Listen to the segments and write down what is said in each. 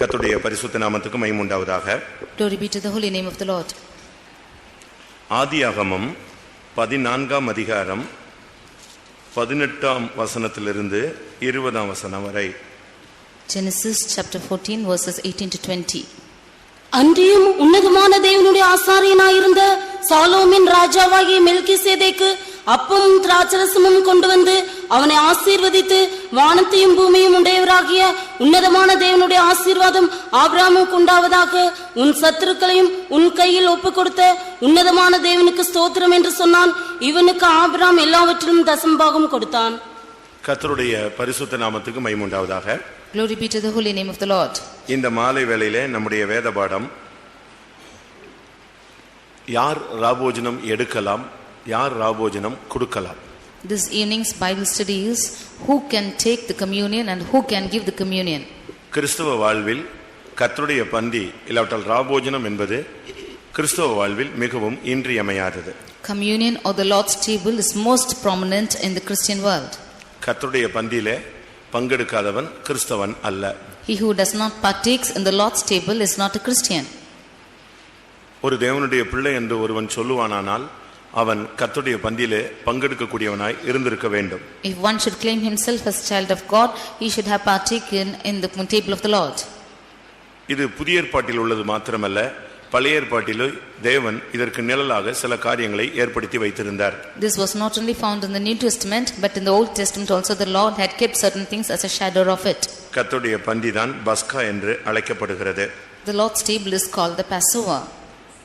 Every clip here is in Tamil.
கர்த்தருடைய பரிசுத்த நாமத்துக்கு மகிமை உண்டாவதாக. Glory be to the holy name of the Lord. ஆதியாகமம் 14ஆம் அதிகாரம் 18ஆம் வசனத்திலிருந்து 20ஆம் வசனம் வரை. Genesis chapter 14 verses 18 to 20. அன்றியும் உன்னதமான தேவனுடைய ஆசாரியனாயிருந்த சாலோமின் ராஜாவாகிய மெல்கிசேதேக்கு அப்பமும் திராட்சரசமும் கொண்டு வந்து அவனை ஆசீர்வதித்து, வானத்தையும் பூமியும் உடையவராகிய உன்னதமான தேவனுடைய ஆசீர்வாதம் ஆபிரகாமுக்கு உண்டாவதாக, உன் சத்துருக்களையும் உன் கையில் ஒப்புக் கொடுத்த உன்னதமான தேவனுக்கு ஸ்தோத்திரம் என்று சொன்னான். இவனுக்கு ஆபிரகாம் எல்லாவற்றிலும் தசம்பாகம் கொடுத்தான். கர்த்தருடைய பரிசுத்த நாமத்துக்கு மகிமை உண்டாவதாக. Glory be to the holy name of the Lord. இந்த மாலை வேளையிலே நம்முடைய வேத பாடம் யார் ராபோஜனம் எடுக்கலாம், யார் ராபோஜனம் கொடுக்கலாம். This evening's Bible study is who can take the communion and who can give the communion. கிறிஸ்தவ வாழ்வில் கர்த்தருடைய பந்தி இல்லாவிட்டால் ராபோஜனம் என்பது கிறிஸ்தவ வாழ்வில் மிகவும் இன்றியமையாதது. Communion or the Lord's table is most prominent in the Christian world. கர்த்தருடைய பந்தியிலே பங்கெடுக்காதவன் கிறிஸ்தவன் அல்ல. He who does not partake in the Lord's table is not a Christian. ஒரு தேவனுடைய பிள்ளை என்று ஒருவன் சொல்லுவானானால் அவன் கர்த்தருடைய பந்தியிலே பங்கெடுக்கக்கூடியவனாய் இருந்திருக்க வேண்டும். If one should claim himself as a child of God, he should have partaken in the table of the Lord. இது புதிய ஏற்பாட்டில் உள்ளது மாத்திரமல்ல, பழைய ஏற்பாட்டிலே தேவன் இதற்கு நிழலாக சில காரியங்களை ஏற்படுத்தி வைத்திருந்தார். This was not only found in the New Testament, but in the Old Testament also the Lord had kept certain things as a shadow of it. கர்த்தருடைய பந்திதான் பஸ்கா என்று அழைக்கப்படுகிறது. The Lord's table is called the Passover.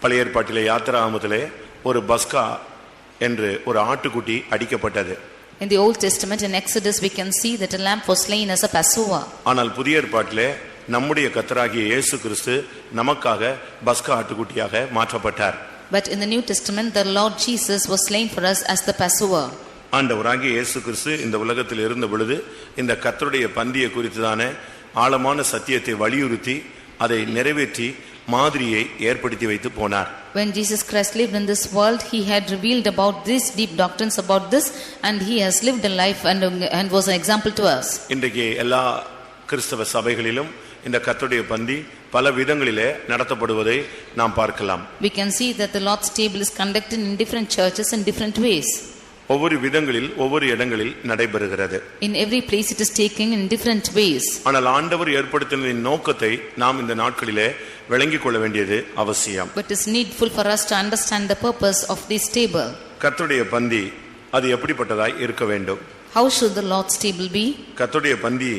பழைய ஏற்பாட்டிலே யாத்திராகமத்திலே ஒரு பஸ்கா என்று ஒரு ஆட்டுக்குட்டி அடிக்கப்பட்டது. In the Old Testament, in Exodus, we can see that a lamb was slain as a Passover. ஆனால் புதிய ஏற்பாட்டிலே நம்முடைய கர்த்தராகிய இயேசு கிறிஸ்து நமக்காக பஸ்கா ஆட்டுக்குட்டியாக மாற்றப்பட்டார். But in the New Testament, the Lord Jesus was slain for us as the Passover. ஆண்டவராகிய இயேசு கிறிஸ்து இந்த உலகத்தில் இருந்த பொழுது இந்த கர்த்தருடைய பந்தியை குறித்துதான ஆழமான சத்தியத்தை வலியுறுத்தி அதை நிறைவேற்றி மாதிரியை ஏற்படுத்தி வைத்து போனார். When Jesus Christ lived in this world, he had revealed about this deep doctrines about this, and he has lived a life and was an example to us. இன்றைக்கு எல்லா கிறிஸ்தவ சபைகளிலும் இந்த கர்த்தருடைய பந்தி பல விதங்களிலே நடத்தப்படுவதை நாம் பார்க்கலாம். We can see that the Lord's table is conducted in different churches in different ways. ஒவ்வொரு விதங்களில் ஒவ்வொரு இடங்களில் நடைபெறுகிறது. In every place it is taken in different ways. ஆனால் ஆண்டவர் ஏற்படுத்தின நோக்கத்தை நாம் இந்த நாட்களிலே விளங்கிக் கொள்ள வேண்டியது அவசியம். But it is needful for us to understand the purpose of this table. கர்த்தருடைய பந்தி அது எப்படிப்பட்டதாய் இருக்க வேண்டும்? How should the Lord's table be? கர்த்தருடைய பந்தி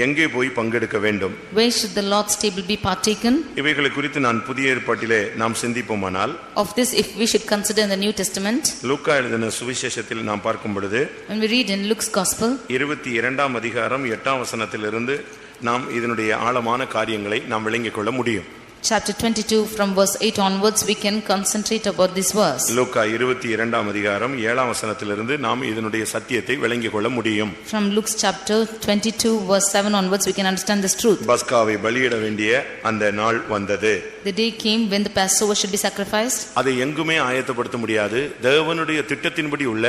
எங்கே போய் பங்கெடுக்க வேண்டும்? Where should the Lord's table be partaken? இவைகளை குறித்து நான் புதிய ஏற்பாட்டிலே நாம் சிந்திப்போமானால், Of this, if we should consider in the New Testament, லூக்கா எழுதின சுவிசேஷத்தில் நாம் பார்க்கும் பொழுது when we read in Luke's Gospel, 22ஆம் அதிகாரம் 8ஆம் வசனத்திலிருந்து நாம் இதனுடைய ஆழமான காரியங்களை நாம் விளங்கிக் கொள்ள முடியும். chapter 22 from verse 8 onwards, we can concentrate about this verse. லூக்கா 22ஆம் அதிகாரம் 7ஆம் வசனத்திலிருந்து நாம் இதனுடைய சத்தியத்தை விளங்கிக் கொள்ள முடியும். From Luke's chapter 22 verse 7 onwards, we can understand this truth. பஸ்காவை பலியிட வேண்டிய அந்த நாள் வந்தது. The day came when the Passover should be sacrificed. அதை எங்குமே ஆயத்தப்படுத்த முடியாது. தேவனுடைய திட்டத்தின்படி உள்ள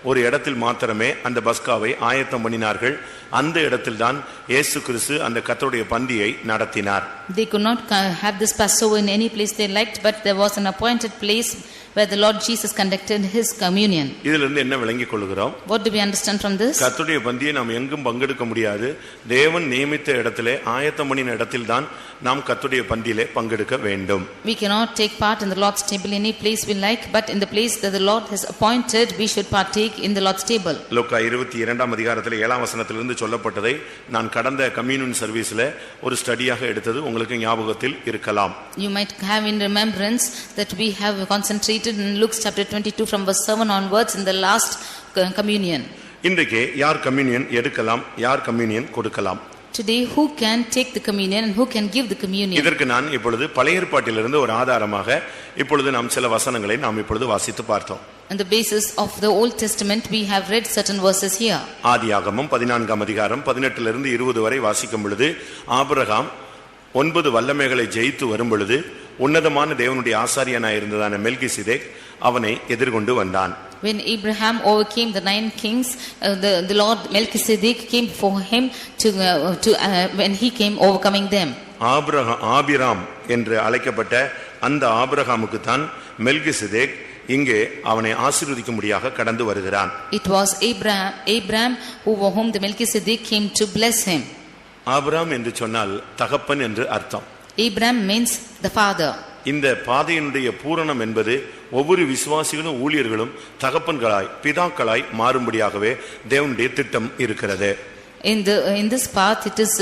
ஒரு இடத்தில் மாத்திரமே அந்த பஸ்காவை ஆயத்தம் பண்ணினார்கள். அந்த இடத்தில்தான் இயேசு கிறிஸ்து அந்த கர்த்தருடைய பந்தியை நடத்தினார். They could not have this Passover in any place they liked, but there was an appointed place where the Lord Jesus conducted his communion. இதிலிருந்து என்ன விளங்கிக் கொள்கிறோம்? What do we understand from this? கர்த்தருடைய பந்தியை நாம் எங்கும் பங்கெடுக்க முடியாது. தேவன் நியமித்த இடத்திலே ஆயத்தம் பண்ணின இடத்தில்தான் நாம் கர்த்தருடைய பந்தியிலே பங்கெடுக்க வேண்டும். We cannot take part in the Lord's table any place we like, but in the place that the Lord has appointed, we should partake in the Lord's table. லூக்கா 22ஆம் அதிகாரத்தில் 7ஆம் வசனத்திலிருந்து சொல்லப்பட்டதை நான் கடந்த கம்யூனியன் சர்வீஸ்ல ஒரு ஸ்டடியாக எடுத்தது உங்களுக்கு ஞாபகத்தில் இருக்கலாம். You might have in remembrance that we have concentrated in Luke chapter 22 from verse 7 onwards in the last communion. இன்றைக்கு யார் கம்யூனியன் எடுக்கலாம், யார் கம்யூனியன் கொடுக்கலாம்? Today, who can take the communion and who can give the communion? இதற்கு நான் இப்பொழுது பழைய ஏற்பாட்டிலிருந்து ஒரு ஆதாரமாக இப்பொழுது நாம் சில வசனங்களை நாம் இப்பொழுது வாசித்து பார்த்தோம். On the basis of the Old Testament, we have read certain verses here. ஆதியாகமம் 14ஆம் அதிகாரம் 18லிருந்து 20 வரை வாசிக்கும் பொழுது, ஆபிரகாம் 9 வல்லமைகளை ஜெயித்து வரும் பொழுது உன்னதமான தேவனுடைய ஆசாரியனாய் இருந்ததான மெல்கிசேதேக் அவனை எதிர்கொண்டு வந்தான். When Abraham overcame the 9 kings, the Lord Melchizedek came before him when he came overcoming them. Abram என்று அழைக்கப்பட்ட அந்த ஆபிரகாமுக்கு தான் மெல்கிசேதேக் இங்கே அவனை ஆசீர்வதிக்கும்படியாக கடந்து வருகிறான். It was Abraham whom the Melchizedek came to bless him. Abram என்று சொன்னால் தகப்பன் என்று அர்த்தம். Abraham means the father. இந்த பாதையினுடைய பூரணம் என்பது ஒவ்வொரு விசுவாசிகளும் ஊழியர்களும் தகப்பன்களாய் பிதாக்களாய் மாறும்படியாகவே தேவனுடைய திட்டம் இருக்கிறது. In this path it is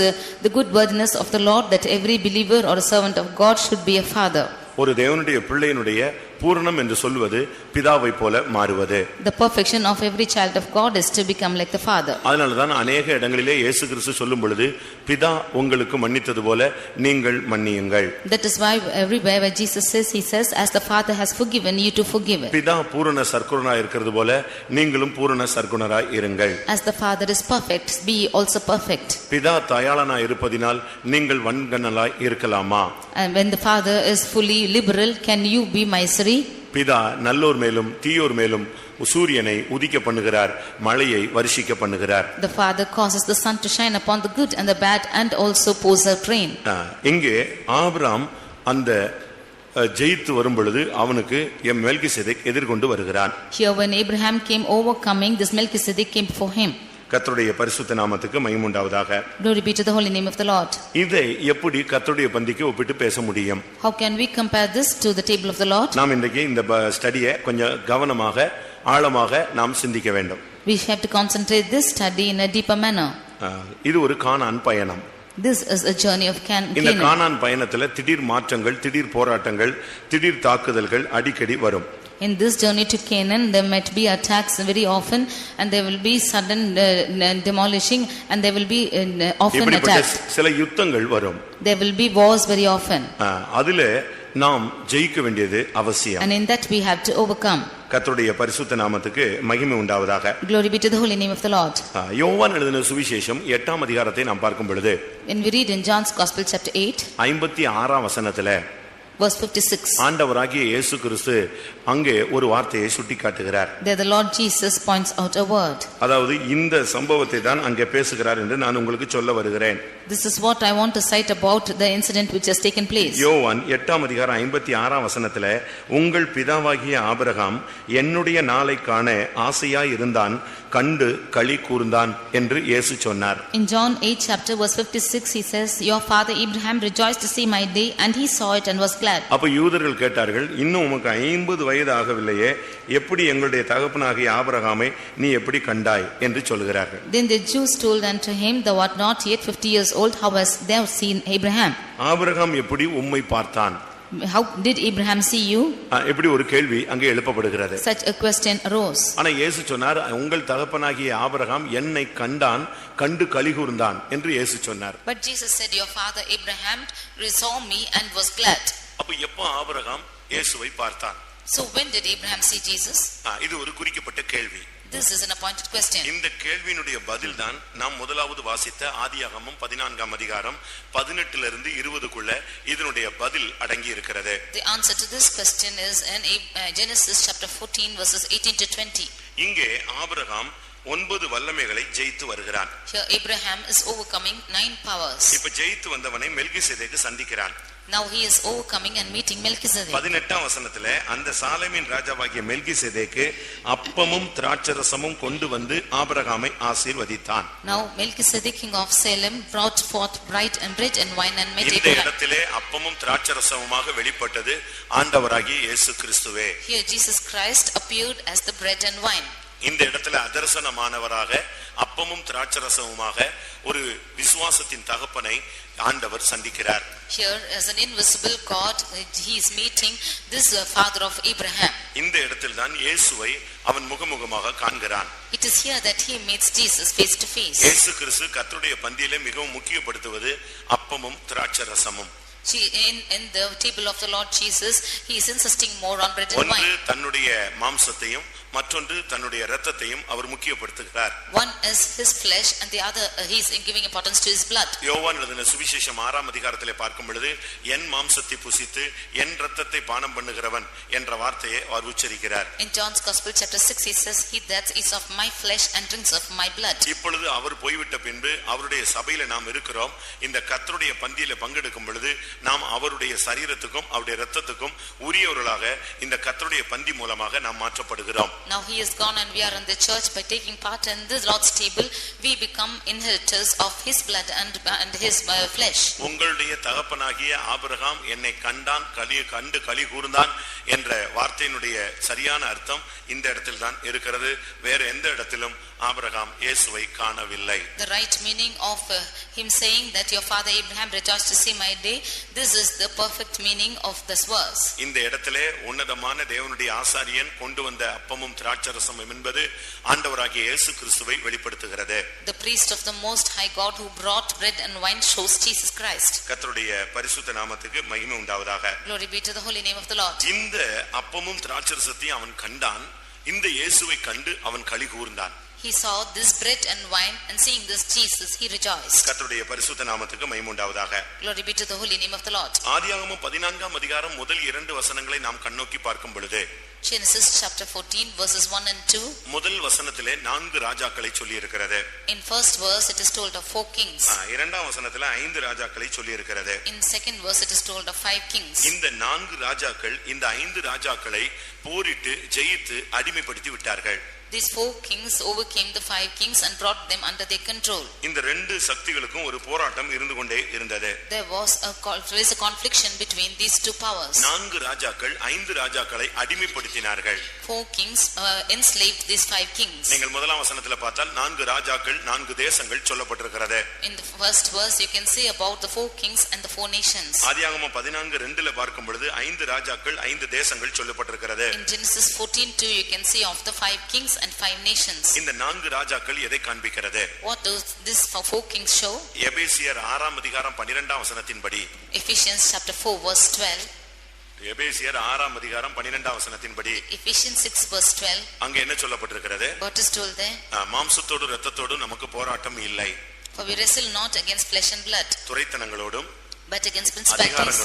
the good worthiness of the Lord that every believer or a servant of God should be a father. ஒரு தேவனுடைய பிள்ளையினுடைய பூரணம் என்று சொல்வது பிதாவை போல மாறுவது. The perfection of every child of God is to become like the father. அதனால தான் अनेक இடங்களிலே இயேசு கிறிஸ்து சொல்லும் பொழுது பிதா உங்களுக்கு மன்னித்தது போல நீங்கள் மன்னியுங்கள். That is why everywhere where Jesus says, he says, as the Father has forgiven you to forgive it. பிதா பூரண சற்குணராய் இருக்கிறது போல நீங்களும் பூரண சற்குணராய் இருங்கள். As the Father is perfect, be also perfect. பிதா தயாளனாய் இருப்பதினால் நீங்கள் வன்கண்ணலாய் இருக்கலாமா? And when the Father is fully liberal, can you be miserly? பிதா நல்லோர் மேலும் தீயோர் மேலும் சூரியனை உதிக்க பண்ணுகிறார், மழையை வருஷிக்க பண்ணுகிறார். The Father causes the sun to shine upon the good and the bad and also pours out rain. இங்கே ஆபிராம் அந்த ஜெயித்து வரும் பொழுது அவனுக்கு மெல்கிசேதேக் எதிர்கொண்டு வருகிறான். Here when Abraham came overcoming, this Melchizedek came before him. கர்த்தருடைய பரிசுத்த நாமத்துக்கு மகிமை உண்டாவதாக. Glory be to the holy name of the Lord. இதை எப்படி கர்த்தருடைய பந்திக்கு ஒப்பிட்டு பேச முடியும்? How can we compare this to the table of the Lord? நாம் இன்றைக்கு இந்த ஸ்டடியை கொஞ்சம் கவனமாக ஆழமாக நாம் சிந்திக்க வேண்டும். We have to concentrate this study in a deeper manner. இது ஒரு கானான் பயணம். This is a journey of Canaan. இந்த கானான் பயணத்துல திடீர் மாற்றங்கள், திடீர் போராட்டங்கள், திடீர் தாக்குதல்கள் அடிக்கடி வரும். In this journey to Canaan, there might be attacks very often, and there will be sudden demolishing, and there will be often attacks. சில யுத்தங்கள் வரும். There will be wars very often. அதிலே நாம் ஜெயிக்க வேண்டியது அவசியம். And in that we have to overcome. கர்த்தருடைய பரிசுத்த நாமத்துக்கு மகிமை உண்டாவதாக. Glory be to the holy name of the Lord. யோவான் எழுதின சுவிசேஷம் 8ஆம் அதிகாரத்தை நாம் பார்க்கும் பொழுது, when we read in John's Gospel chapter 8, 56ஆம் வசனத்திலே verse 56, ஆண்டவராகிய இயேசு கிறிஸ்து அங்கே ஒரு வார்த்தையை சுட்டிக்காட்டுகிறார். there the Lord Jesus points out a word. அதாவது இந்த சம்பவத்தை தான் அங்கே பேசுகிறார் என்று நான் உங்களுக்கு சொல்ல வருகிறேன். This is what I want to cite about the incident which has taken place. யோவான் 8ஆம் அதிகாரம் 56ஆம் வசனத்திலே, உங்கள் பிதாவாகிய ஆபிரகாம் என்னுடைய நாளை காண ஆசையாய் இருந்தான், கண்டு களி கூர்ந்தான் என்று இயேசு சொன்னார். In John 8 chapter verse 56 he says, your father Abraham rejoiced to see my day, and he saw it and was glad. அப்ப யூதர்கள் கேட்டார்கள், இன்னும் உமக்கு 50 வயது ஆகவில்லையே, எப்படி எங்களுடைய தகப்பனாகிய ஆபிரகாமை நீ எப்படி கண்டாய் என்று சொல்கிறார்கள். Then the Jews told unto him, thou art not yet 50 years old, how hast thou seen Abraham? Abraham எப்படி உம்மை பார்த்தான்? How did Abraham see you? எப்படி ஒரு கேள்வி அங்கே எழுப்பப்படுகிறது. Such a question arose. ஆனா இயேசு சொன்னார், உங்கள் தகப்பனாகிய ஆபிரகாம் என்னை கண்டான், கண்டு களி கூர்ந்தான் என்று இயேசு சொன்னார். But Jesus said, your father Abraham saw me and was glad. அப்ப எப்போ ஆபிரகாம் இயேசுவை பார்த்தான்? So when did Abraham see Jesus? இது ஒரு குறிக்கப்பட்ட கேள்வி. This is an appointed question. இந்த கேள்வியினுடைய பதில் தான் நாம் முதலாவது வாசித்த ஆதியாகமம் 14ஆம் அதிகாரம் 18 லிருந்து 20க்குள்ள இதனுடைய பதில் அடங்கி இருக்கிறது. The answer to this question is in Genesis chapter 14 verses 18 to 20. இங்கே ஆபிரகாம் 9 வல்லமைகளை ஜெயித்து வருகிறான். Here Abraham is overcoming 9 powers. இப்ப ஜெயித்து வந்தவனை மெல்கிசேதேக்கு சந்திக்கிறான். Now he is overcoming and meeting Melchizedek. 18ஆம் வசனத்திலே, அந்த சாலேமின் ராஜாவாகிய மெல்கிசேதேக்கு அப்பமும் திராட்சரசமும் கொண்டு வந்து ஆபிரகாமை ஆசீர்வதித்தான். Now Melchizedek king of Salem brought forth bread and wine and met இந்த Abraham. இடத்திலே அப்பமும் திராட்சரசமுமாக வெளிப்பட்டது ஆண்டவராகிய இயேசு கிறிஸ்துவே. Here Jesus Christ appeared as the bread and wine. இந்த இடத்துல அதர்சனமானவராக அப்பமும் திராட்சரசமுமாக ஒரு விசுவாசத்தின் தகப்பனை ஆண்டவர் சந்திக்கிறார். Here as an invisible God, he is meeting this father of Abraham. இந்த இடத்தில் தான் இயேசுவை அவன் முகமுகமாக காண்கிறான். It is here that he meets Jesus face to face. இயேசு கிறிஸ்து கர்த்தருடைய பந்தியிலே மிகவும் முக்கியப்படுத்துவது அப்பமும் திராட்சரசமும். In the table of the Lord Jesus, he is insisting more on bread and ஒன்று wine. தன்னுடைய மாம்சத்தையும் மற்றொன்று தன்னுடைய இரத்தத்தையும் அவர் முக்கியப்படுத்துகிறார். One is his flesh and the other he is giving importance to his blood. யோவான் எழுதின சுவிசேஷம் 6ஆம் அதிகாரத்திலே பார்க்கும் பொழுது என் மாம்சத்தை புசித்து என் இரத்தத்தை பானம் பண்ணுகிறவன் என்ற வார்த்தையை அவர் உச்சரிக்கிறார். In John's Gospel chapter 6 he says, he that eats of my flesh and drinks of my blood. இப்பொழுது அவர் போய்விட்ட பின்பு அவருடைய சபையில நாம் இருக்கிறோம். இந்த கர்த்தருடைய பந்தியில பங்கெடுக்கும் பொழுது நாம் அவருடைய சரீரத்துக்கும் அவருடைய இரத்தத்துக்கும் உரியவர்களாக இந்த கர்த்தருடைய பந்தி மூலமாக நாம் மாற்றப்படுகிறோம். Now he is gone and we are in the church. By taking part in the Lord's table, we become inheritors of his blood and his flesh. உங்களுடைய தகப்பனாகிய ஆபிரகாம் என்னை கண்டான் கண்டு களி கூர்ந்தான் என்ற வார்த்தையினுடைய சரியான அர்த்தம் இந்த இடத்தில் தான் இருக்கிறது. வேற எந்த இடத்திலும் ஆபிரகாம் இயேசுவை காணவில்லை. The right meaning of him saying that your father Abraham rejoiced to see my day, this is the perfect meaning of this verse. இந்த இடத்திலே உன்னதமான தேவனுடைய ஆசாரியன் கொண்டு வந்த அப்பமும் திராட்சரசமும் என்பது ஆண்டவராகிய இயேசு கிறிஸ்துவை வெளிப்படுத்துகிறது. The priest of the most high God who brought bread and wine shows Jesus Christ. கர்த்தருடைய பரிசுத்த நாமத்துக்கு மகிமை உண்டாவதாக. Glory be to the holy name of the Lord. இந்த அப்பமும் திராட்சரசத்தையும் அவன் கண்டான். இந்த இயேசுவை கண்டு அவன் களி கூர்ந்தான். He saw this bread and wine, and seeing this Jesus he rejoiced. கர்த்தருடைய பரிசுத்த நாமத்துக்கு மகிமை உண்டாவதாக. Glory be to the holy name of the Lord. ஆதியாகமம் 14ஆம் அதிகாரம் முதல் 2 வசனங்களை நாம் கண்ணோக்கி பார்க்கும் பொழுது Genesis chapter 14 verses 1 and 2. முதல் வசனத்திலே 4 ராஜாக்களை சொல்லி இருக்கிறது. In first verse it is told of 4 kings. இரண்டாம் வசனத்திலே 5 ராஜாக்களை சொல்லி இருக்கிறது. In second verse it is told of 5 kings. இந்த 4 ராஜாக்கள் இந்த 5 ராஜாக்களை போரிட்டு ஜெயித்து அடிமைப்படுத்தி விட்டார்கள். These 4 kings overcame the 5 kings and brought them under their control. இந்த 2 சக்திகளுக்கும் ஒரு போராட்டம் இருந்து கொண்டே இருந்தது. There was a confliction between these 2 powers. 4 ராஜாக்கள் 5 ராஜாக்களை அடிமைப்படுத்தினார்கள். 4 kings enslaved these 5 kings. நீங்கள் முதலாம் வசனத்தில் பார்த்தால் 4 ராஜாக்கள் 4 தேசங்கள் சொல்லப்பட்டிருக்கிறது. In the first verse you can see about the 4 kings and the 4 nations. ஆதியாகமம் 14:2ல பார்க்கும் பொழுது 5 ராஜாக்கள் 5 தேசங்கள் சொல்லப்பட்டிருக்கிறது. In Genesis 14:2 you can see of the 5 kings and 5 nations. இந்த 4 ராஜாக்கள் எதை காண்பிக்கிறது? What does this 4 kings show? எபேசியர் 6ஆம் அதிகாரம் 12ஆம் வசனத்தின்படி Ephesians chapter 4 verse 12. எபேசியர் 6ஆம் அதிகாரம் 12ஆம் வசனத்தின்படி Ephesians 6 verse 12. அங்க என்ன சொல்லப்பட்டிருக்கிறது? What is told there? மாம்சத்தோடு இரத்தத்தோடு நமக்கு போராட்டம் இல்லை. For we wrestle not against flesh and blood, துரைத்தனங்களோடும் but against principalities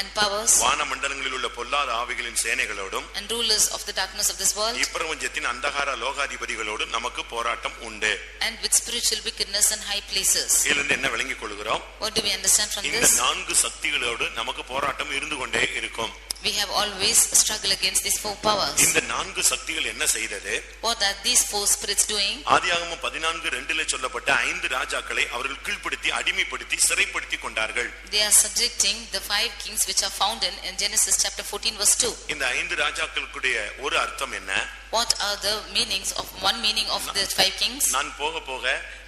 and powers வானமண்டலங்களில் உள்ள பொல்லாத ஆவிகளின் சேனைகளோடும் and rulers of the darkness of this world இப்பிரபஞ்சத்தின் அந்தகார லோகாதிபதிகளோடும் நமக்கு போராட்டம் உண்டு. and with spiritual wickedness in high places. இதிலிருந்து என்ன விளங்கிக் கொள்கிறோம்? What do we understand from இந்த this? 4 சக்திகளோடு நமக்கு போராட்டம் இருந்து கொண்டே இருக்கும். We have always struggled against these 4 powers. இந்த 4 சக்திகள் என்ன செய்தது? What are these 4 spirits doing? ஆதியாகமம் 14:2ல சொல்லப்பட்ட 5 ராஜாக்களை அவர்கள் கீழ்ப்படுத்தி அடிமைப்படுத்தி சிறைப்படுத்தி கொண்டார்கள். They are subjecting the 5 kings which are found in Genesis chapter 14 verse 2. இந்த 5 ராஜாக்களுடைய ஒரு அர்த்தம் என்ன? What are the meanings of one meaning of the 5 kings? நான் போக போக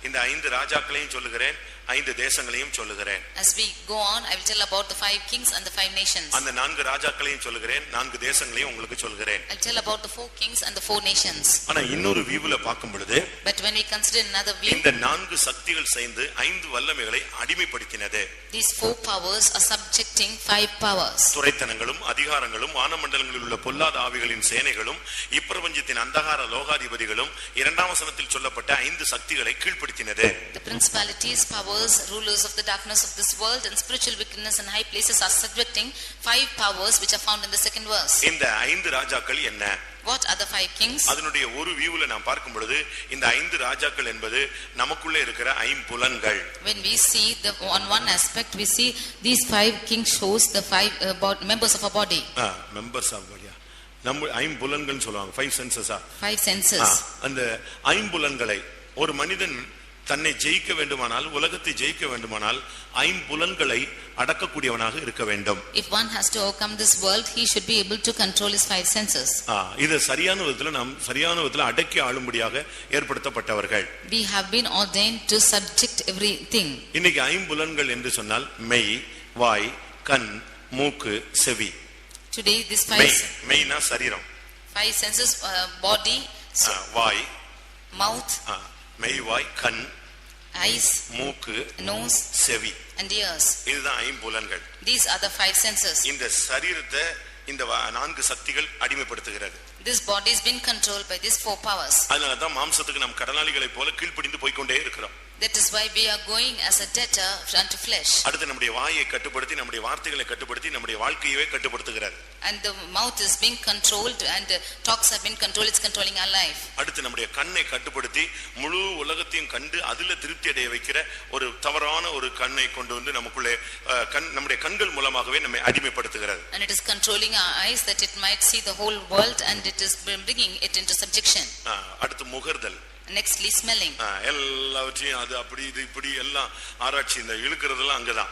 இந்த 5 ராஜாக்களையும் சொல்லுகிறேன், 5 தேசங்களையும் சொல்லுகிறேன். As we go on I will tell about the 5 kings and the 5 nations. அந்த 4 ராஜாக்களையும் சொல்லுகிறேன், 4 தேசங்களையும் உங்களுக்கு சொல்லுகிறேன். I will tell about the 4 kings and the 4 nations. ஆனா இன்னொரு வியூல பார்க்கும் பொழுது But when we consider another view, இந்த 4 சக்திகள் சேர்ந்து 5 வல்லமைகளை அடிமைப்படுத்தினது. these 4 powers are subjecting 5 powers. துரைத்தனங்களும் அதிகாரங்களும் வானமண்டலங்களில் உள்ள பொல்லாத ஆவிகளின் சேனைகளும் இப்பிரபஞ்சத்தின் அந்தகார லோகாதிபதிகளும் 2ஆம் வசனத்தில் சொல்லப்பட்ட 5 சக்திகளை கீழ்ப்படுத்தினது. The principalities, powers, rulers of the darkness of this world and spiritual wickedness in high places are subjecting 5 powers which are found in the second verse. இந்த 5 ராஜாக்கள் என்ன? What are the 5 kings? அதனுடைய ஒரு வியூல நாம் பார்க்கும் பொழுது இந்த 5 ராஜாக்கள் என்பது நமக்குள்ளே இருக்கிற ஐம்புலன்கள். When we see on one aspect we see these 5 kings shows the 5 members of our body. Members of body. நம்ம ஐம்புலன்கள் சொல்லுவாங்க, 5 senses. 5 senses. அந்த ஐம்புலன்களை ஒரு மனிதன் தன்னை ஜெயிக்க வேண்டுமானால், உலகத்தை ஜெயிக்க வேண்டுமானால் ஐம்புலன்களை அடக்கக்கூடியவனாக இருக்க வேண்டும். If one has to overcome this world, he should be able to control his 5 senses. இது சரியான விதத்துல நாம் சரியான விதத்துல அடக்கி ஆளும்படியாக ஏற்படுத்தப்பட்டவர்கள். We have been ordained to subject everything. இன்னைக்கு ஐம்புலன்கள் என்று சொன்னால் மெய், வாய், கண், மூக்கு, செவி. Today this 5 மெய்னா சரீரம், 5 senses, body, வாய், mouth, மெய், வாய், கண், eyes, மூக்கு, nose, செவி. and ears. இதுதான் ஐம்புலன்கள். These are the five senses. இந்த சரீரத்தை இந்த நான்கு சக்திகள் அடிமைப்படுத்துகிறது. This body is being controlled by these four powers. அதனால தான் மாம்சத்துக்கு நாம் கடனாளிகளை போல கீழ்ப்படிந்து போய் கொண்டே இருக்கிறோம். That is why we are going as a debtor unto flesh. அடுத்து நம்முடைய வாயை கட்டுப்படுத்தி நம்முடைய வார்த்தைகளை கட்டுப்படுத்தி நம்முடைய வாழ்க்கையவே கட்டுப்படுத்துகிறது. And the mouth is being controlled and talks have been controlled. It's controlling our life. அடுத்து நம்முடைய கண்ணை கட்டுப்படுத்தி முழு உலகத்தையும் கண்டு அதில திருப்தி அடைய வைக்கிற ஒரு தவறான ஒரு கண்ணை கொண்டு வந்து நமக்குள்ளே நம்முடைய கண்கள் மூலமாகவே நம்மை அடிமைப்படுத்துகிறது. And it is controlling our eyes that it might see the whole world and it is bringing it into subjection. அடுத்து முகர்தல். Nextly smelling. எல்லாவற்றையும் அது அப்படி இது இப்படி எல்லாம் ஆராய்ச்சி இந்த இழுக்கிறதெல்லாம் அங்கதான்.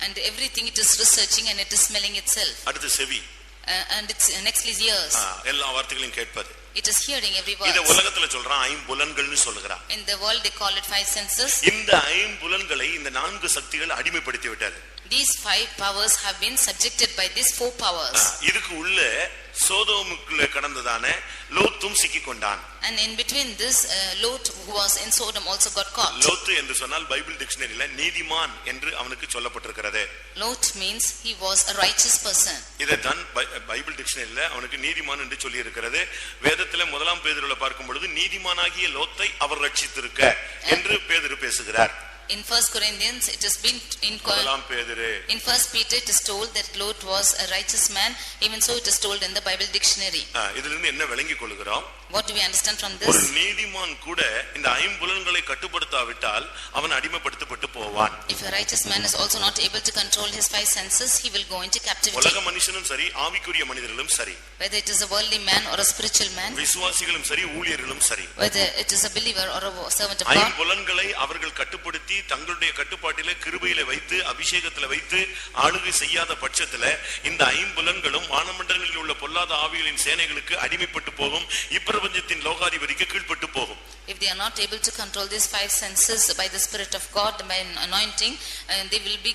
And everything it is researching and it is smelling itself. அடுத்து செவி. And it's nextly ears. எல்லா வார்த்தைகளையும் கேட்பது. It is hearing every word. இத உலகத்துல சொல்றான் ஐம்புலன்கள்னு சொல்றான். In the world they call it five senses. இந்த ஐம்புலன்களை இந்த நான்கு சக்திகள் அடிமைப்படுத்தி விட்டது. These five powers have been subjected by these four powers. இதுக்கு உள்ள சோதோமுக்குள்ள கடந்ததான லோத்தும் சிக்கிக் கொண்டான். And in between this Lot who was in Sodom also got caught. லோத்து என்று சொன்னால் பைபிள் டிக்ஷனரியில நீதிமான் என்று அவனுக்கு சொல்லப்பட்டிருக்கிறது. Lot means he was a righteous person. இதைத்தான் பைபிள் டிக்ஷனரியில அவனுக்கு நீதிமான் என்று சொல்லி இருக்கிறது. வேதத்திலே முதலாம் பேதுருல பார்க்கும் பொழுது நீதிமானாகிய லோத்தை அவர் ரட்சித்திருக்க என்று பேதுரு பேசுகிறார். In 1 Corinthians it has been in 1 Peter it is told that Lot was a righteous man. Even so it is told in the Bible dictionary. இதிலிருந்து என்ன விளங்கிக் கொள்கிறோம்? What do we understand from this? ஒரு நீதிமான் கூட இந்த ஐம்புலன்களை கட்டுப்படுத்தாவிட்டால் அவன் அடிமைப்படுத்தப்பட்டு போவான். If a righteous man is also not able to control his five senses, he will go into captivity. உலக மனுஷனும் சரி ஆவிக்குரிய மனிதர்களும் சரி, whether it is a worldly man or a spiritual man, விசுவாசிகளும் சரி ஊழியர்களும் சரி, whether it is a believer or a servant of God, ஐம்புலன்களை அவர்கள் கட்டுப்படுத்தி தங்களுடைய கட்டுப்பாட்டிலே கிருபையிலே வைத்து அபிஷேகத்திலே வைத்து ஆளுகை செய்யாத பட்சத்திலே இந்த ஐம்புலன்களும் வானமண்டலங்களில் உள்ள பொல்லாத ஆவிகளின் சேனைகளுக்கு அடிமைப்பட்டு போகும். இப்பிரபஞ்சத்தின் லோகாதிபதிக்கு கீழ்ப்பட்டு போகும். If they are not able to control these five senses by the Spirit of God, by an anointing, they will be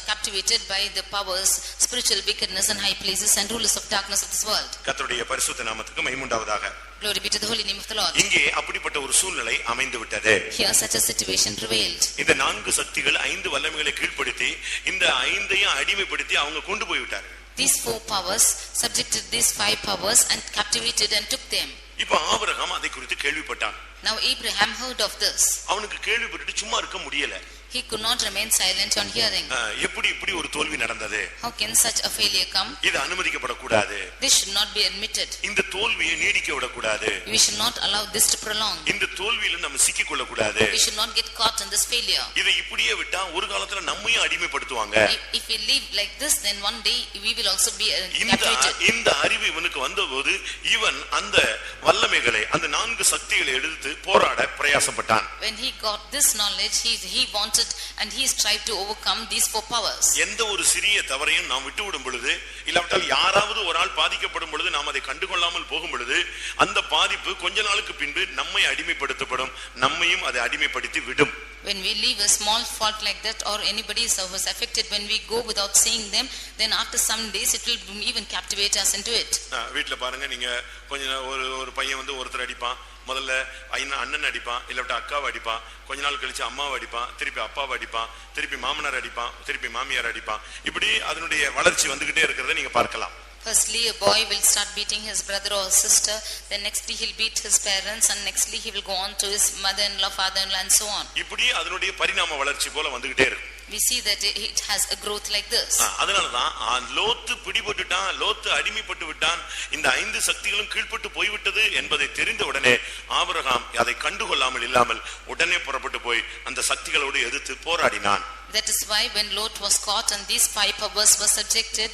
captivated by the powers, spiritual wickedness and high places and rulers of darkness of this world. கர்த்தருடைய பரிசுத்த நாமத்துக்கு மகிமை உண்டாவதாக. Glory be to the holy name of the Lord. இங்கே அப்படிப்பட்ட ஒரு சூழ்நிலை அமைந்து விட்டது. Here such a situation prevailed. இந்த நான்கு சக்திகள் ஐந்து வல்லமைகளை கீழ்ப்படுத்தி இந்த ஐந்தையும் அடிமைப்படுத்தி அவங்க கொண்டு போய் விட்டார்கள். These four powers subjected these five powers and captivated and took them. இப்போ ஆபிரகாம் அதை குறித்து கேள்விப்பட்டான். Now Abraham heard of this. அவனுக்கு கேள்விப்பட்டு சும்மா இருக்க முடியல. He could not remain silent on hearing. எப்படி இப்படி ஒரு தோல்வி நடந்தது? How can such a failure come? இது அனுமதிக்கப்படக்கூடாது. This should not be admitted. இந்த தோல்வியை நீடிக்க விடக்கூடாது. We should not allow this to prolong. இந்த தோல்வியில நம்ம சிக்கிக் கொள்ளக்கூடாது. We should not get caught in this failure. இதை இப்படியே விட்டா ஒரு காலத்துல நம்மையும் அடிமைப்படுத்துவாங்க. If we live like this, then one day we will also be captivated. இந்த அறிவு இவனுக்கு வந்தபோது இவன் அந்த வல்லமைகளை அந்த நான்கு சக்திகளை எடுத்து போராட பிரயாசப்பட்டான். When he got this knowledge, he wanted and he strived to overcome these four powers. எந்த ஒரு சிறிய தவறையும் நாம் விட்டுவிடும் பொழுது இல்லாவிட்டால் யாராவது ஒரு ஆள் பாதிக்கப்படும் பொழுது நாம் அதை கண்டுகொள்ளாமல் போகும் பொழுது அந்த பாதிப்பு கொஞ்ச நாளுக்கு பின்பு நம்மை அடிமைப்படுத்தப்படும், நம்மையும் அதை அடிமைப்படுத்தி விடும். When we leave a small fault like that or anybody is affected, when we go without seeing them, then after some days it will even captivate us into it. வீட்ல பாருங்க, நீங்க கொஞ்சம் ஒரு பையன் வந்து ஒருத்தர் அடிப்பான், முதல்ல அண்ணன் அடிப்பான், இல்லாவிட்டா அக்காவை அடிப்பான், கொஞ்ச நாள் கழிச்சு அம்மாவை அடிப்பான், திருப்பி அப்பாவை அடிப்பான், திருப்பி மாமனார் அடிப்பான், திருப்பி மாமியார் அடிப்பான். இப்படி அதனுடைய வளர்ச்சி வந்துகிட்டே இருக்கிறத நீங்க பார்க்கலாம். Firstly, a boy will start beating his brother or sister, then nextly he'll beat his parents, and nextly he will go on to his mother-in-law, father-in-law and so on. இப்படி அதனுடைய பரிணாம வளர்ச்சி போல வந்துகிட்டே இருக்கு. We see that it has a growth like this. அதனாலதான் லோத்து பிடிபட்டுட்டான், லோத்து அடிமைப்பட்டு விட்டான், இந்த ஐந்து சக்திகளும் கீழ்ப்பட்டு போய்விட்டது என்பதை தெரிந்த உடனே ஆபிரகாம் அதை கண்டுகொள்ளாமல் இல்லாமல் உடனே புறப்பட்டு போய் அந்த சக்திகளோடு எதிர்த்து போராடினான். That is why when Lot was caught and these five powers were subjected,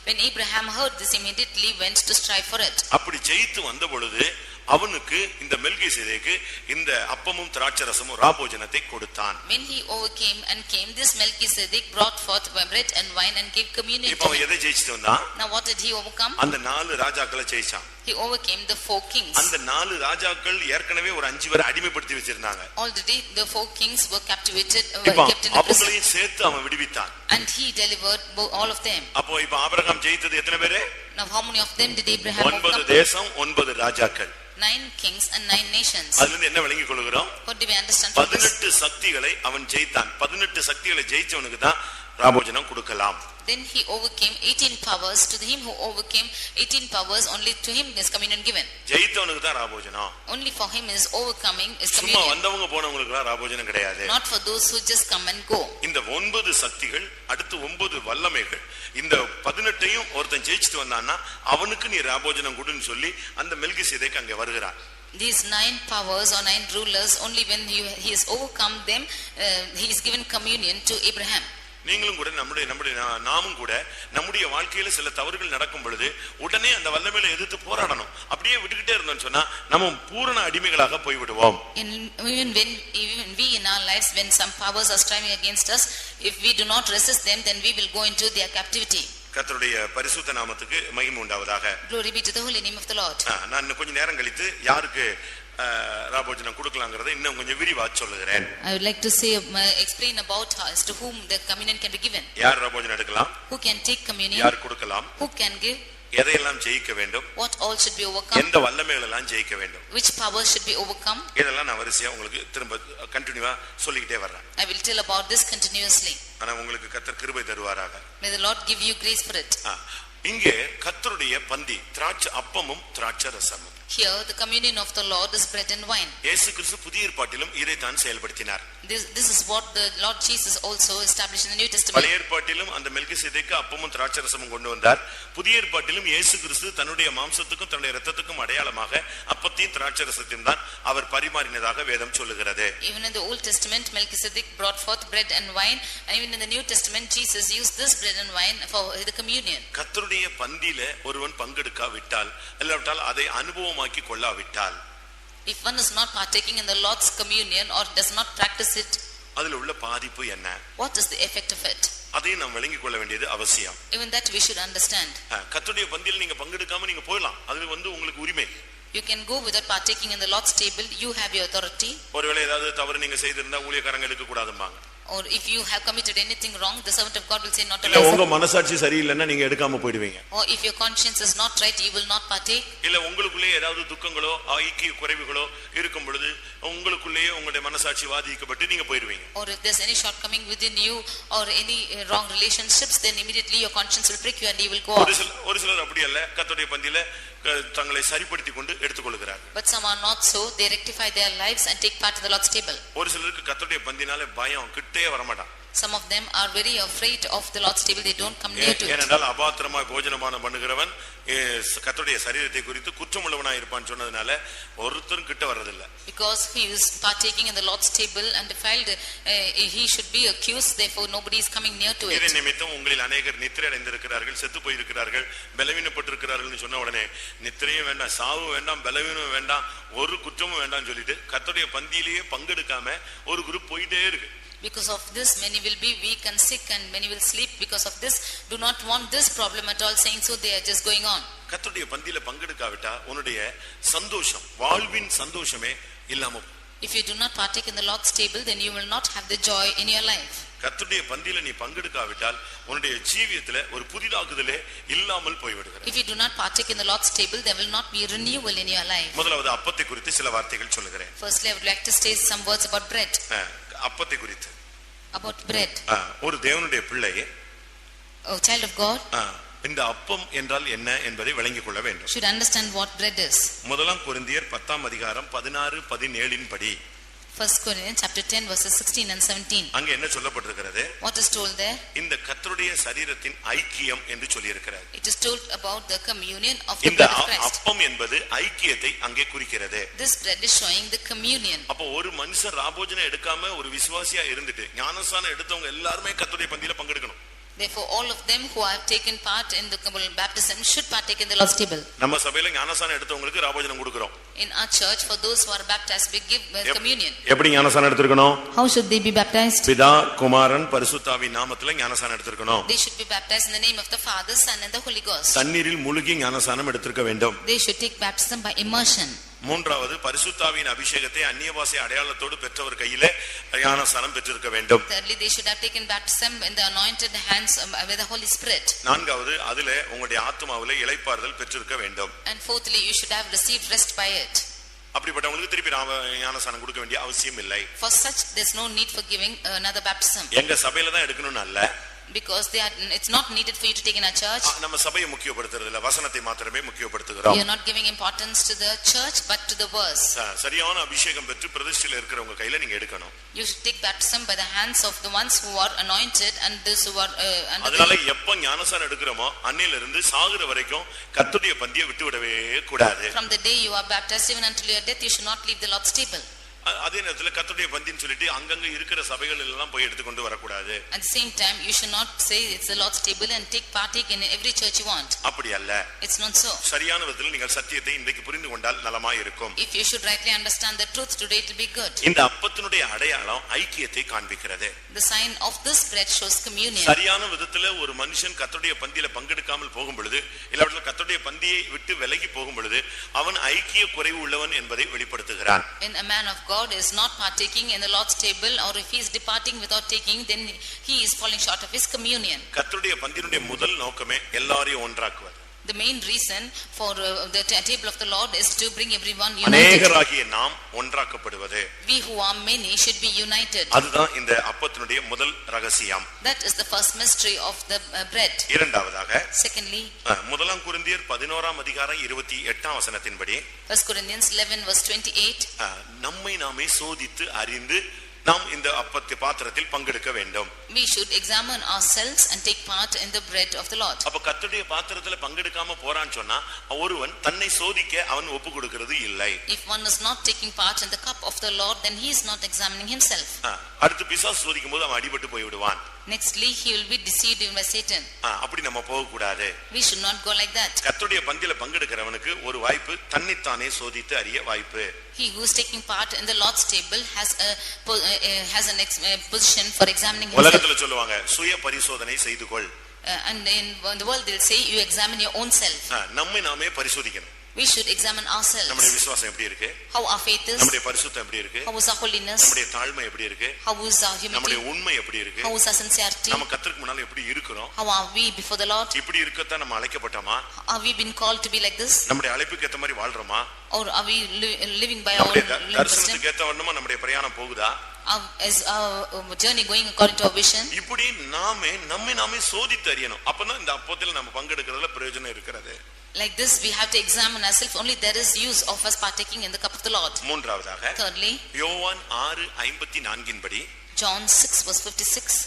when Abraham heard this, immediately went to strive for it. அப்படி ஜெயித்து வந்த பொழுது அவனுக்கு இந்த மெல்கிசேதேக்கு இந்த அப்பமும் திராட்சரசமும் ராபோஜனத்தை கொடுத்தான். When he overcame and came, this Melchizedek brought forth bread and wine and gave communion. இப்போ அவன் எதை ஜெயிச்சிட்டு வந்தான்? Now what did he overcome? அந்த 4 ராஜாக்களை ஜெயிச்சான். He overcame the 4 kings. அந்த 4 ராஜாக்கள் ஏற்கனவே ஒரு 5 பேரை அடிமைப்படுத்தி வச்சிருந்தாங்க. Already the 4 kings were captivated, kept in a prison. அவங்களையும் சேர்த்து அவன் விடுவித்தான். And he delivered all of them. அப்போ இப்போ ஆபிரகாம் ஜெயித்தது எத்தனை பேரு? Now how many of them did Abraham overcome? 9 தேசம் 9 ராஜாக்கள். 9 kings and 9 nations. அதுல இருந்து என்ன விளங்கிக் கொள்கிறோம்? What do we understand from this? 18 சக்திகளை அவன் ஜெயித்தான். 18 சக்திகளை ஜெயிச்சவனுக்கு தான் ராபோஜனம் கொடுக்கலாம். Then he overcame 18 powers. To him who overcame 18 powers, only to him is communion given. ஜெயித்தவனுக்கு தான் ராபோஜனம். Only for him is overcoming is சும்மா communion. வந்தவங்க போனவங்களுக்கு ராபோஜனம் கிடையாது. Not for those who just come and go. இந்த 9 சக்திகள் அடுத்து 9 வல்லமைகள் இந்த 18ஐயும் ஒருத்தன் ஜெயிச்சிட்டு வந்தான்னா அவனுக்கு நீ ராபோஜனம் கொடுன்னு சொல்லி அந்த மெல்கிசேதேக்கு அங்கே வருகிறான். These 9 powers or 9 rulers, only when he has overcome them, he is given communion to Abraham. நீங்களும் கூட நாமும் கூட நம்முடைய வாழ்க்கையில சில தவறுகள் நடக்கும் பொழுது உடனே அந்த வல்லமையில எதிர்த்து போராடணும். அப்படியே விட்டுக்கிட்டே இருந்தோம்னு சொன்னா நம்ம பூரண அடிமைகளாக போய் விடுவோம். Even we in our lives, when some powers are striving against us, if we do not resist them, then we will go into their captivity. கர்த்தருடைய பரிசுத்த நாமத்துக்கு மகிமை உண்டாவதாக. Glory be to the holy name of the Lord. நான் இன்னும் கொஞ்ச நேரம் கழித்து யாருக்கு ராபோஜனம் கொடுக்கலாம்ங்கறதை இன்னும் கொஞ்சம் விரிவா சொல்லுகிறேன். I would like to say explain about as to whom the communion can be given. யார் ராபோஜனம் எடுக்கலாம்? Who can take communion? யார் கொடுக்கலாம்? Who can give? எதையெல்லாம் ஜெயிக்க வேண்டும்? What all should be overcome? எந்த வல்லமைகள் எல்லாம் ஜெயிக்க வேண்டும்? Which powers should be overcome? இதெல்லாம் நான் வரிசையா உங்களுக்கு திரும்ப கண்டினியூவா சொல்லிக்கிட்டே வர்றேன். I will tell about this continuously. ஆனா உங்களுக்கு கர்த்தர் கிருபை தருவாராக. May the Lord give you grace for it. இங்கே கர்த்தருடைய பந்தி திராட்சை அப்பமும் திராட்சை ரசமும். Here the communion of the Lord is bread and wine. இயேசு கிறிஸ்து புதிய ஏற்பாட்டிலும் இதை தான் செயல்படுத்தினார். This is what the Lord Jesus also established in the New Testament. பழைய ஏற்பாட்டிலும் அந்த மெல்கிசேதேக்கு அப்பமும் திராட்சை ரசமும் கொண்டு வந்தார். புதிய ஏற்பாட்டிலும் இயேசு கிறிஸ்து தன்னுடைய மாம்சத்துக்கும் தன்னுடைய இரத்தத்துக்கும் அடையாளமாக அப்பத்தையும் திராட்சை ரசத்தையும் தான் அவர் பரிமாறினதாக வேதம் சொல்லுகிறது. Even in the Old Testament, Melchizedek brought forth bread and wine, and even in the New Testament, Jesus used this bread and wine for the communion. கர்த்தருடைய பந்தியில ஒருவன் பங்கெடுக்காவிட்டால் இல்லாவிட்டால் அதை அனுபவமாக்கி கொள்ளாவிட்டால், if one is not partaking in the Lord's communion or does not practice it, அதில் உள்ள பாதிப்பு என்ன? what is the effect of it? அதை நாம் விளங்கிக் கொள்ள வேண்டியது அவசியம். Even that we should understand. கர்த்தருடைய பந்தியில் நீங்க பங்கெடுக்காம நீங்க போகலாம், அது உங்களுக்கு உரிமை. You can go without partaking in the Lord's table. You have your authority. ஒருவேளை ஏதாவது தவறு நீங்க செய்திருந்தா ஊழியக்காரங்க எடுக்க கூடாதும்பாங்க. Or if you have committed anything wrong, the servant of God will say not to. இல்ல உங்க மனசாட்சி சரியில்லைன்னா நீங்க எடுக்காம போய்டுவீங்க. Or if your conscience is not right, you will not partake. இல்ல உங்களுக்குள்ளே ஏதாவது துக்கங்களோ ஐக்கிய குறைவுகளோ இருக்கும் பொழுது உங்களுக்குள்ளே உங்களுடைய மனசாட்சி வாதிக்கப்பட்டு நீங்க போய்டுவீங்க. Or if there's any shortcoming within you or any wrong relationships, then immediately your conscience will prick you and you will go off. ஒரு சிலர் அப்படி அல்ல, கர்த்தருடைய பந்தியில தங்களை சரிப்படுத்திக் கொண்டு எடுத்துக்கொள்கிறார். But some are not so. They rectify their lives and take part in the Lord's table. ஒரு சிலருக்கு கர்த்தருடைய பந்தினாலே பயம் கிட்டே வர மாட்டான். Some of them are very afraid of the Lord's table. They don't come near to it. ஏனென்றால் அபாத்திரமாய் போஜனபானம் பண்ணுகிறவன் கர்த்தருடைய சரீரத்தை குறித்து குற்றமுள்ளவனாய் இருப்பான்னு சொன்னதனால ஒருத்தரும் கிட்ட வர்றதில்லை. Because he is partaking in the Lord's table and defiled, he should be accused. Therefore nobody is coming near to it. இதன் நிமித்தம் உங்களில் அநேகர் நித்திரை அடைந்திருக்கிறார்கள், செத்து போயிருக்கிறார்கள், பலவீனப்பட்டிருக்கிறார்கள் சொன்ன உடனே நித்திரையும் வேண்டாம், சாவு வேண்டாம், பலவீனம் வேண்டாம், ஒரு குற்றமும் வேண்டாம் சொல்லிட்டு கர்த்தருடைய பந்தியிலேயே பங்கெடுக்காம ஒரு குரூப் போயிட்டே இருக்கு. Because of this, many will be weak and sick and many will sleep. Because of this, do not want this problem at all, saying so they are just going on. கர்த்தருடைய பந்தியில பங்கெடுக்காவிட்டா உன்னுடைய சந்தோஷம், வாழ்வின் சந்தோஷமே இல்லாம. If you do not partake in the Lord's table, then you will not have the joy in your life. கர்த்தருடைய பந்தியில நீ பங்கெடுக்காவிட்டால் உன்னுடைய ஜீவியத்திலே ஒரு புதிதாக்குதலே இல்லாமல் போய்விடுகிறது. If you do not partake in the Lord's table, there will not be renewal in your life. முதலாவது அப்பத்தை குறித்து சில வார்த்தைகள் சொல்லுகிறேன். Firstly, I would like to say some words about bread. அப்பத்தை குறித்து. About bread. ஒரு தேவனுடைய பிள்ளை, a child of God, இந்த அப்பம் என்றால் என்ன என்பதை விளங்கிக் கொள்ள வேண்டும். should understand what bread is. முதலாம் கொரிந்தியர் 10ஆம் அதிகாரம் 16-17 படி. 1 Corinthians chapter 10 verses 16 and 17. அங்க என்ன சொல்லப்பட்டிருக்கிறது? What is told there? இந்த கர்த்தருடைய சரீரத்தின் ஐக்கியம் என்று சொல்லி இருக்கிறார். It is told about the communion of the இந்த blood of Christ. அப்பம் என்பது ஐக்கியத்தை அங்கே குறிக்கிறது. This bread is showing the communion. அப்ப ஒரு மனுஷன் ராபோஜனம் எடுக்காம ஒரு விசுவாசியா இருந்துட்டு ஞானஸ்நானம் எடுத்தவங்க எல்லாரும் கர்த்தருடைய பந்தியில பங்கெடுக்கணும். Therefore all of them who have taken part in the baptism should partake in the Lord's table. நம்ம சபையில ஞானஸ்நானம் எடுத்தவங்களுக்கு ராபோஜனம் கொடுக்கிறோம். In our church, for those who are baptized, we give communion. எப்படி ஞானஸ்நானம் எடுத்துக்கணும்? How should they be baptized? பிதா, குமாரன், பரிசுத்தாவியின் நாமத்திலே ஞானஸ்நானம் எடுத்துக்கணும். They should be baptized in the name of the Father, Son and the Holy Ghost. தண்ணீரில் முழுகி ஞானஸ்நானம் எடுத்துக்க வேண்டும். They should take baptism by immersion. மூன்றாவது பரிசுத்தாவியின் அபிஷேகத்தை அந்நிய பாஷை அடையாளத்தோடு பெற்றவர் கையிலே ஞானஸ்நானம் பெற்றிருக்க வேண்டும். Thirdly, they should have taken baptism in the anointed hands with the Holy Spirit. நான்காவது அதிலே உங்களுடைய ஆத்துமாவிலே இளைப்பாறுதல் பெற்றிருக்க வேண்டும். And fourthly, you should have received rest by it. அப்படிப்பட்டவங்களுக்கு திருப்பி ஞானஸ்நானம் கொடுக்க வேண்டிய அவசியம் இல்லை. For such, there's no need for giving another baptism. எங்க சபையில தான் எடுக்கணும்னு அல்ல. Because it's not needed for you to take in a church. நம்ம சபையை முக்கியப்படுத்துறது இல்ல, வசனத்தை மாத்திரமே முக்கியப்படுத்துகிறோம். You are not giving importance to the church but to the verse. சரியான அபிஷேகம் பெற்று பிரதிஷ்டையில இருக்கிறவங்க கையில நீங்க எடுக்கணும். You should take baptism by the hands of the ones who are anointed and those who are under. அதனால எப்ப ஞானஸ்நானம் எடுக்கிறோமோ அன்னையில இருந்து சாகுற வரைக்கும் கர்த்தருடைய பந்தியை விட்டு விடவே கூடாது. From the day you are baptized even until your death, you should not leave the Lord's table. அதே நேரத்துல கர்த்தருடைய பந்தின்னு சொல்லிட்டு அங்கங்க இருக்கிற சபைகள் எல்லாம் போய் எடுத்துக்கொண்டு வரக்கூடாது. At the same time, you should not say it's the Lord's table and partake in every church you want. அப்படி அல்ல. It's not so. சரியான விதத்தில் நீங்கள் சத்தியத்தை இன்றைக்கு புரிந்து கொண்டால் நலமாய் இருக்கும். If you should rightly understand the truth today, it will be good. இந்த அப்பத்தினுடைய அடையாளம் ஐக்கியத்தை காண்பிக்கிறது. The sign of this bread shows communion. சரியான விதத்துல ஒரு மனுஷன் கர்த்தருடைய பந்தியில பங்கெடுக்காமல் போகும் பொழுது, இல்லாவிட்டால் கர்த்தருடைய பந்தியை விட்டு விலகி போகும் பொழுது அவன் ஐக்கிய குறைவு உள்ளவன் என்பதை வெளிப்படுத்துகிறான். When a man of God is not partaking in the Lord's table, or if he is departing without taking, then he is falling short of his communion. கர்த்தருடைய பந்தியினுடைய முதல் நோக்கமே எல்லாரையும் ஒன்றாக்குவது. The main reason for the table of the Lord is to bring everyone united. அநேகராகிய நாம் ஒன்றாக்கப்படுவது. We who are many should be united. அதுதான் இந்த அப்பத்தினுடைய முதல் ரகசியம். That is the first mystery of the bread. இரண்டாவதாக, Secondly, முதலாம் கொரிந்தியர் 11ஆம் அதிகாரம் 28ஆம் வசனத்தின்படி 1 Corinthians 11 verse 28, நம்மை நாமே சோதித்து அறிந்து நாம் இந்த அப்பத்தை பாத்திரத்தில் பங்கெடுக்க வேண்டும். we should examine ourselves and take part in the bread of the Lord. அப்ப கர்த்தருடைய பாத்திரத்துல பங்கெடுக்காம போறான்னு சொன்னா ஒருவன் தன்னை சோதிக்க அவன் ஒப்பு கொடுக்கிறது இல்லை. If one is not taking part in the cup of the Lord, then he is not examining himself. அடுத்து பிசாசு சோதிக்கும் போது அவன் அடிபட்டு போய் விடுவான். Nextly, he will be deceived even by Satan. அப்படி நம்ம போக கூடாது. We should not go like that. கர்த்தருடைய பந்தியில பங்கெடுக்கிறவனுக்கு ஒரு வாய்ப்பு தன்னைத்தானே சோதித்து அறிய வாய்ப்பு. He who is taking part in the Lord's table has an position for examining himself. உலகத்துல சொல்லுவாங்க சுய பரிசோதனை செய்து கொள். And in the world they will say you examine your own self. நம்மை நாமே பரிசோதிக்கணும். We should examine ourselves. நம்முடைய விசுவாசம் எப்படி இருக்கு? How our faith is? நம்முடைய பரிசுத்தம் எப்படி இருக்கு? How is our holiness? நம்முடைய தாழ்மை எப்படி இருக்கு? How is our humility? நம்முடைய உண்மை எப்படி இருக்கு? How is our sincerity? நம்ம கர்த்தருக்கு முன்னால எப்படி இருக்கறோம்? How are we before the Lord? இப்படி இருக்கத்தான் நம்ம அழைக்கப்பட்டோமா? Are we been called to be like this? நம்முடைய அழைப்புக்கு ஏத்த மாதிரி வாழ்றோமா? Or are we living by our own தரிசனத்துக்கு ஏத்த வண்ணமா நம்முடைய பிரயாணம் போகுதா? Is our journey going according to our vision? இப்படி நம்மை நாமே சோதித்து அறியணும். அப்பதான் இந்த அப்பத்தில் நம்ம பங்கெடுக்கிறதுல பிரயோஜனம் இருக்கிறது. Like this, we have to examine ourselves. Only there is use of us partaking in the cup of the Lord. மூன்றாவதாக, Thirdly, யோவான் 6:54 படி, John 6 verse 56,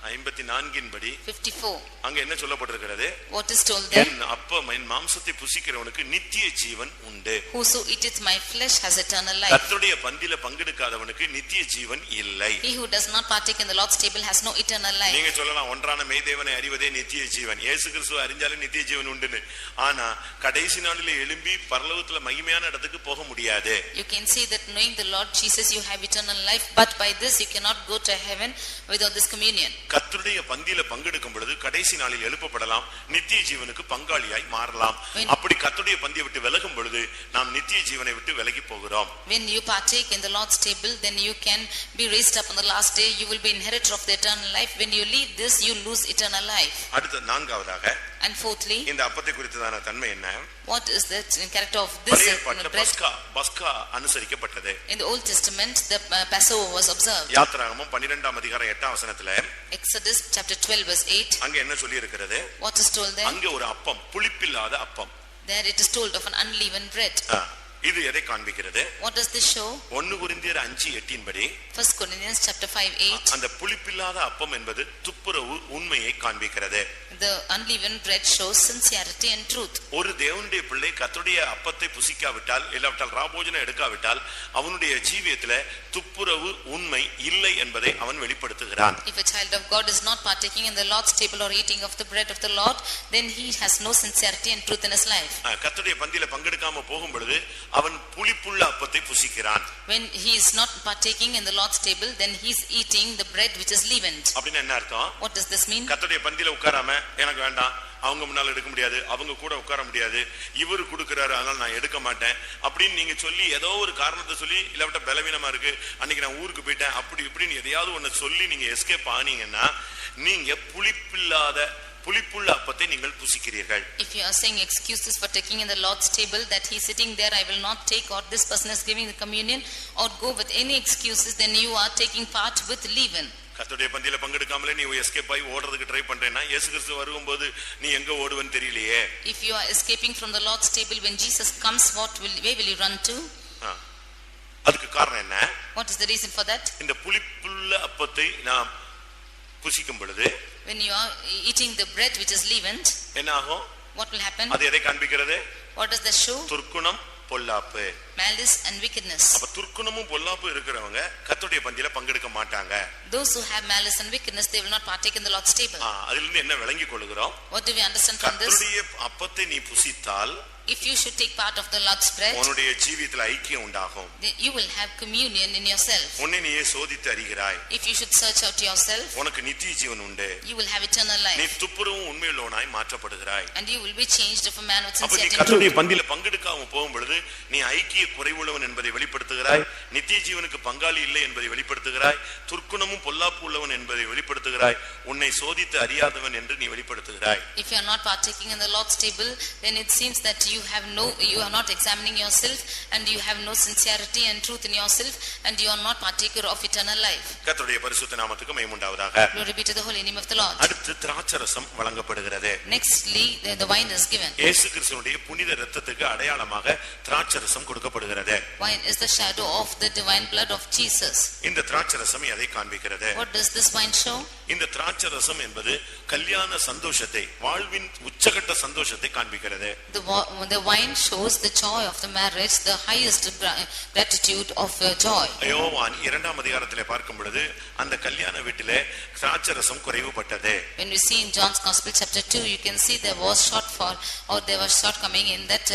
54 படி 54. அங்க என்ன சொல்லப்பட்டிருக்கிறது? What is told there? என் அப்பம் என் மாம்சத்தை புசிக்கிறவனுக்கு நித்திய ஜீவன் உண்டு. Whoso eateth my flesh has eternal life. கர்த்தருடைய பந்தியில பங்கெடுக்காதவனுக்கு நித்திய ஜீவன் இல்லை. He who does not partake in the Lord's table has no eternal life. நீங்க சொல்லலாம் ஒன்றான மெய்தேவனை அறிவதே நித்திய ஜீவன், இயேசு கிறிஸ்துவை அறிஞ்சாலே நித்திய ஜீவன் உண்டுன்னு. ஆனா கடைசி நாளிலே எழும்பி பரலோகத்துல மகிமையான இடத்துக்கு போக முடியாது. You can say that knowing the Lord Jesus you have eternal life, but by this you cannot go to heaven without this communion. கர்த்தருடைய பந்தியில பங்கெடுக்கும் பொழுது கடைசி நாளில் எழுப்பப்படலாம், நித்திய ஜீவனுக்கு பங்காளியாய் மாறலாம். அப்படி கர்த்தருடைய பந்தியை விட்டு விலகும் பொழுது நாம் நித்திய ஜீவனை விட்டு விலகி போகிறோம். When you partake in the Lord's table, then you can be raised up on the last day. You will be inheritor of the eternal life. When you leave this, you lose eternal life. அடுத்து நான்காவதாக, And fourthly, இந்த அப்பத்தை குறித்ததான தன்மை என்ன? what is the character of this bread? பஸ்கா அனுசரிக்கப்பட்டது. In the Old Testament, the Passover was observed. யாத்திராகமம் 12ஆம் அதிகாரம் 8ஆம் வசனத்துல Exodus chapter 12 verse 8. அங்க என்ன சொல்லி இருக்கிறது? What is told there? அங்க ஒரு அப்பம், புளிப்பில்லாத அப்பம். There it is told of an unleavened bread. இது எதை காண்பிக்கிறது? What does this show? 1 கொரிந்தியர் 5:8 படி 1 Corinthians chapter 5:8. அந்த புளிப்பில்லாத அப்பம் என்பது துப்புரவு உண்மையை காண்பிக்கிறது. The unleavened bread shows sincerity and truth. ஒரு தேவனுடைய பிள்ளை கர்த்தருடைய அப்பத்தை புசிக்காவிட்டால், இல்லாவிட்டால் ராபோஜனம் எடுக்காவிட்டால் அவனுடைய ஜீவியத்திலே துப்புரவு உண்மை இல்லை என்பதை அவன் வெளிப்படுத்துகிறான். If a child of God is not partaking in the Lord's table or eating of the bread of the Lord, then he has no sincerity and truth in his life. கர்த்தருடைய பந்தியில பங்கெடுக்காம போகும் பொழுது அவன் புளிப்புள்ள அப்பத்தை புசிக்கிறான். When he is not partaking in the Lord's table, then he is eating the bread which is leavened. அப்படின்னா என்ன அர்த்தம்? What does this mean? கர்த்தருடைய பந்தியில உட்காராம எனக்கு வேண்டாம், அவங்க முன்னால எடுக்க முடியாது, அவங்க கூட உட்கார முடியாது, இவரு கொடுக்கிறாரு அதனால நான் எடுக்க மாட்டேன் அப்படின்னு நீங்க சொல்லி ஏதோ ஒரு காரணத்தை சொல்லி, இல்லாவிட்ட பலவீனமா இருக்கு அன்னைக்கு நான் ஊருக்கு போயிட்டேன் அப்படி இப்படின்னு எதையாவது ஒண்ணு சொல்லி நீங்க எஸ்கேப் ஆனீங்கன்னா நீங்க புளிப்புள்ள அப்பத்தை நீங்கள் புசிக்கிறீர்கள். If you are saying excuses for taking in the Lord's table, that he is sitting there, I will not take, or this person is giving the communion, or go with any excuses, then you are taking part with leaven. கர்த்தருடைய பந்தியில பங்கெடுக்காமலே நீ எஸ்கேப் ஆகி ஓடுறதுக்கு ட்ரை பண்றேன்னா இயேசு கிறிஸ்து வரும்போது நீ எங்க ஓடுவன்னு தெரியலையே. If you are escaping from the Lord's table, when Jesus comes, where will you run to? அதுக்கு காரணம் என்ன? What is the reason for that? இந்த புளிப்புள்ள அப்பத்தை நாம் புசிக்கும் பொழுது, when you are eating the bread which is leavened, என்ன ஆகும்? what will happen? அது எதை காண்பிக்கிறது? What does that show? துர்க்குணம், பொல்லாப்பு, malice and wickedness. அப்ப துர்க்குணமும் பொல்லாப்பு இருக்கிறவங்க கர்த்தருடைய பந்தியில பங்கெடுக்க மாட்டாங்க. Those who have malice and wickedness, they will not partake in the Lord's table. அதிலிருந்து என்ன விளங்கிக் கொள்கிறோம்? What do we understand from this? கர்த்தருடைய அப்பத்தை நீ புசித்தால், if you should take part of the Lord's bread, உன்னுடைய ஜீவியத்தில் ஐக்கியம் உண்டாகும். you will have communion in yourself. உன்னை நீயே சோதித்து அறிகிறாய். If you should search out yourself, உனக்கு நித்திய ஜீவன் உண்டு. you will have eternal life. நீ துப்புரவும் உண்மையுள்ளவனாய் மாற்றப்படுகிறாய். And you will be changed of a man with அப்ப நீ sincerity. கர்த்தருடைய பந்தியில பங்கெடுக்காம போகும் பொழுது நீ ஐக்கிய குறைவுள்ளவன் என்பதை வெளிப்படுத்துகிறாய், நித்திய ஜீவனுக்கு பங்காளி இல்லை என்பதை வெளிப்படுத்துகிறாய், துர்க்குணமும் பொல்லாப்பு உள்ளவன் என்பதை வெளிப்படுத்துகிறாய், உன்னை சோதித்து அறியாதவன் என்று நீ வெளிப்படுத்துகிறாய். If you are not partaking in the Lord's table, then it seems that you are not examining yourself, and you have no sincerity and truth in yourself, and you are not partaker of eternal life. கர்த்தருடைய பரிசுத்த நாமத்துக்கு மகிமை உண்டாவதாக. Glory be to the holy name of the Lord. அடுத்து திராட்சரசம் வழங்கப்படுகிறது. Nextly, the wine is given. இயேசு கிறிஸ்துவினுடைய புனித இரத்தத்துக்கு அடையாளமாக திராட்சரசம் கொடுக்கப்படுகிறது. Wine is the shadow of the divine blood of Jesus. இந்த திராட்சரசம் எதை காண்பிக்கிறது? What does this wine show? இந்த திராட்சரசம் என்பது கல்யாண சந்தோஷத்தை, வாழ்வின் உச்சகட்ட சந்தோஷத்தை காண்பிக்கிறது. The wine shows the joy of the marriage, the highest gratitude of joy. யோவான் 2ஆம் அதிகாரத்திலே பார்க்கும் பொழுது அந்த கல்யாண வீட்டிலே திராட்சரசம் குறைவுபட்டது. When we see in John's Gospel chapter 2, you can see there was shortfall, or there was shortcoming in that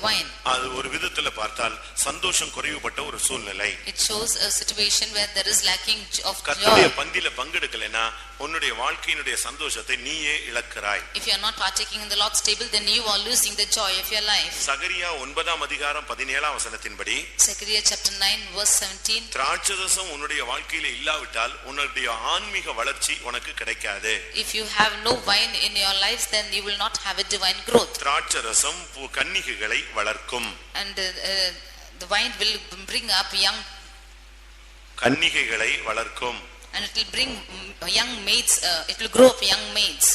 wine. அது ஒரு விதத்துல பார்த்தால் சந்தோஷம் குறைவுபட்ட ஒரு சூழ்நிலை. It shows a situation where there is lacking of joy. கர்த்தருடைய பந்தியில பங்கெடுக்கலைனா உன்னுடைய வாழ்க்கையினுடைய சந்தோஷத்தை நீயே இழக்கிறாய். If you are not partaking in the Lord's table, then you are losing the joy of your life. சகரியா 9ஆம் அதிகாரம் 17ஆம் வசனத்தின்படி, Zechariah chapter 9 verse 17, திராட்சரசம் உன்னுடைய வாழ்க்கையில இல்லாவிட்டால் உன்னுடைய ஆன்மீக வளர்ச்சி உனக்கு கிடைக்காது. if you have no wine in your lives, then you will not have a divine growth. திராட்சரசம் கன்னிகைகளை வளர்க்கும். And the wine will bring up young, கன்னிகைகளை வளர்க்கும். and it will bring young maids, it will grow up young maids.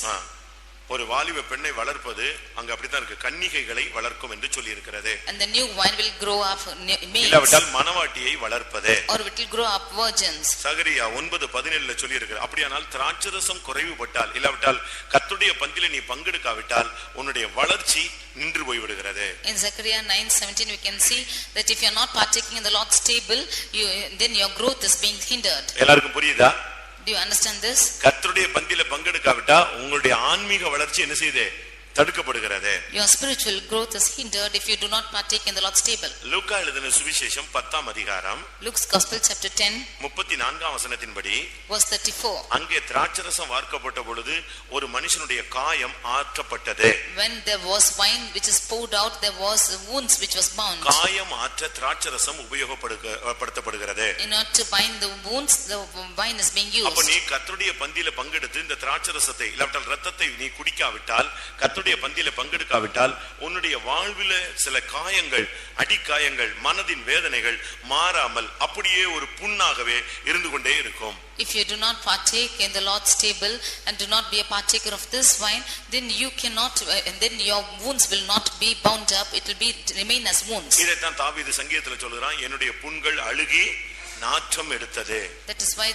ஒரு வாலிப பெண்ணை வளர்ப்பது அங்க அப்படித்தான் இருக்கு, கன்னிகைகளை வளர்க்கும் என்று சொல்லி இருக்கிறது. And the new wine will grow up maids, இல்லாவிட்டால் மணவாட்டியை வளர்ப்பது. or it will grow up virgins. சகரியா 9:17 சொல்லி இருக்கிறது. அப்படியானால் திராட்சரசம் குறைவுபட்டால், இல்லாவிட்டால் கர்த்தருடைய பந்தியில நீ பங்கெடுக்காவிட்டால் உன்னுடைய வளர்ச்சி நின்று போய்விடுகிறது. In Zechariah 9:17 we can see that if you are not partaking in the Lord's table, then your growth is being hindered. எல்லாருக்கும் புரியுதா? Do you understand this? கர்த்தருடைய பந்தியில பங்கெடுக்காவிட்டா உங்களுடைய ஆன்மீக வளர்ச்சி என்ன செய்யுது? தடுக்கப்படுகிறது. Your spiritual growth is hindered if you do not partake in the Lord's table. லூக்கா எழுதின சுவிசேஷம் 10ஆம் அதிகாரம் Luke's Gospel chapter 10 34ஆம் வசனத்தின்படி, verse 34, அங்கே திராட்சரசம் வார்க்கப்பட்ட பொழுது ஒரு மனுஷனுடைய காயம் ஆற்றப்பட்டது. when there was wine which is poured out, there was wounds which was bound. காயம் ஆற்ற திராட்சரசம் உபயோகப்படுத்தப்படுகிறது. In order to bind the wounds, the wine is being அப்ப used. நீ கர்த்தருடைய பந்தியில பங்கெடுத்து இந்த திராட்சரசத்தை இல்லாவிட்டால் இரத்தத்தை நீ குடிக்காவிட்டால், கர்த்தருடைய பந்தியில பங்கெடுக்காவிட்டால் உன்னுடைய வாழ்வில சில காயங்கள், அடிக்காயங்கள், மனதின் வேதனைகள் மாறாமல் அப்படியே ஒரு புண்ணாகவே இருந்து கொண்டே இருக்கும். If you do not partake in the Lord's table and do not be a partaker of this wine, then you cannot, and then your wounds will not be bound up, it will remain as wounds. இதைத்தான் தாவீது சங்கீதத்துல சொல்றான், என்னுடைய புண்கள் அழுகி நாற்றம் எடுத்தது. That is why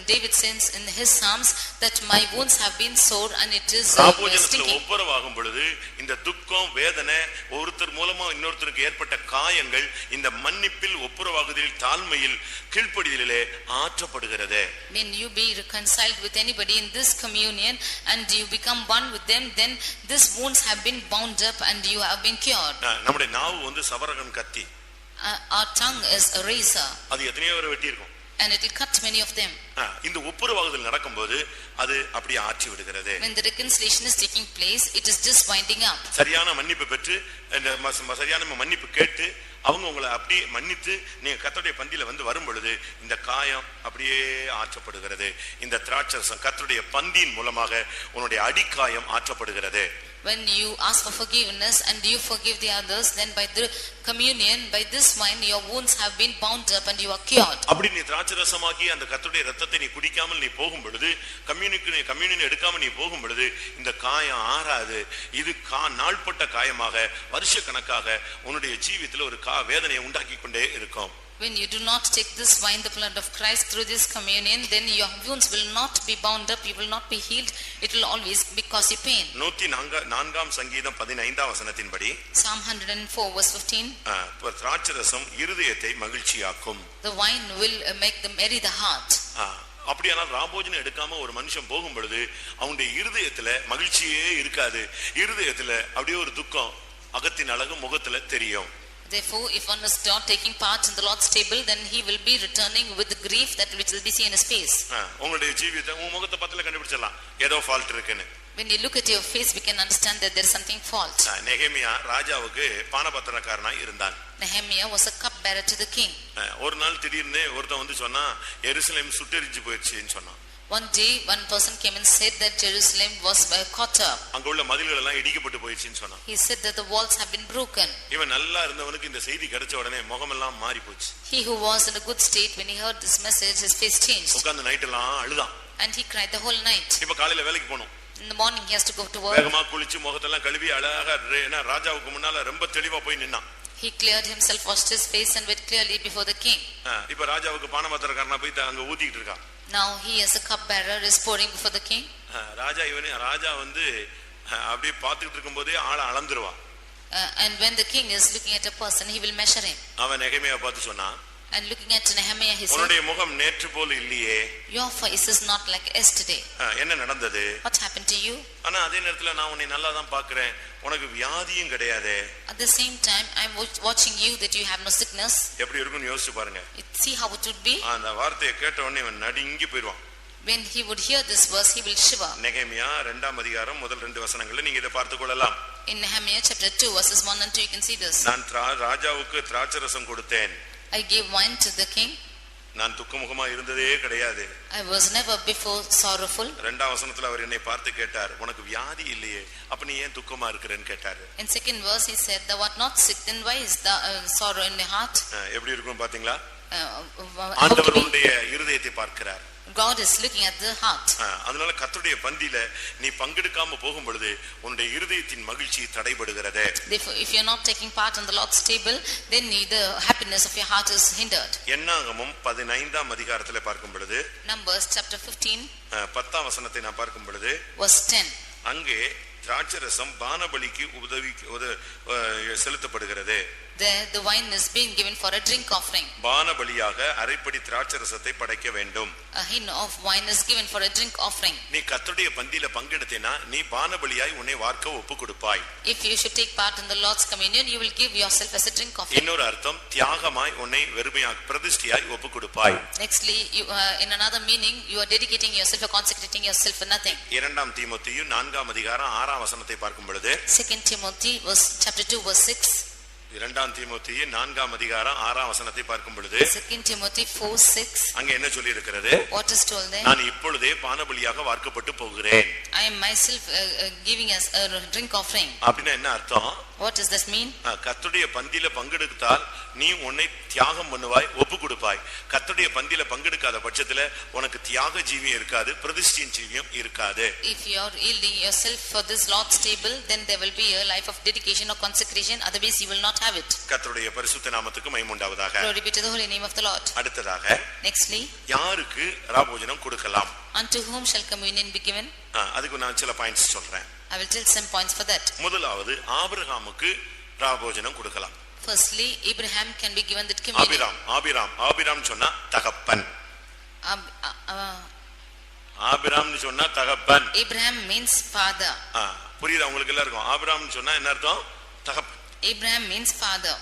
David says in his Psalms that my wounds have been sore and it is stinking. ஒப்புரவாகும் பொழுது இந்த துக்கம், வேதனை, ஒருத்தர் மூலமா இன்னொருத்தருக்கு ஏற்பட்ட காயங்கள் இந்த மன்னிப்பில், ஒப்புரவாகுதலில், தாழ்மையில், கீழ்ப்படிதலிலே ஆற்றப்படுகிறது. When you be reconciled with anybody in this communion and you become one with them, then these wounds have been bound up and you have been cured. நம்முடைய நாவு சவரகன் கத்தி. Our tongue is a razor. அது எத்தனையோ பேரை வெட்டி இருக்கும். and it will cut many of them. இந்த ஒப்புரவாகுதல் நடக்கும்போது அது அப்படியே ஆற்றி விடுகிறது. When the reconciliation is taking place, it is just winding up. சரியான மன்னிப்பு பெற்று சரியான மன்னிப்பு கேட்டு அவங்க உங்களை அப்படியே மன்னித்து நீங்க கர்த்தருடைய பந்தியில வந்து வரும் பொழுது இந்த காயம் அப்படியே ஆற்றப்படுகிறது. இந்த திராட்சரசம் கர்த்தருடைய பந்தியின் மூலமாக உன்னுடைய அடிக்காயம் ஆற்றப்படுகிறது. When you ask for forgiveness and you forgive the others, then by the communion, by this wine, your wounds have been bound up and you are cured. அப்படி நீ திராட்சரசமாகி அந்த கர்த்தருடைய இரத்தத்தை நீ குடிக்காமல் நீ போகும் பொழுது, கம்யூனியன் எடுக்காமல் நீ போகும் பொழுது இந்த காயம் ஆறாது. இது நாள்பட்ட காயமாக வருஷ கணக்காக உன்னுடைய ஜீவிதத்தில் ஒரு வேதனையை உண்டாக்கி கொண்டே இருக்கும். When you do not take this wine, the blood of Christ, through this communion, then your wounds will not be bound up, you will not be healed, it will always cause you pain. 104 சங்கீதம் 15ஆம் வசனத்தின்படி Psalm 104 verse 15, திராட்சரசம் இருதயத்தை மகிழ்ச்சியாக்கும். the wine will make the merry the heart. அப்படியானால் ராபோஜனம் எடுக்காம ஒரு மனுஷன் போகும் பொழுது அவனுடைய இருதயத்துல மகிழ்ச்சியே இருக்காது. இருதயத்துல அப்படியே ஒரு துக்கம் அகத்தின் அழகு முகத்துல தெரியும். Therefore, if one is not taking part in the Lord's table, then he will be returning with the grief that which will be seen in his face. உங்களுடைய ஜீவிதத்தை உங்க முகத்தை பார்த்தாலே கண்டுபிடிச்சிடலாம் ஏதோ ஃபால்ட் இருக்குன்னு. When you look at your face, we can understand that there is something fault. நெகேமியா ராஜாவுக்கு பானபத்திரக்காரனாய் இருந்தான். Nehemiah was a cupbearer to the king. ஒரு நாள் திடீர்னு ஒருத்தன் வந்து சொன்னா எருசலேம் சுட்டெரிஞ்சு போயிடுச்சுன்னு சொன்னான். One day one person came and said that Jerusalem was caught up. அங்க உள்ள மதில்கள் எல்லாம் இடிக்கப்பட்டு போயிடுச்சுன்னு சொன்னான். He said that the walls have been broken. இவன் நல்லா இருந்தவனுக்கு இந்த செய்தி கிடைச்ச உடனே முகமெல்லாம் மாறி போச்சு. He who was in a good state, when he heard this message, his face changed. உட்கார்ந்து நைட் எல்லாம் அழுதான். And he cried the whole night. இப்ப காலையில வேலைக்கு போணும். In the morning he has to go to work. வேகமா குளிச்சு முகத்தெல்லாம் கழுவி அழகா ராஜாவுக்கு முன்னால ரொம்ப தெளிவா போய் நின்னான். He cleared himself, washed his face and went clearly before the king. இப்ப ராஜாவுக்கு பானபத்திரக்காரனா போய் அங்க ஊத்திட்டு இருக்கான். Now he as a cupbearer is pouring before the king. ராஜா வந்து அப்படியே பார்த்துட்டு இருக்கும்போதே ஆளை அளந்துருவான். And when the king is looking at a person, he will measure him. அவன் நெகேமியாவை பார்த்து சொன்னான், And looking at Nehemiah, he said, உன்னுடைய முகம் நேற்று போல இல்லையே. Your face is not like yesterday. என்ன நடந்தது? What happened to you? ஆனா அதே நேரத்துல நான் உன்னை நல்லா தான் பார்க்கிறேன், உனக்கு வியாதியும் கிடையாது. At the same time, I am watching you that you have no sickness. எப்படி இருக்கும்னு யோசிச்சு பாருங்க. See how it would be. அந்த வார்த்தையை கேட்ட உடனே இவன் நடுங்கி போயிடுவான். When he would hear this verse, he will shiver. நெகேமியா 2ஆம் அதிகாரம் முதல் 2 வசனங்களை நீங்க இதை பார்த்துக் கொள்ளலாம். In Nehemiah chapter 2 verses 1 and 2, you can see this. நான் ராஜாவுக்கு திராட்சரசம் கொடுத்தேன். I gave wine to the king. நான் துக்கமுகமா இருந்ததே கிடையாது. I was never before sorrowful. 2ஆம் வசனத்துல அவர் என்னை பார்த்து கேட்டார், உனக்கு வியாதி இல்லையே, அப்ப நீ ஏன் துக்கமா இருக்கறேன்னு கேட்டாரு. In second verse he said, thou art not sick, then why is the sorrow in my heart? எப்படி இருக்கும் பாத்தீங்களா? ஆண்டவர் உன்னுடைய இருதயத்தை பார்க்கிறார். God is looking at the heart. அதனால கர்த்தருடைய பந்தியில நீ பங்கெடுக்காம போகும் பொழுது உன்னுடைய இருதயத்தின் மகிழ்ச்சி தடைபடுகிறது. Therefore, if you are not taking part on the Lord's table, then the happiness of your heart is hindered. என்னாகமம் 15ஆம் அதிகாரத்திலே பார்க்கும் பொழுது, Numbers chapter 15 10ஆம் வசனத்தை நான் பார்க்கும் பொழுது, verse 10, அங்கே திராட்சரசம் பானபலிக்கு செலுத்தப்படுகிறது. There the wine is being given for a drink offering. பானபலியாக அரைப்படி திராட்சரசத்தை படைக்க வேண்டும். A hin of wine is given for a drink offering. நீ கர்த்தருடைய பந்தியில பங்கெடுத்தேனா நீ பானபலியாய் உன்னை வார்க்க ஒப்புக்கொடுப்பாய். If you should take part in the Lord's communion, you will give yourself as a drink offering. இன்னொரு அர்த்தம் தியாகமாய் உன்னை வெறுமையாக பிரதிஷ்டையாய் ஒப்புக்கொடுப்பாய். Nextly, in another meaning, you are dedicating yourself or consecrating yourself for nothing. 2ஆம் தீமோத்தேயு 4ஆம் அதிகாரம் 6ஆம் வசனத்தை பார்க்கும் பொழுது, 2 Timothy chapter 2 verse 6, 2ஆம் தீமோத்தேயு 4ஆம் அதிகாரம் 6ஆம் வசனத்தை பார்க்கும் பொழுது, 2 Timothy 4:6, அங்க என்ன சொல்லி இருக்கிறது? what is told there? நான் இப்பொழுதே பானபலியாக வார்க்கப்பட்டு போகிறேன். I am myself giving as a drink offering. அப்படின்னா என்ன அர்த்தம்? What does this mean? கர்த்தருடைய பந்தியில பங்கெடுத்தால் நீ உன்னை தியாகம் பண்ணுவாய், ஒப்பு கொடுப்பாய். கர்த்தருடைய பந்தியில பங்கெடுக்காத பட்சத்துல உனக்கு தியாக ஜீவியம் இருக்காது, பிரதிஷ்டையின் ஜீவியம் இருக்காது. If you are yielding yourself for this Lord's table, then there will be a life of dedication or consecration, otherwise you will not have it. கர்த்தருடைய பரிசுத்த நாமத்துக்கு மகிமை உண்டாவதாக. Glory be to the holy name of the Lord. அடுத்ததாக, Nextly, யாருக்கு ராபோஜனம் கொடுக்கலாம்? unto whom shall communion be given? அதுக்கு நான் சில பாயிண்ட்ஸ் சொல்றேன். I will tell some points for that. முதலாவது ஆபிரகாமுக்கு ராபோஜனம் கொடுக்கலாம். Firstly, Abraham can be given that communion. Abram சொன்னா தகப்பன். ஆபிராம் சொன்னா தகப்பன். Abraham means father. புரியுதா உங்களுக்கு எல்லாருக்கும்? ஆபிராம் சொன்னா என்ன அர்த்தம்? தகப்பன். Abraham means father.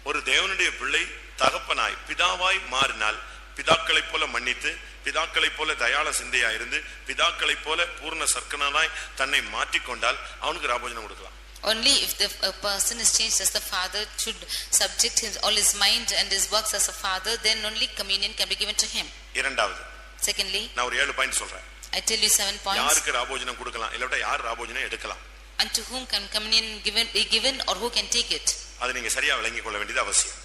ஒரு தேவனுடைய பிள்ளை தகப்பனாய் பிதாவாய் மாறினால் பிதாக்களைப் போல மன்னித்து பிதாக்களைப் போல தயாள சிந்தையா இருந்து பிதாக்களைப் போல பூர்ண சர்க்கனாய் தன்னை மாற்றிக்கொண்டால் அவனுக்கு ராபோஜனம் கொடுக்கலாம். Only if a person is changed as the father, should subject all his mind and his works as a father, then only communion can be given to him. இரண்டாவது, Secondly, நான் ஒரு 7 பாயிண்ட் சொல்றேன். I tell you 7 points. யாருக்கு ராபோஜனம் கொடுக்கலாம், இல்ல யார் ராபோஜனம் எடுக்கலாம்? Unto whom can communion be given, or who can take it? அது நீங்க சரியா விளங்கிக் கொள்ள வேண்டியது அவசியம்.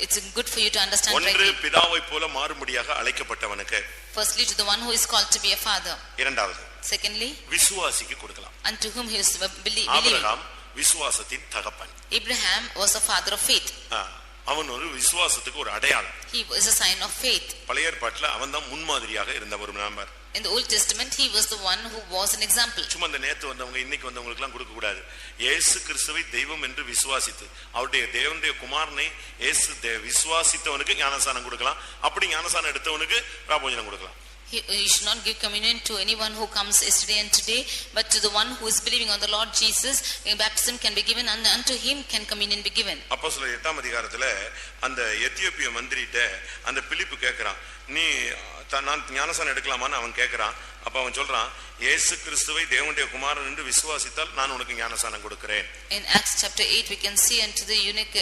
It's good for you to understand ஒன்று, rightly. பிதாவைப் போல மாறும்படியாக அழைக்கப்பட்டவனுக்கு. Firstly, to the one who is called to be a father. இரண்டாவது, Secondly, விசுவாசிக்கு கொடுக்கலாம். unto whom he is believing. Abraham விசுவாசத்தின் தகப்பன். Abraham was a father of faith. அவன் ஒரு விசுவாசத்துக்கு ஒரு அடையாளம். He was a sign of faith. பழைய ஏற்பாட்டில் அவன் தான் முன்மாதிரியாக இருந்த ஒரு நபர். In the Old Testament, he was the one who was an example. சும்மா இந்த நேத்து வந்தவங்க இன்னைக்கு வந்தவங்களுக்கு எல்லாம் கொடுக்க கூடாது. இயேசு கிறிஸ்துவை தெய்வம் என்று விசுவாசித்து அவருடைய தேவனுடைய குமாரனை இயேசு விசுவாசித்தவனுக்கு ஞானசானம் கொடுக்கலாம். அப்படி ஞானசானம் எடுத்தவனுக்கு ராபோஜனம் கொடுக்கலாம். You should not give communion to anyone who comes yesterday and today, but to the one who is believing on the Lord Jesus, baptism can be given, and unto him can communion be given. அப்போஸ்தலர் 8ஆம் அதிகாரத்துல அந்த எத்தியோப்பிய மந்திரிட்ட அந்த பிலிப்பு கேக்குறான், நீ நான் ஞானசானம் எடுக்கலாமான்னு அவன் கேக்குறான். அப்ப அவன் சொல்றான், இயேசு கிறிஸ்துவை தேவனுடைய குமாரன் என்று விசுவாசித்தால் நான் உனக்கு ஞானசானம் கொடுக்கிறேன். In Acts chapter 8 we can see unto the eunuch,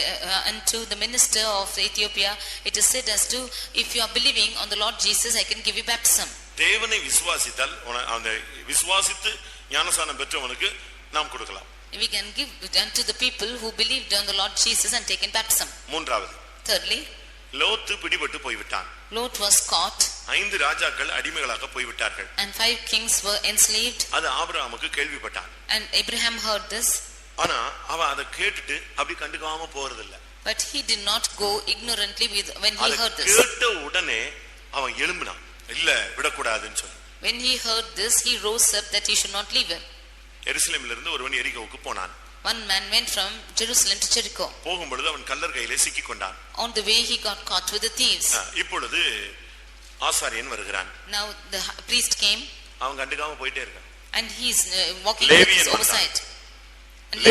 unto the minister of Ethiopia, it is said as to, if you are believing on the Lord Jesus, I can give you baptism. தேவனை விசுவாசித்தால் அந்த விசுவாசித்து ஞானசானம் பெற்றவனுக்கு நாம் கொடுக்கலாம். We can give it unto the people who believed on the Lord Jesus and taken baptism. மூன்றாவது, Thirdly, லோத்து பிடிபட்டு போய்விட்டான். Lot was caught. 5 ராஜாக்கள் அடிமைகளாக போய்விட்டார்கள். And 5 kings were enslaved. அது ஆபிரகாமுக்கு கேள்விப்பட்டான். And Abraham heard this. ஆனா அவன் அதை கேட்டுட்டு அப்படி கண்டுக்காம போறதில்லை. But he did not go ignorantly when he heard this. கேட்ட உடனே அவன் எழும்பினான், இல்ல விடக்கூடாதுன்னு சொல்லி. When he heard this, he rose up that he should not leave him. எருசலேமில் இருந்து ஒருவன் எரிகோவுக்கு போனான். One man went from Jerusalem to Jericho. போகும்பொழுது அவன் கள்ளர் கையிலே சிக்கிக் கொண்டான். On the way he got caught with the thieves. இப்பொழுது ஆசாரியன் வருகிறான். Now the priest came. அவன் கண்டுக்காம போயிட்டே இருக்கான். And he is walking with his oversight. And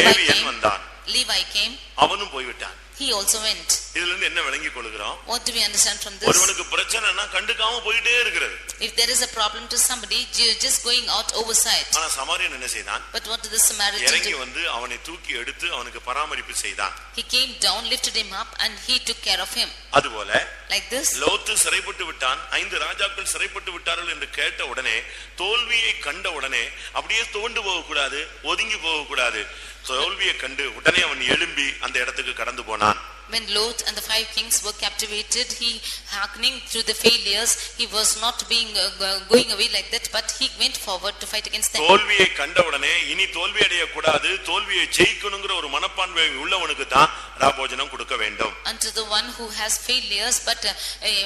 Levi came. அவனும் போய்விட்டான். He also went. இதுல இருந்து என்ன விளங்கிக் கொள்கிறோம்? What do we understand from this? ஒருவனுக்கு பிரச்சனைனா கண்டுக்காம போயிட்டே இருக்கிறது. If there is a problem to somebody, just going out oversight. ஆனா சமாரியன் என்ன செய்தான்? But what did the Samaritan do? இறங்கி வந்து அவனை தூக்கி எடுத்து அவனுக்கு பராமரிப்பு செய்தான். He came down, lifted him up, and he took care of him. அதுபோல like this, லோத்து சிறைப்பட்டு விட்டான். 5 ராஜாக்கள் சிறைப்பட்டு விட்டார்கள் என்று கேட்ட உடனே, தோல்வியை கண்ட உடனே அப்படியே தோண்டு போக கூடாது, ஒதுங்கி போக கூடாது. தோல்வியை கண்டு உடனே அவன் எழும்பி அந்த இடத்துக்கு கடந்து போனான். When Lot and the 5 kings were captivated, he hearkening through the failures, he was not being going away like that, but he went forward to fight against them. தோல்வியை கண்டவுடனே இனி தோல்வி அடைய கூடாது, தோல்வியை ஜெயிக்கணும்ங்கற ஒரு மனப்பான்மை உள்ளவனுக்கு தான் ராபோஜனம் கொடுக்க வேண்டும். Unto the one who has failures, but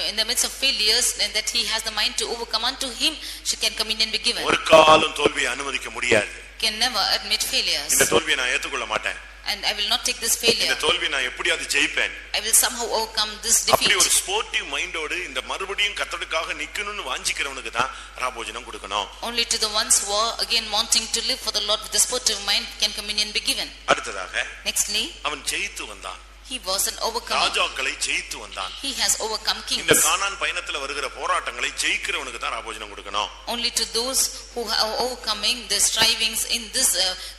in the midst of failures, and that he has the mind to overcome, unto him can communion be given. ஒரு காலம் தோல்வியை அனுமதிக்க முடியாது. Can never admit failures. இந்த தோல்வியை நான் ஏத்துக்கொள்ள மாட்டேன். And I will not take this failure. இந்த தோல்வியை நான் எப்படியாவது ஜெயிப்பேன். I will somehow overcome this defeat. அப்படி ஒரு ஸ்போர்ட்டிவ் மைண்டோடு இந்த மறுபடியும் கர்த்தருக்காக நிக்கணும்னு வாஞ்சிக்கிறவனுக்கு தான் ராபோஜனம் கொடுக்கணும். Only to the ones who are again wanting to live for the Lord with a sportive mind can communion be given. அடுத்ததாக, nextly, அவன் ஜெயித்து வந்தான். He was an overcomer. ராஜாக்களை ஜெயித்து வந்தான். He has overcome kings. இந்த கானான் பயணத்துல வருகிற போராட்டங்களை ஜெயிக்கிறவனுக்கு தான் ராபோஜனம் கொடுக்கணும். Only to those who are overcoming the strivings in this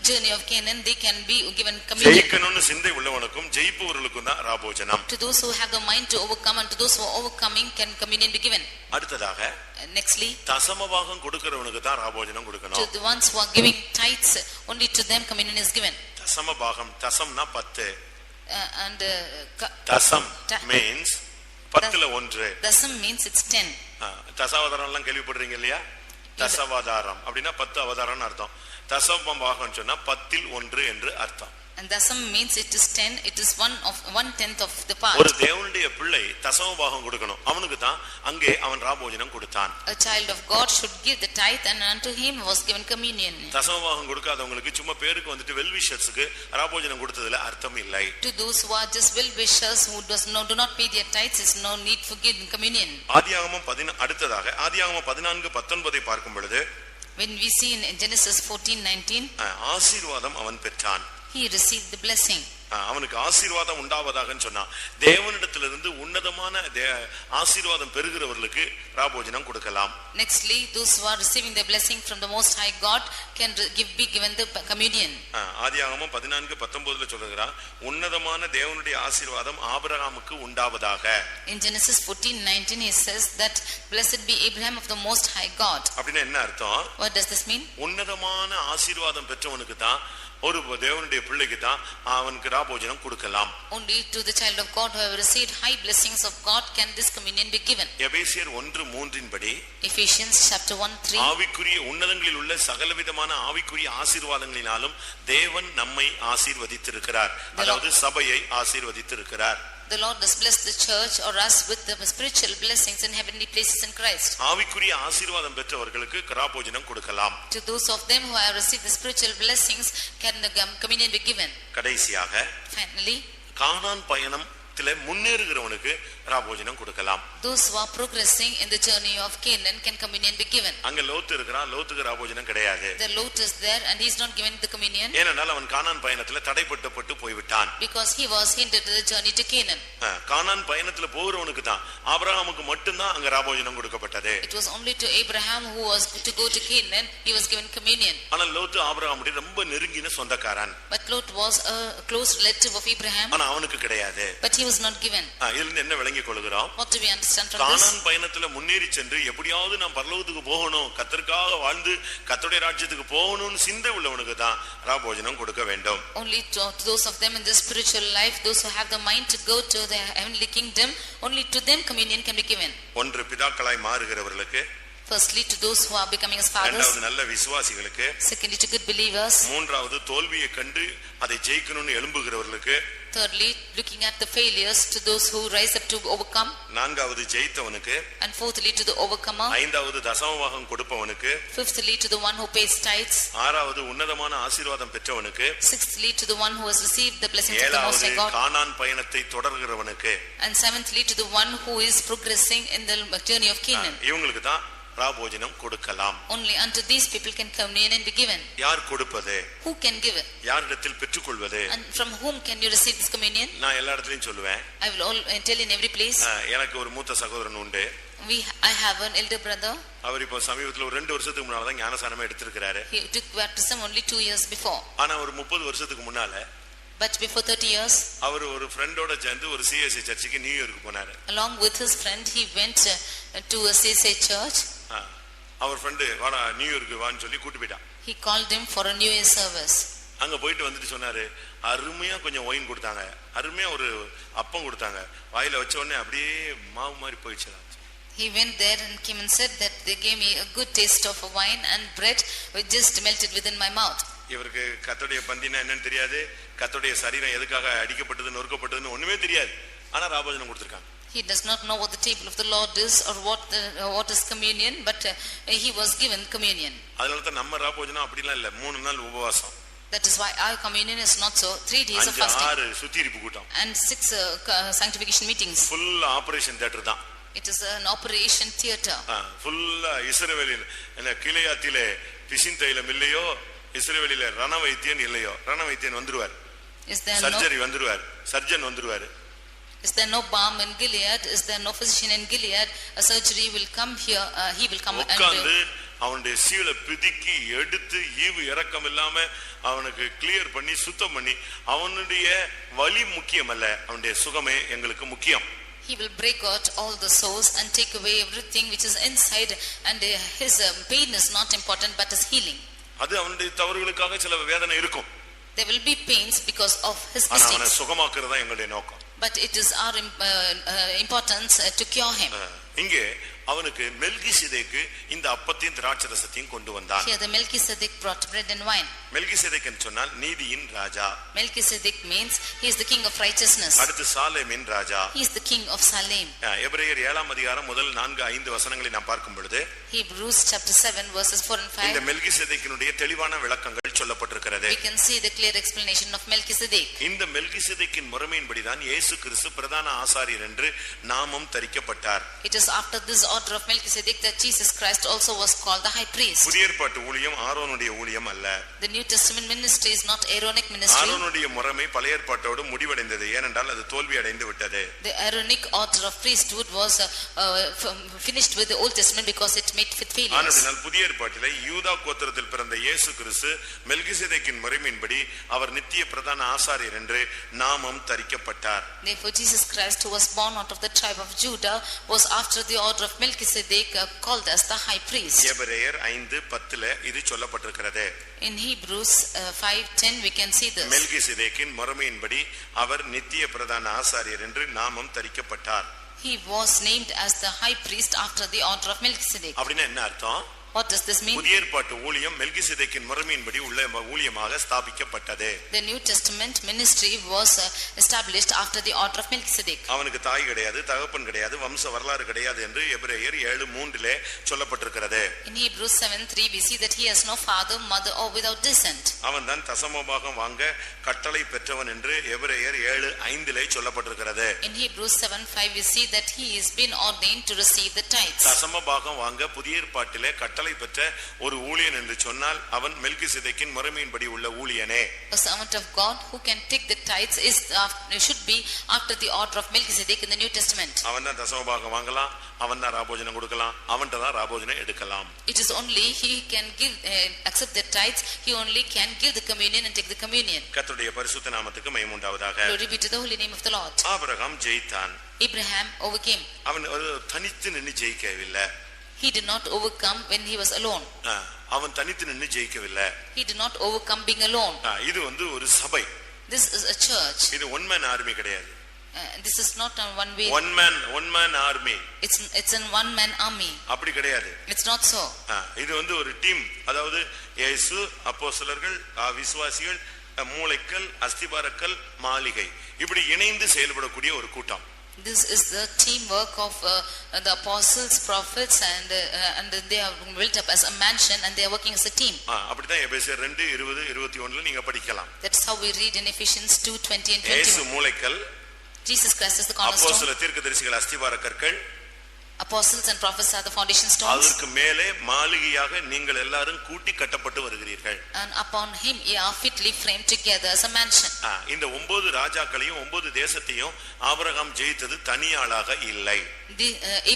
journey of Canaan, they can be given communion. ஜெயிக்கணும்னு சிந்தை உள்ளவனுக்கும் ஜெயிப்பவர்களுக்கும் தான் ராபோஜனம். To those who have the mind to overcome, and to those who are overcoming can communion be given. அடுத்ததாக, nextly, தசமபாகம் கொடுக்கிறவனுக்கு தான் ராபோஜனம் கொடுக்கணும். To the ones who are giving tithes, only to them communion is given. தசமபாகம், தசம்னா 10. And தசம் means 10ல 1. தசம் means it's 10. தசாவதாரம் எல்லாம் கேள்விப்படுறீங்க இல்லையா? தசவதாரம் அப்படின்னா 10 அவதாரம்னு அர்த்தம். தசமபாகம் சொன்னா 10ல் 1 என்று அர்த்தம். And dasam means it is 10, it is 1/10 of the part. ஒரு தேவனுடைய பிள்ளை தசமபாகம் கொடுக்கணும். அவனுக்கு தான் அங்கே அவன் ராபோஜனம் கொடுத்தான். A child of God should give the tithe, and unto him was given communion. தசமபாகம் கொடுக்காதவங்களுக்கு சும்மா பேருக்கு வந்துட்டு வெல் விஷர்ஸ்க்கு ராபோஜனம் கொடுத்ததுல அர்த்தம் இல்லை. To those who are just well wishers who do not pay their tithes, is no need for giving communion. ஆதியாகமம் அடுத்ததாக ஆதியாகமம் 14:19 பார்க்கும் பொழுது, when we see in Genesis 14:19, ஆசீர்வாதம் அவன் பெற்றான். He received the blessing. அவனுக்கு ஆசீர்வாதம் உண்டாவதாகன்னு சொன்னான். தேவனிடத்திலிருந்து உன்னதமான ஆசீர்வாதம் பெறுகிறவர்களுக்கு ராபோஜனம் கொடுக்கலாம். Nextly, those who are receiving the blessing from the Most High God can be given the communion. ஆதியாகமம் 14:19 சொல்லுகிறார், உன்னதமான தேவனுடைய ஆசீர்வாதம் ஆபிரகாமுக்கு உண்டாவதாக. In Genesis 14:19 he says that blessed be Abraham of the Most High God. அப்படின்னா என்ன அர்த்தம்? What does this mean? உன்னதமான ஆசீர்வாதம் பெற்றவனுக்கு தான், ஒரு தேவனுடைய பிள்ளைக்கு தான் அவனுக்கு ராபோஜனம் கொடுக்கலாம். Only to the child of God who have received high blessings of God can this communion be given. எபேசியர் 1:3 படி, Ephesians chapter 1:3, ஆவிக்குரிய உன்னதங்களில் உள்ள சகலவிதமான ஆவிக்குரிய ஆசீர்வாதங்களினாலும் தேவன் நம்மை ஆசீர்வதித்திருக்கிறார். அதாவது சபையை ஆசீர்வதித்திருக்கிறார். The Lord has blessed the church or us with the spiritual blessings in heavenly places in Christ. ஆவிக்குரிய ஆசீர்வாதம் பெற்றவர்களுக்கு ராபோஜனம் கொடுக்கலாம். To those of them who have received the spiritual blessings can the communion be given. கடைசியாக, Finally, கானான் பயணத்திலே முன்னேறுகிறவனுக்கு ராபோஜனம் கொடுக்கலாம். those who are progressing in the journey of Canaan can communion be given. அங்க லோத்து இருக்கிறான், லோத்துக்கு ராபோஜனம் கிடையாது. The Lot is there and he is not given the communion. ஏனென்றால் அவன் கானான் பயணத்திலே தடைப்பட்டு போய்விட்டான். Because he was hindered to the journey to Canaan. கானான் பயணத்திலே போகிறவனுக்கு தான், ஆபிரகாமுக்கு மட்டும்தான் அங்க ராபோஜனம் கொடுக்கப்பட்டது. It was only to Abraham who was to go to Canaan he was given communion. ஆனால் லோத்து ஆபிரகாமுடைய ரொம்ப நெருங்கின சொந்தக்காரன். But Lot was a close relative of Abraham. ஆனா அவனுக்கு கிடையாது. But he was not given. இதிலிருந்து என்ன விளங்கிக் கொள்கிறோம்? What do we understand from this? கானான் பயணத்துல முன்னேறி சென்று எப்படியாவது நாம் பரலோகத்துக்கு போகணும், கர்த்தருக்காக வாழ்ந்து கர்த்தருடைய ராஜ்யத்துக்கு போகணும்னு சிந்தை உள்ளவனுக்கு தான் ராபோஜனம் கொடுக்க வேண்டும். Only to those of them in the spiritual life, those who have the mind to go to the heavenly kingdom, only to them communion can be given. ஒன்று பிதாக்களாய் மாறுகிறவர்களுக்கு, Firstly, to those who are becoming as fathers. இரண்டாவது நல்ல விசுவாசிகளுக்கு, Secondly, to good believers. மூன்றாவது தோல்வியை கண்டு அதை ஜெயிக்கணும்னு எழும்புகிறவர்களுக்கு, Thirdly, looking at the failures, to those who rise up to overcome. நான்காவது ஜெயித்தவனுக்கு, And fourthly, to the overcomer. ஐந்தாவது தசமபாகம் கொடுப்பவனுக்கு, Fifthly, to the one who pays tithes. ஆறாவது உன்னதமான ஆசீர்வாதம் பெற்றவனுக்கு, Sixthly, to the one who has received the blessings of the Most ஏழாவது High God. கானான் பயணத்தை தொடர்கிறவனுக்கு, And seventhly, to the one who is progressing in the journey of Canaan. இவங்களுக்கு தான் ராபோஜனம் கொடுக்கலாம். Only unto these people can communion and be given. யார் கொடுப்பது? Who can give it? யாரிடத்தில் பெற்றுக்கொள்வது? And from whom can you receive this communion? நான் எல்லா இடத்துலயும் சொல்லுவேன். I will tell in every place. எனக்கு ஒரு மூத்த சகோதரன் உண்டு. I have an elder brother. அவர் இப்போ சமீபத்துல ஒரு 2 வருஷத்துக்கு முன்னால தான் ஞானசானமே எடுத்திருக்காரு. He took baptism only 2 years before. ஆனா ஒரு 30 வருஷத்துக்கு முன்னால, But before 30 years, அவர் ஒரு ஃப்ரெண்டோட சேர்ந்து ஒரு சிஎஸ்ஐ சர்ச்சுக்கு நியூயார்க்கு போனாரு. along with his friend, he went to a CSI church. அவர் ஃப்ரெண்டு வாடா நியூயார்க்கு வான்னு சொல்லி கூட்டி போயிட்டான். He called him for a New Year service. அங்க போயிட்டு வந்துட்டு சொன்னாரு, அருமையா கொஞ்சம் ஒயின் கொடுத்தாங்க, அருமையா ஒரு அப்பம் கொடுத்தாங்க, வாயில வச்ச உடனே அப்படியே மாவு மாதிரி போயிடுச்சு. He went there and came and said that they gave me a good taste of wine and bread which just melted within my mouth. இவருக்கு கர்த்தருடைய பந்தினா என்னன்னு தெரியாது, கர்த்தருடைய சரீரம் எதுக்காக அடிக்கப்பட்டது நொறுக்கப்பட்டதுன்னு ஒண்ணுமே தெரியாது. ஆனா ராபோஜனம் கொடுத்திருக்காங்க. He does not know what the table of the Lord is or what is communion, but he was given communion. அதனால தான் நம்ம ராபோஜனம் அப்படிலாம் இல்ல, 3 நாள் உபவாசம். That is why our communion is not so. 3 days of fasting 6 சுத்திரிப்பு கூட்டம் and 6 sanctification meetings. full operation theatre தான். It is an operation theater. ஃபுல்லா இஸ்ரவேலில் என்ன கிளையாத்திலே பிசின் தைலம் இல்லையோ, இஸ்ரவேலில ரணவைத்தியன் இல்லையோ, ரணவைத்தியன் வந்துருவார். சர்ஜரி வந்துருவார், சர்ஜன் வந்துருவார். Is there no balm in Gilead? Is there no physician in Gilead? A surgery will come here. He will come and அவனுடைய சீலை பிதுக்கி எடுத்து ஈவு இரக்கம் இல்லாம அவனுக்கு கிளியர் பண்ணி சுத்தம் பண்ணி, அவனுடைய வலி முக்கியம் அல்ல, அவனுடைய சுகமே எங்களுக்கு முக்கியம். He will break out all the sores and take away everything which is inside, and his pain is not important but his healing. அது அவனுடைய தவறுகளுக்காக சில வேதனை இருக்கும். There will be pains because of his ஆனா அவனை mistakes. சுகமாக்குறது தான் எங்களுடைய நோக்கம். But it is our importance to cure him. இங்கே அவனுக்கு மெல்கிசேதேக்கு இந்த அப்பத்தையும் திராட்சரசத்தையும் கொண்டு வந்தான். Here the Melchizedek brought bread and wine. Melchizedek என்று சொன்னால் நீதியின் ராஜா. Melchizedek means he is the king of righteousness. அடுத்து சாலேமின் ராஜா. He is the king of Salem. எபிரேயர் 7ஆம் அதிகாரம் முதல் 4-5 வசனங்களை நாம் பார்க்கும் பொழுது Hebrews chapter 7 verses 4 and 5. இந்த மெல்கிசேதேக்கினுடைய தெளிவான விளக்கங்கள் சொல்லப்பட்டிருக்கிறது. We can see the clear explanation of Melchizedek. இந்த மெல்கிசேதேக்கின் முறைமையின்படி தான் இயேசு கிறிஸ்து பிரதான ஆசாரியர் என்று நாமம் தரிக்கப்பட்டார். It is after this order of Melchizedek that Jesus Christ also was called the high priest. புதிய ஏற்பாட்டு ஊழியம் ஆரோனுடைய ஊழியம் அல்ல. The New Testament ministry is not Aaronic ministry. ஆரோனுடைய முறைமை பழைய ஏற்பாட்டோடு முடிவடைந்தது, ஏனென்றால் அது தோல்வி அடைந்து விட்டது. The Aaronic order of priesthood was finished with the Old Testament because it met with failures. ஆனால் புதிய ஏற்பாட்டிலே யூதா கோத்திரத்தில் பிறந்த இயேசு கிறிஸ்து மெல்கிசேதேக்கின் முறைமையின்படி அவர் நித்திய பிரதான ஆசாரியர் என்று நாமம் தரிக்கப்பட்டார். Therefore Jesus Christ, who was born out of the tribe of Judah, was after the order of Melchizedek called as the high priest. எபிரேயர் 5:10 இது சொல்லப்பட்டிருக்கிறது. In Hebrews 5:10 we can see this. மெல்கிசேதேக்கின் முறைமையின்படி அவர் நித்திய பிரதான ஆசாரியர் என்று நாமம் தரிக்கப்பட்டார். He was named as the high priest after the order of Melchizedek. அப்படினா என்ன அர்த்தம்? What does this mean? புதிய ஏற்பாட்டு ஊழியம் மெல்கிசேதேக்கின் முறைமையின்படி உள்ள ஊழியமாக ஸ்தாபிக்கப்பட்டது. The New Testament ministry was established after the order of Melchizedek. அவனுக்கு தாய் கிடையாது, தகப்பன் கிடையாது, வம்ச வரலாறு கிடையாது என்று எபிரேயர் 7:3 சொல்லப்பட்டிருக்கிறது. In Hebrews 7:3 we see that he has no father, mother or without descent. அவன்தான் தசமபாகம் வாங்க கட்டளை பெற்றவன் என்று எபிரேயர் 7:5 சொல்லப்பட்டிருக்கிறது. In Hebrews 7:5 we see that he is been ordained to receive the tithes. தசமபாகம் வாங்க புதிய ஏற்பாட்டிலே கட்டளை பெற்ற ஒரு ஊழியன் என்று சொன்னால் அவன் மெல்கிசேதேக்கின் முறைமையின்படி உள்ள ஊழியனே. A servant of God who can take the tithes should be after the order of Melchizedek in the New Testament. அவன்தான் தசமபாகம் வாங்கலாம், அவன்தான் ராபோஜனம் கொடுக்கலாம், அவன்கிட்ட தான் ராபோஜனம் எடுக்கலாம். It is only he can give accept the tithes, he only can give the communion and take the communion. கர்த்தருடைய பரிசுத்த நாமத்துக்கு மகிமை உண்டாவதாக. Glory be to the holy name of the Lord. Abraham ஜெயித்தான். Abraham overcame. அவன் ஒரு தனித்து நின்னு ஜெயிக்கவில்லை. He did not overcome when he was alone. அவன் தனித்து நின்னு ஜெயிக்கவில்லை. He did not overcome being alone. இது ஒரு சபை. This is a church. இது one man army கிடையாது. This is not a one way. one man army. It's an one man army. அப்படி கிடையாது. It's not so. இது ஒரு டீம். அதாவது இயேசு, அப்போஸ்தலர்கள், விசுவாசிகள், மூளைக்கல், அஸ்திபாரக்கல், மாளிகை இப்படி இணைந்து செயல்படக்கூடிய ஒரு கூட்டம். This is the teamwork of the apostles, prophets and they are built up as a mansion and they are working as a team. அப்படிதான் எபேசியர் 2:20-21 நீங்க படிக்கலாம். That's how we read in Ephesians 2:20 and 21. இயேசு மூளைக்கல், Jesus Christ is the cornerstone. அப்போஸ்தல தீர்க்கதரிசிகள் அஸ்திபாரக்கற்கள், apostles and prophets are the foundation stones. அதற்கு மேலே மாளிகையாக நீங்கள் எல்லாரும் கூட்டி கட்டப்பட்டு வருகிறீர்கள். And upon him ye are fitly framed together as a mansion. இந்த 9 ராஜாக்களையும் 9 தேசத்தையும் ஆபிரகாம் ஜெயித்தது தனியாளாக இல்லை.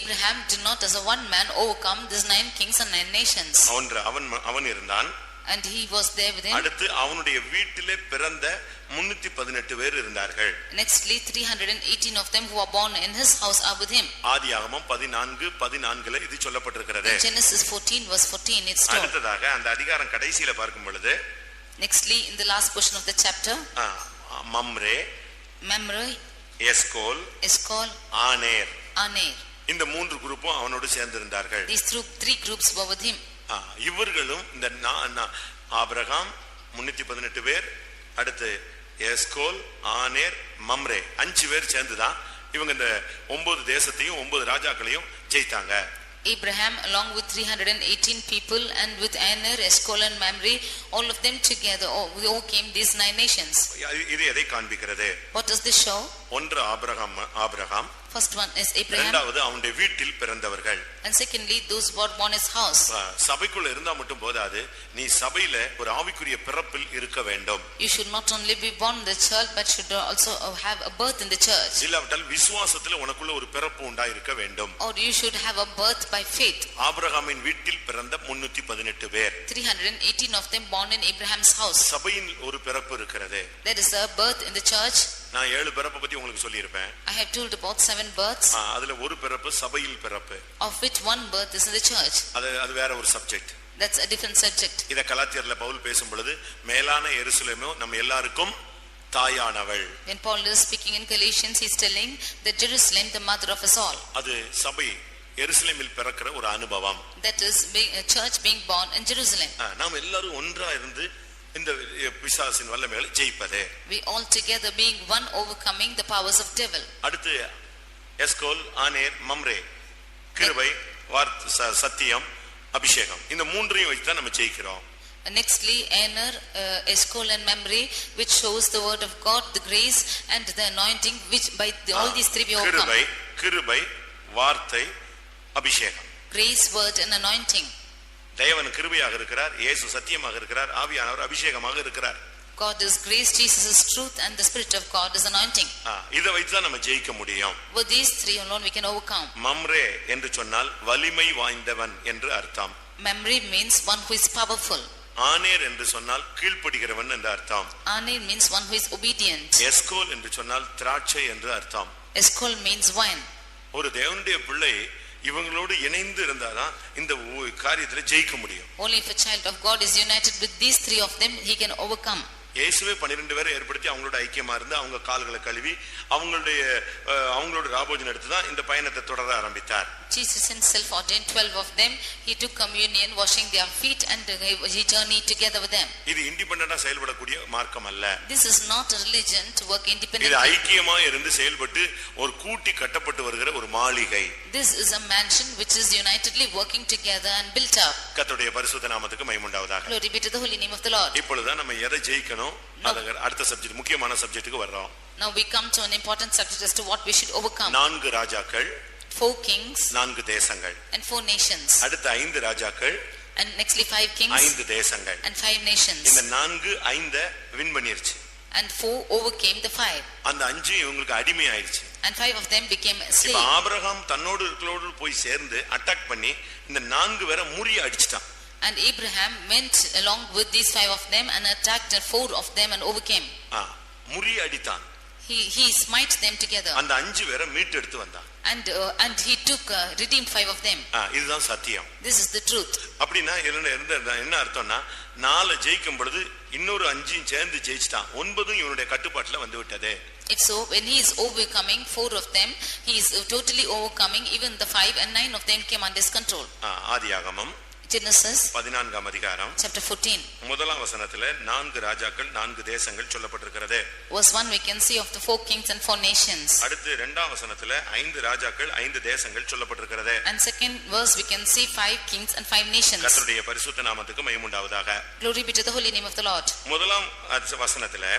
Abraham did not as a one man overcome these 9 kings and 9 nations. அவன் இருந்தான். And he was there with him. அடுத்து அவனுடைய வீட்டிலே பிறந்த 318 பேர் இருந்தார்கள். Nextly 318 of them who were born in his house are with him. ஆதியாகமம் 14:14 இது சொல்லப்பட்டிருக்கிறது. Genesis 14:14 it's told. அடுத்ததாக அந்த அதிகாரம் கடைசியில பார்க்கும் பொழுது nextly in the last portion of the chapter Mamre, எஸ்கோல், ஆனேர் இந்த 3 குரூப்பும் அவனோடு சேர்ந்து இருந்தார்கள். These 3 groups were with him. இவர்களும் இந்த ஆபிரகாம் 318 பேர், அடுத்து எஸ்கோல், ஆனேர், மம்ரே 5 பேர் சேர்ந்துதான் இவங்க இந்த 9 தேசத்தையும் 9 ராஜாக்களையும் ஜெயித்தாங்க. Abraham along with 318 people and with Aner, Eshcol and Mamre, all of them together overcame these 9 nations. இது எதை காண்பிக்கிறது? What does this show? ஒன்று Abraham, first one is Abraham, இரண்டாவது அவனுடைய வீட்டில் பிறந்தவர்கள், and secondly those who were born in his house. சபைக்குள்ள இருந்தா மட்டும் போதாது, நீ சபையில ஒரு ஆவிக்குரிய பிறப்பில் இருக்க வேண்டும். You should not only be born in the church but should also have a birth in the church. இல்லாவிட்டால் விசுவாசத்துல உனக்குள்ள ஒரு பிறப்பு உண்டா இருக்க வேண்டும். Or you should have a birth by faith. ஆபிரகாமின் வீட்டில் பிறந்த 318 பேர், 318 of them born in Abraham's house. சபையின் ஒரு பிறப்பு இருக்கிறது. There is a birth in the church. நான் 7 பிறப்பை பத்தி உங்களுக்கு சொல்லியிருப்பேன். I have told about 7 births. அதுல ஒரு பிறப்பு சபையில் பிறப்பு, of which one birth is in the church. அது வேற ஒரு subject. That's a different subject. இத கலாத்தியர்ல பவுல் பேசும் பொழுது மேலான எருசலேமோ நம்ம எல்லாருக்கும் தாயானவள். When Paul is speaking in Galatians, he is telling that Jerusalem the mother of us all. அது சபை எருசலேமில் பிறக்கிற ஒரு அனுபவம். That is a church being born in Jerusalem. நாம் எல்லாரும் ஒன்றா இருந்து இந்த பிசாசின் வல்லமைகளை ஜெயிப்பதே. We all together being one overcoming the powers of devil. அடுத்து எஸ்கோல், ஆனேர், மம்ரே, கிருபை, சத்தியம், அபிஷேகம் இந்த மூன்றையும் வச்சு தான் நம்ம ஜெயிக்கிறோம். Nextly Aner, Eshcol and Mamre, which shows the word of God, the grace and the anointing, which by all these 3 we overcome. கிருபை, வார்த்தை, அபிஷேகம். Grace, word and anointing. தேவன் கிருபையாக இருக்கிறார், இயேசு சத்தியமாக இருக்கிறார், ஆவியானவர் அபிஷேகமாக இருக்கிறார். God is grace, Jesus is truth, and the Spirit of God is anointing. இதை வைத்து தான் நம்ம ஜெயிக்க முடியும். With these three alone we can overcome. Mamre என்று சொன்னால் வலிமை வாய்ந்தவன் என்று அர்த்தம். Mamre means one who is powerful. ஆனேர் என்று சொன்னால் கீழ்ப்படிகிறவன் என்று அர்த்தம். Aner means one who is obedient. எஸ்கோல் என்று சொன்னால் திராட்சை என்று அர்த்தம். Eskol means wine. ஒரு தேவனுடைய பிள்ளை இவங்களோடு இணைந்து இருந்தாதான் இந்த காரியத்துல ஜெயிக்க முடியும். Only if a child of God is united with these three of them, he can overcome. இயேசுவே 12 பேரை ஏற்படுத்தி அவங்களோட ஐக்கியமா இருந்து அவங்க கால்களை கழுவி அவங்களோட ராபோஜன் எடுத்துதான் இந்த பயணத்தை தொடர ஆரம்பித்தார். Jesus himself ordained 12 of them. He took communion, washing their feet, and he journeyed together with them. இது இண்டிபெண்டன்ட்டா செயல்படக்கூடிய மார்க்கம் அல்ல. This is not a religion to work independently. இது ஐக்கியமா இருந்து செயல்பட்டு ஒரு கூட்டி கட்டப்பட்டு வருகிற ஒரு மாளிகை. This is a mansion which is unitedly working together and built up. கர்த்தருடைய பரிசுத்த நாமத்துக்கு மகிமை உண்டாவதாக. Glory be to the holy name of the Lord. இப்பொழுது நம்ம எதை ஜெயிக்கணும்? அடுத்த சப்ஜெக்ட், முக்கியமான சப்ஜெக்ட்டுக்கு வர்றோம். Now we come to an important subject as to what we should overcome. 4 ராஜாக்கள், 4 kings, 4 தேசங்கள், and 4 nations. அடுத்த 5 ராஜாக்கள், and nextly 5 kings, 5 தேசங்கள், and 5 nations. இந்த 4 5 வின் பண்ணிருச்சு. And 4 overcame the 5. அந்த 5 இவங்களுக்கு அடிமை ஆயிடுச்சு. And 5 of them became slaves. இப்ப ஆபிரகாம் தன்னோடு போய் சேர்ந்து அட்டாக் பண்ணி இந்த 4 பேரை முறிய அடிச்சிட்டான். And Abraham went along with these 5 of them and attacked 4 of them and overcame. முறிய அடித்தான். He smite them together. அந்த 5 பேரை மீட்டு எடுத்து வந்தான். And he took redeemed 5 of them. இதுதான் சத்தியம். This is the truth. அப்படினா என்ன அர்த்தம்னா 4 ஜெயிக்கும் பொழுது இன்னொரு 5 சேர்ந்து ஜெயிச்சிட்டான். 9 இவனுடைய கட்டுப்பாட்டுல வந்து விட்டது. If so, when he is overcoming 4 of them, he is totally overcoming even the 5, and 9 of them came under his control. ஆதியாகமம் Genesis 14 அதிகாரம் chapter 14 முதலாம் வசனத்திலே 4 ராஜாக்கள் 4 தேசங்கள் சொல்லப்பட்டிருக்கிறது. verse 1 we can see of the 4 kings and 4 nations. அடுத்து இரண்டாம் வசனத்திலே 5 ராஜாக்கள் 5 தேசங்கள் சொல்லப்பட்டிருக்கிறது. And second verse we can see 5 kings and 5 nations. கர்த்தருடைய பரிசுத்த நாமத்துக்கு மகிமை உண்டாவதாக. Glory be to the holy name of the Lord. முதலாம் வசனத்திலே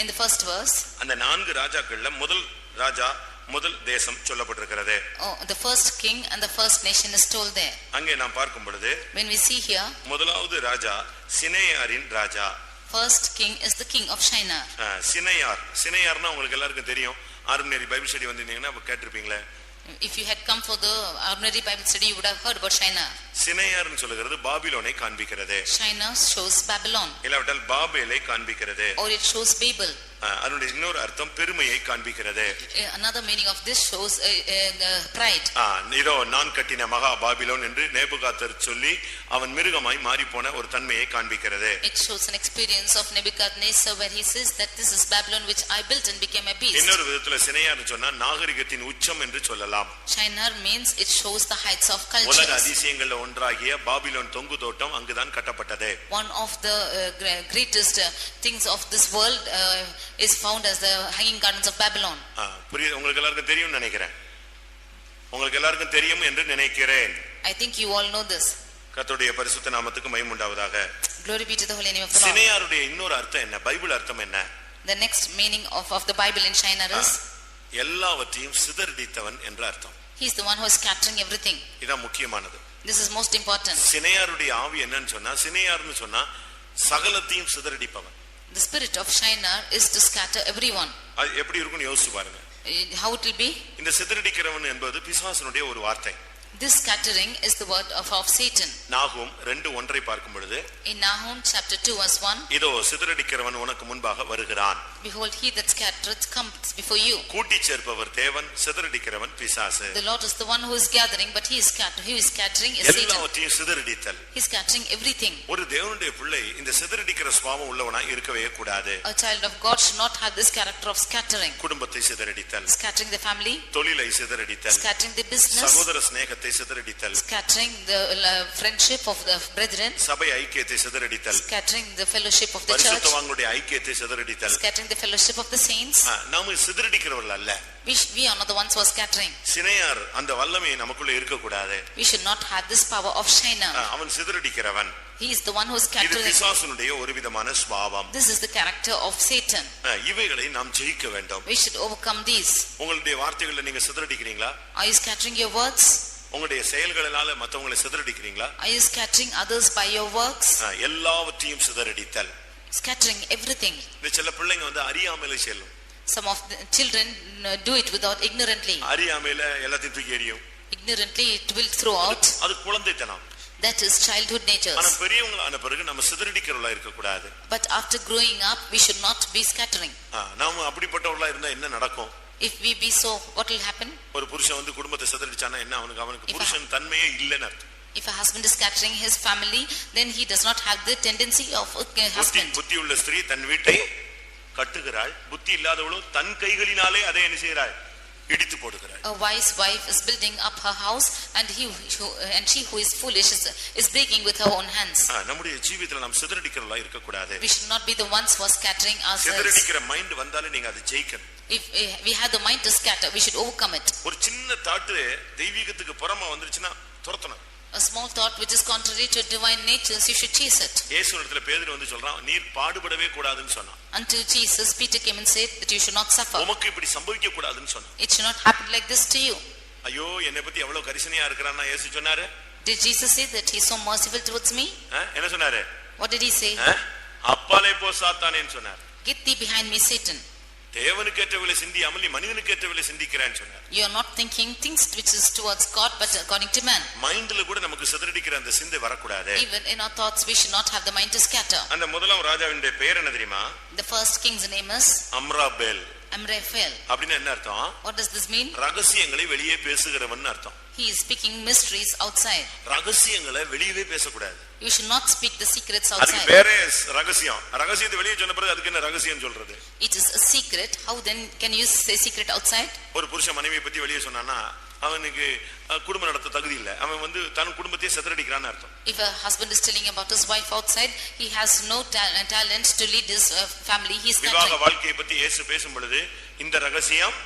in the first verse அந்த 4 ராஜாக்கள்ல முதல் தேசம் சொல்லப்பட்டிருக்கிறது. The first king and the first nation is told there. அங்கே நாம் பார்க்கும் பொழுது when we see here முதலாவது ராஜா சினேயாரின் ராஜா. first king is the king of Shinar. சினேயார்னா உங்களுக்கு எல்லாருக்கும் தெரியும். ஆர்டினரி பைபிள் ஸ்டடி வந்திருந்தீங்கன்னா கேட்டிருப்பீங்களே. If you had come for the ordinary Bible study, you would have heard about Shinar. சினேயார்னு சொல்லுகிறது பாபிலோனை காண்பிக்கிறது. Shinar shows Babylon. இல்லாவிட்டால் பாபேலை காண்பிக்கிறது. Or it shows Babel. அதனுடைய இன்னொரு அர்த்தம் பெருமையை காண்பிக்கிறது. Another meaning of this shows pride. இதோ நான் கட்டின மகா பாபிலோன் என்று நேபுகாத்நேசர் சொல்லி அவன் மிருகமாய் மாறி போன ஒரு தன்மையை காண்பிக்கிறது. It shows an experience of Nebuchadnezzar where he says that this is Babylon which I built and became a beast. இன்னொரு விதத்துல சினேயார்னு சொன்னா நாகரிகத்தின் உச்சம் என்று சொல்லலாம். Shinar means it shows the heights of culture. உலக அதிசயங்கள்ல ஒன்றாகிய பாபிலோன் தொங்கு தோட்டம் அங்குதான் கட்டப்பட்டது. One of the greatest things of this world is found as the hanging gardens of Babylon. உங்களுக்கு எல்லாருக்கும் தெரியும் நினைக்கிறேன். உங்களுக்கு எல்லாருக்கும் தெரியும் என்று நினைக்கிறேன். I think you all know this. கர்த்தருடைய பரிசுத்த நாமத்துக்கு மகிமை உண்டாவதாக. Glory be to the holy name of the Lord. சினேயாருடைய இன்னொரு அர்த்தம் என்ன? பைபிள் அர்த்தம் என்ன? The next meaning of the Bible in Shinar is எல்லாவற்றையும் சிதறடித்தவன் என்ற அர்த்தம். he is the one who is scattering everything. இதான் முக்கியமானது. This is most important. சினேயாருடைய ஆவி என்னன்னு சொன்னா சினேயார்னு சொன்னா சகலத்தையும் சிதறடிப்பவன். The spirit of Shinar is to scatter everyone. அது எப்படி இருக்கும்னு யோசிச்சு பாருங்க. How it will be? இந்த சிதறடிக்கிறவன் என்பது பிசாசுனுடைய ஒரு வார்த்தை. This scattering is the word of Satan. நாகூம் 2:1 பார்க்கும் பொழுது in Nahum chapter 2 verse 1 இதோ சிதறடிக்கிறவன் உனக்கு முன்பாக வருகிறான். behold he that scattereth comes before you. கூட்டி சேர்ப்பவர் தேவன், சிதறடிக்கிறவன் பிசாசு. The Lord is the one who is gathering, but he is scattering is Satan. எல்லாவற்றையும் சிதறடித்தல். He is scattering everything. ஒரு தேவனுடைய பிள்ளை இந்த சிதறடிக்கிற சுபாவம் உள்ளவனா இருக்கவே கூடாது. A child of God should not have this character of scattering. குடும்பத்தை சிதறடித்தல், scattering the family, தொழிலை சிதறடித்தல், scattering the business, சகோதர சிநேகத்தை சிதறடித்தல், scattering the friendship of the brethren, சபை ஐக்கியத்தை சிதறடித்தல், scattering the fellowship of the church, பரிசுத்தவான்களுடைய ஐக்கியத்தை சிதறடித்தல், scattering the fellowship of the saints. நாம சிதறடிக்கிறவர்கள் அல்ல. We are not the ones who are scattering. சினேயார் அந்த வல்லமை நமக்குள்ள இருக்க கூடாது. We should not have this power of Shinar. அவன் சிதறடிக்கிறவன். He is the one who is scattering. இது பிசாசுனுடைய ஒரு விதமான சுபாவம். This is the character of Satan. இவைகளை நாம் ஜெயிக்க வேண்டும். We should overcome these. உங்களுடைய வார்த்தைகளை நீங்க சிதறடிக்கிறீங்களா? Are you scattering your words? உங்களுடைய செயல்களினால மத்தவங்களை சிதறடிக்கிறீங்களா? Are you scattering others by your works? எல்லாவற்றையும் சிதறடித்தல். Scattering everything. இந்த சில பிள்ளைங்க வந்து அறியாமையில செல்லும். Some of the children do it without ignorantly. அறியாமையில எல்லாத்தையும் தூக்கி எறியும். Ignorantly it will throw out. அது குழந்தைத்தனம். That is childhood nature. ஆனா பெரியவங்க ஆன பிறகு நம்ம சிதறடிக்கிறவளா இருக்க கூடாது. But after growing up we should not be scattering. நாம அப்படிப்பட்டவளா இருந்தா என்ன நடக்கும்? If we be so, what will happen? ஒரு புருஷன் வந்து குடும்பத்தை சிதறடிச்சானா என்ன அவனுக்கு புருஷன் தன்மையே இல்லைன்னு அர்த்தம். If a husband is scattering his family, then he does not have the tendency of a husband. புத்தி உள்ள ஸ்திரீ தன் வீட்டை கட்டுகிறாள், புத்தி இல்லாதவளோ தன் கைகளினாலே அதை என்ன செய்கிறாள்? இடித்து போடுகிறாள். A wise wife is building up her house, and she who is foolish is breaking with her own hands. நம்முடைய ஜீவிதத்துல நாம் சிதறடிக்கிறவளா இருக்க கூடாது. We should not be the ones who are scattering ourselves. சிதறடிக்கிற மைண்ட் வந்தாலே நீங்க அதை ஜெயிக்கணும். If we have the mind to scatter, we should overcome it. ஒரு சின்ன thought தெய்வீகத்துக்கு புறமா வந்துருச்சுனா துரத்தணும். A small thought which is contrary to divine natures, you should chase it. இயேசுவிடத்துல பேதுரு வந்து சொல்றான், நீர் பாடுபடவே கூடாதுன்னு சொன்னான். Unto Jesus, Peter came and said that you should not suffer. உமக்கு இப்படி சம்பவிக்க கூடாதுன்னு சொன்னான். It should not happen like this to you. ஐயோ என்னை பத்தி எவ்வளவு கரிசனையா இருக்கறான்னா இயேசு சொன்னாரு. Did Jesus say that he is so merciful towards me? என்ன சொன்னாரு? What did he say? அப்பாலே போ சாத்தானேன்னு சொன்னார். Get thee behind me, Satan. தேவனுக்கு ஏற்றவளை சிந்தியாமல் நீ மனிதனுக்கு ஏற்றவளை சிந்திக்கிறான்னு சொன்னார். You are not thinking things which is towards God but according to man. மைண்ட்ல கூட நமக்கு சிதறடிக்கிற அந்த சிந்தை வரக்கூடாது. Even in our thoughts we should not have the mind to scatter. அந்த முதலாம் ராஜாவினுடைய பெயர் என்ன தெரியுமா? The first king's name is அம்ராபேல். Amraphel. அப்படினா என்ன அர்த்தம்? What does this mean? ரகசியங்களை வெளியே பேசுகிறவன் அர்த்தம். He is speaking mysteries outside. ரகசியங்களை வெளியவே பேசக்கூடாது. You should not speak the secrets outside. அதுக்கு பேரே ரகசியம். ரகசியத்தை வெளியே சொன்ன பிறகு அதுக்கு என்ன ரகசியம் சொல்றது? It is a secret. How then can you say secret outside? ஒரு புருஷன் மனைவியை பத்தி வெளியே சொன்னானா அவனுக்கு குடும்பம் நடத்த தகுதி இல்ல. அவன் வந்து தன் குடும்பத்தையே சிதறடிக்கிறான்னு அர்த்தம். If a husband is telling about his wife outside, he has no talent to lead his family. He is விவாக வாழ்க்கையை பத்தி இயேசு பேசும் பொழுது இந்த ரகசியம்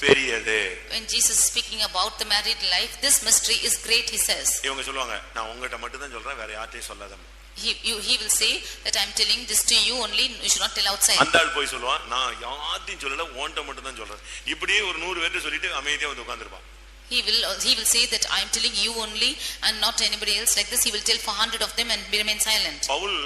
பெரியது. When Jesus is speaking about the married life, this mystery is great, he says. இவங்க சொல்வாங்க, நான் உங்ககிட்ட மட்டும் தான் சொல்றேன், வேற யார்ட்டையும் சொல்லாதம். He will say that I am telling this to you only, you should not tell outside. அந்தாள் போய் சொல்வான், நான் யார்ட்டையும் சொல்லல, உன்கிட்ட மட்டும் தான் சொல்றேன். இப்படியே ஒரு 100 பேர்ட்ட சொல்லிட்டு அமைதியா வந்து உட்கார்ந்திருப்பான். He will say that I am telling you only and not anybody else. Like this he will tell for 100 of them and remain silent. Pavul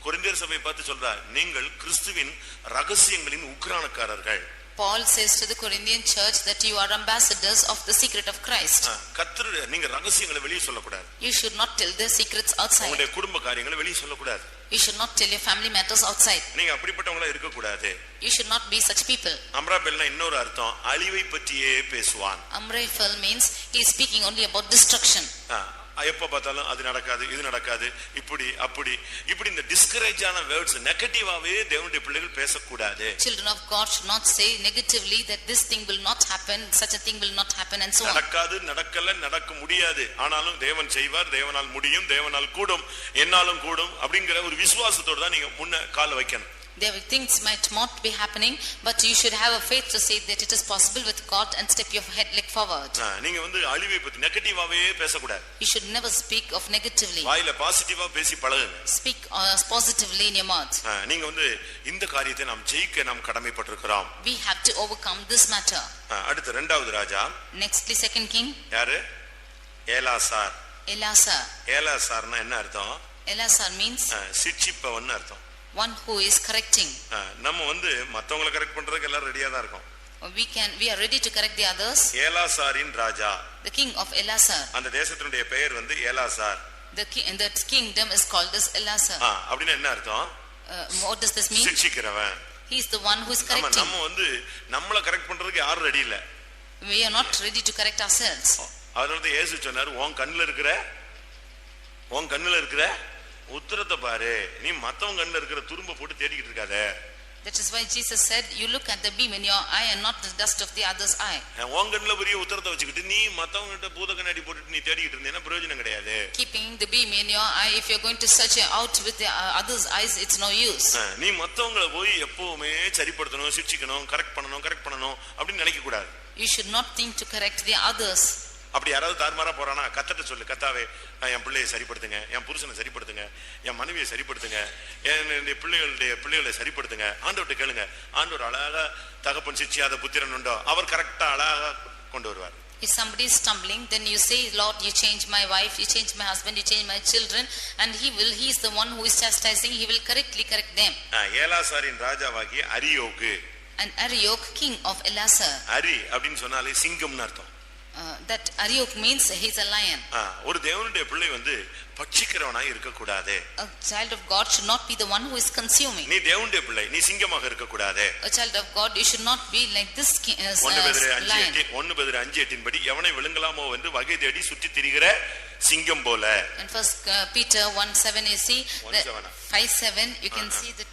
கொரிந்தியர் சபையை பார்த்து சொல்றார், நீங்கள் கிறிஸ்துவின் ரகசியங்களின் உக்கிரானக்காரர்கள். Paul says to the Corinthian church that you are ambassadors of the secret of Christ. கர்த்தர் நீங்க ரகசியங்களை வெளியே சொல்ல கூடாது. You should not tell the secrets outside. உங்களுடைய குடும்ப காரியங்களை வெளியே சொல்ல கூடாது. You should not tell your family matters outside. நீங்க அப்படிப்பட்டவங்களா இருக்க கூடாது. You should not be such people. அம்ராபேல்னா இன்னொரு அர்த்தம் அழிவை பற்றியே பேசுவான். Amraphel means he is speaking only about destruction. எப்ப பார்த்தாலும் அது நடக்காது, இது நடக்காது, இப்படி அப்படி இப்படி இந்த டிஸ்கரேஜ் ஆன வேர்ட்ஸ் நெகட்டிவாவே தேவனுடைய பிள்ளைகள் பேசக்கூடாது. Children of God should not say negatively that this thing will not happen, such a thing will not happen and so on. நடக்காது, நடக்கல, நடக்க முடியாது, ஆனாலும் தேவன் செய்வார், தேவனால் முடியும், தேவனால் கூடும், என்னாலும் கூடும் அப்படிங்கிற ஒரு விசுவாசத்தோட தான் நீங்க முன்ன கால வைக்கணும். There things might not be happening, but you should have a faith to say that it is possible with God and step your leg forward. நீங்க வந்து அழிவை பத்தி நெகட்டிவாவே பேசக்கூடாது. You should never speak of negatively. வாயில பாசிட்டிவா பேசி பழகுங்க. Speak positively in your mouth. நீங்க வந்து இந்த காரியத்தை நாம் ஜெயிக்க நாம் கடமைப்பட்டிருக்கிறோம். We have to overcome this matter. அடுத்து இரண்டாவது ராஜா. Nextly second king. யாரு? ஏலாசார். ஏலாசார்னா என்ன அர்த்தம்? Elasar means சிட்சிப்பவன் அர்த்தம். one who is correcting. நம்ம வந்து மத்தவங்களை கரெக்ட் பண்றதுக்கு எல்லாம் ரெடியா தான் இருக்கோம். We are ready to correct the others. ஏலாசாரின் Raja. The king of Elasar. அந்த தேசத்தினுடைய பெயர் வந்து ஏலாசார். The kingdom is called as Elasar. அப்படினா என்ன அர்த்தம்? What does this mean? சிட்சிக்கிறவன். He is the one who is correcting. நம்ம வந்து நம்மள கரெக்ட் பண்றதுக்கு யாரும் ரெடி இல்ல. We are not ready to correct ourselves. அதனால தான் இயேசு சொன்னார், உன் கண்ணுல இருக்கிற உத்தரத்தை பாரு, நீ மத்தவங்க கண்ணுல இருக்கிற துரும்ப போட்டு தேடிக்கிட்டு இருக்காத. That is why Jesus said, you look at the beam in your eye and not the dust of the other's eye. உன் கண்ணுல பெரிய உத்தரத்தை வச்சுக்கிட்டு நீ மத்தவங்க கிட்ட பூத கண்ணாடி போட்டுட்டு நீ தேடிக்கிட்டு இருந்தேன்னா பிரயோஜனம் கிடையாது. Keeping the beam in your eye, if you are going to search out with the other's eyes, it's no use. நீ மத்தவங்கள போய் எப்பவுமே சரிப்படுத்தணும், சிட்சிக்கணும், கரெக்ட் பண்ணணும் அப்படி நினைக்க கூடாது. You should not think to correct the others. அப்படி யாராவது தார்மாரா போறானா கத்தட்ட சொல்லு, கத்தாவே என் பிள்ளையை சரிப்படுத்துங்க, என் புருஷனை சரிப்படுத்துங்க, என் மனைவியை சரிப்படுத்துங்க, என்னுடைய பிள்ளைகளை சரிப்படுத்துங்க, ஆண்டவர்கிட்ட கேளுங்க. ஆண்டவர் அழகா தகப்பன் சிட்சியாத புத்திரன் உண்டோ அவர் கரெக்டா அழகா கொண்டு வருவார். If somebody is stumbling, then you say, Lord, you change my wife, you change my husband, you change my children, and he is the one who is chastising, he will correct them. ஏலாசாரின் ராஜாவாகிய அரியோகு. And Ariok, king of Elasar. அரி அப்படினு சொன்னாலே சிங்கம்னு அர்த்தம். That Ariok means he is a lion. ஒரு தேவனுடைய பிள்ளை வந்து பட்சிக்கிறவனாய் இருக்க கூடாது. A child of God should not be the one who is consuming. நீ தேவனுடைய பிள்ளை, நீ சிங்கமாக இருக்க கூடாது. A child of God, you should not be like this lion. 1 பேதுரு 5:8 படி எவனை விழுங்கலாமோ என்று வகை தேடி சுற்றி திரிகிற சிங்கம் போல. In First Peter 1:7 you see 5:7 you can see the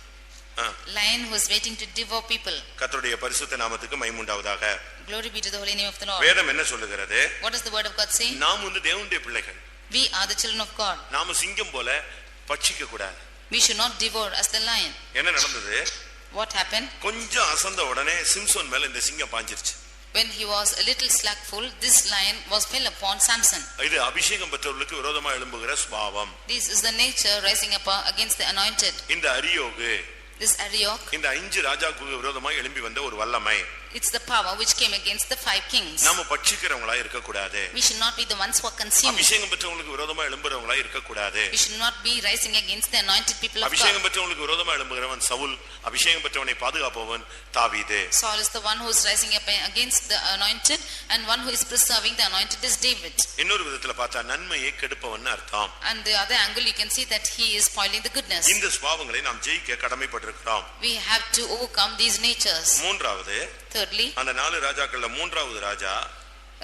lion who is waiting to devour people. கர்த்தருடைய பரிசுத்த நாமத்துக்கு மகிமை உண்டாவதாக. Glory be to the holy name of the Lord. வேதம் என்ன சொல்லுகிறது? What does the word of God say? நாம் வந்து தேவனுடைய பிள்ளைகள். We are the children of God. நாம சிங்கம் போல பட்சிக்க கூடாது. We should not devour as the lion. என்ன நடந்தது? What happened? கொஞ்சம் அசந்த உடனே சிம்சோன் மேல இந்த சிங்கம் பாஞ்சிருச்சு. When he was a little slackful, this lion fell upon Samson. இது அபிஷேகம் பெற்றவர்களுக்கு விரோதமா எழும்புகிற சுபாவம். This is the nature rising up against the anointed. இந்த அரியோகு, this Ariok, இந்த 5 ராஜாக்களுக்கு விரோதமா எழும்பி வந்த ஒரு வல்லமை. It's the power which came against the 5 kings. நாம பட்சிக்கிறவங்களா இருக்க கூடாது. We should not be the ones who are consuming. அபிஷேகம் பெற்றவங்களுக்கு விரோதமா எழும்புறவங்களா இருக்க கூடாது. We should not be rising against the anointed people of God. அபிஷேகம் பெற்றவங்களுக்கு விரோதமா எழும்புகிறவன் சவுல், அபிஷேகம் பெற்றவனை பாதுகாப்பவன் தாவீது. Saul is the one who is rising up against the anointed, and one who is preserving the anointed is David. இன்னொரு விதத்துல பார்த்தா நன்மையை கெடுப்பவன் அர்த்தம். And the other angle you can see that he is spoiling the goodness. இந்த சுபாவங்களை நாம் ஜெயிக்க கடமைப்பட்டிருக்கிறோம். We have to overcome these natures. மூன்றாவது, thirdly, அந்த 4 ராஜாக்கள்ல மூன்றாவது ராஜா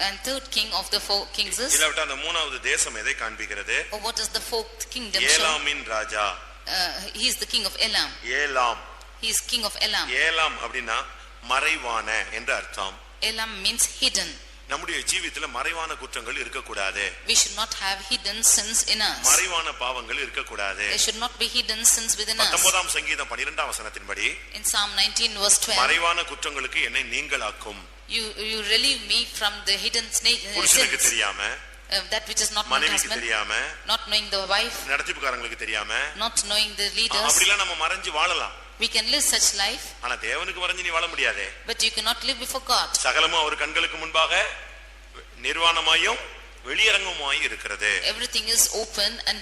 and third king of the 4 kings is, இல்ல அந்த மூணாவது தேசம் எதை காண்பிக்கிறது? or what is the 4th kingdom? ஏலாமின் Raja. He is the king of Elam. Elam. He is king of Elam. ஏலாம் அப்படினா மறைவான என்று அர்த்தம். Elam means hidden. நம்முடைய ஜீவிதத்துல மறைவான குற்றங்கள் இருக்க கூடாது. We should not have hidden sins in us. மறைவான பாவங்கள் இருக்க கூடாது. There should not be hidden sins within us. 19ஆம் சங்கீதம் 12ஆம் வசனத்தின்படி, in Psalm 19 verse 12, மறைவான குற்றங்களுக்கு என்னை நீங்களாக்கும். You relieve me from the hidden sins. புருஷனுக்கு தெரியாம, that which is not known to மனைவிக்கு husband, தெரியாம, not knowing the wife, நடத்திப்புக்காரங்களுக்கு தெரியாம, not knowing the leaders. அப்படிலாம் நம்ம மறைஞ்சு வாழலாம். We can live such life. ஆனா தேவனுக்கு மறைஞ்சு நீ வாழ முடியாது. But you cannot live before God. சகலமும் அவர் கண்களுக்கு முன்பாக நிர்வாணமாயும் வெளியரங்கமாய் இருக்கிறது. Everything is open and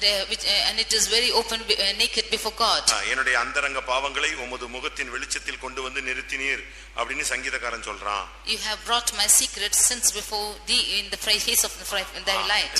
it is very open, naked before God. என்னுடைய அந்தரங்க பாவங்களை உமது முகத்தின் வெளிச்சத்தில் கொண்டு வந்து நிறுத்தினீர் அப்படினு சங்கீதக்காரன் சொல்றான். You have brought my secret sins before thee in the face of thy light.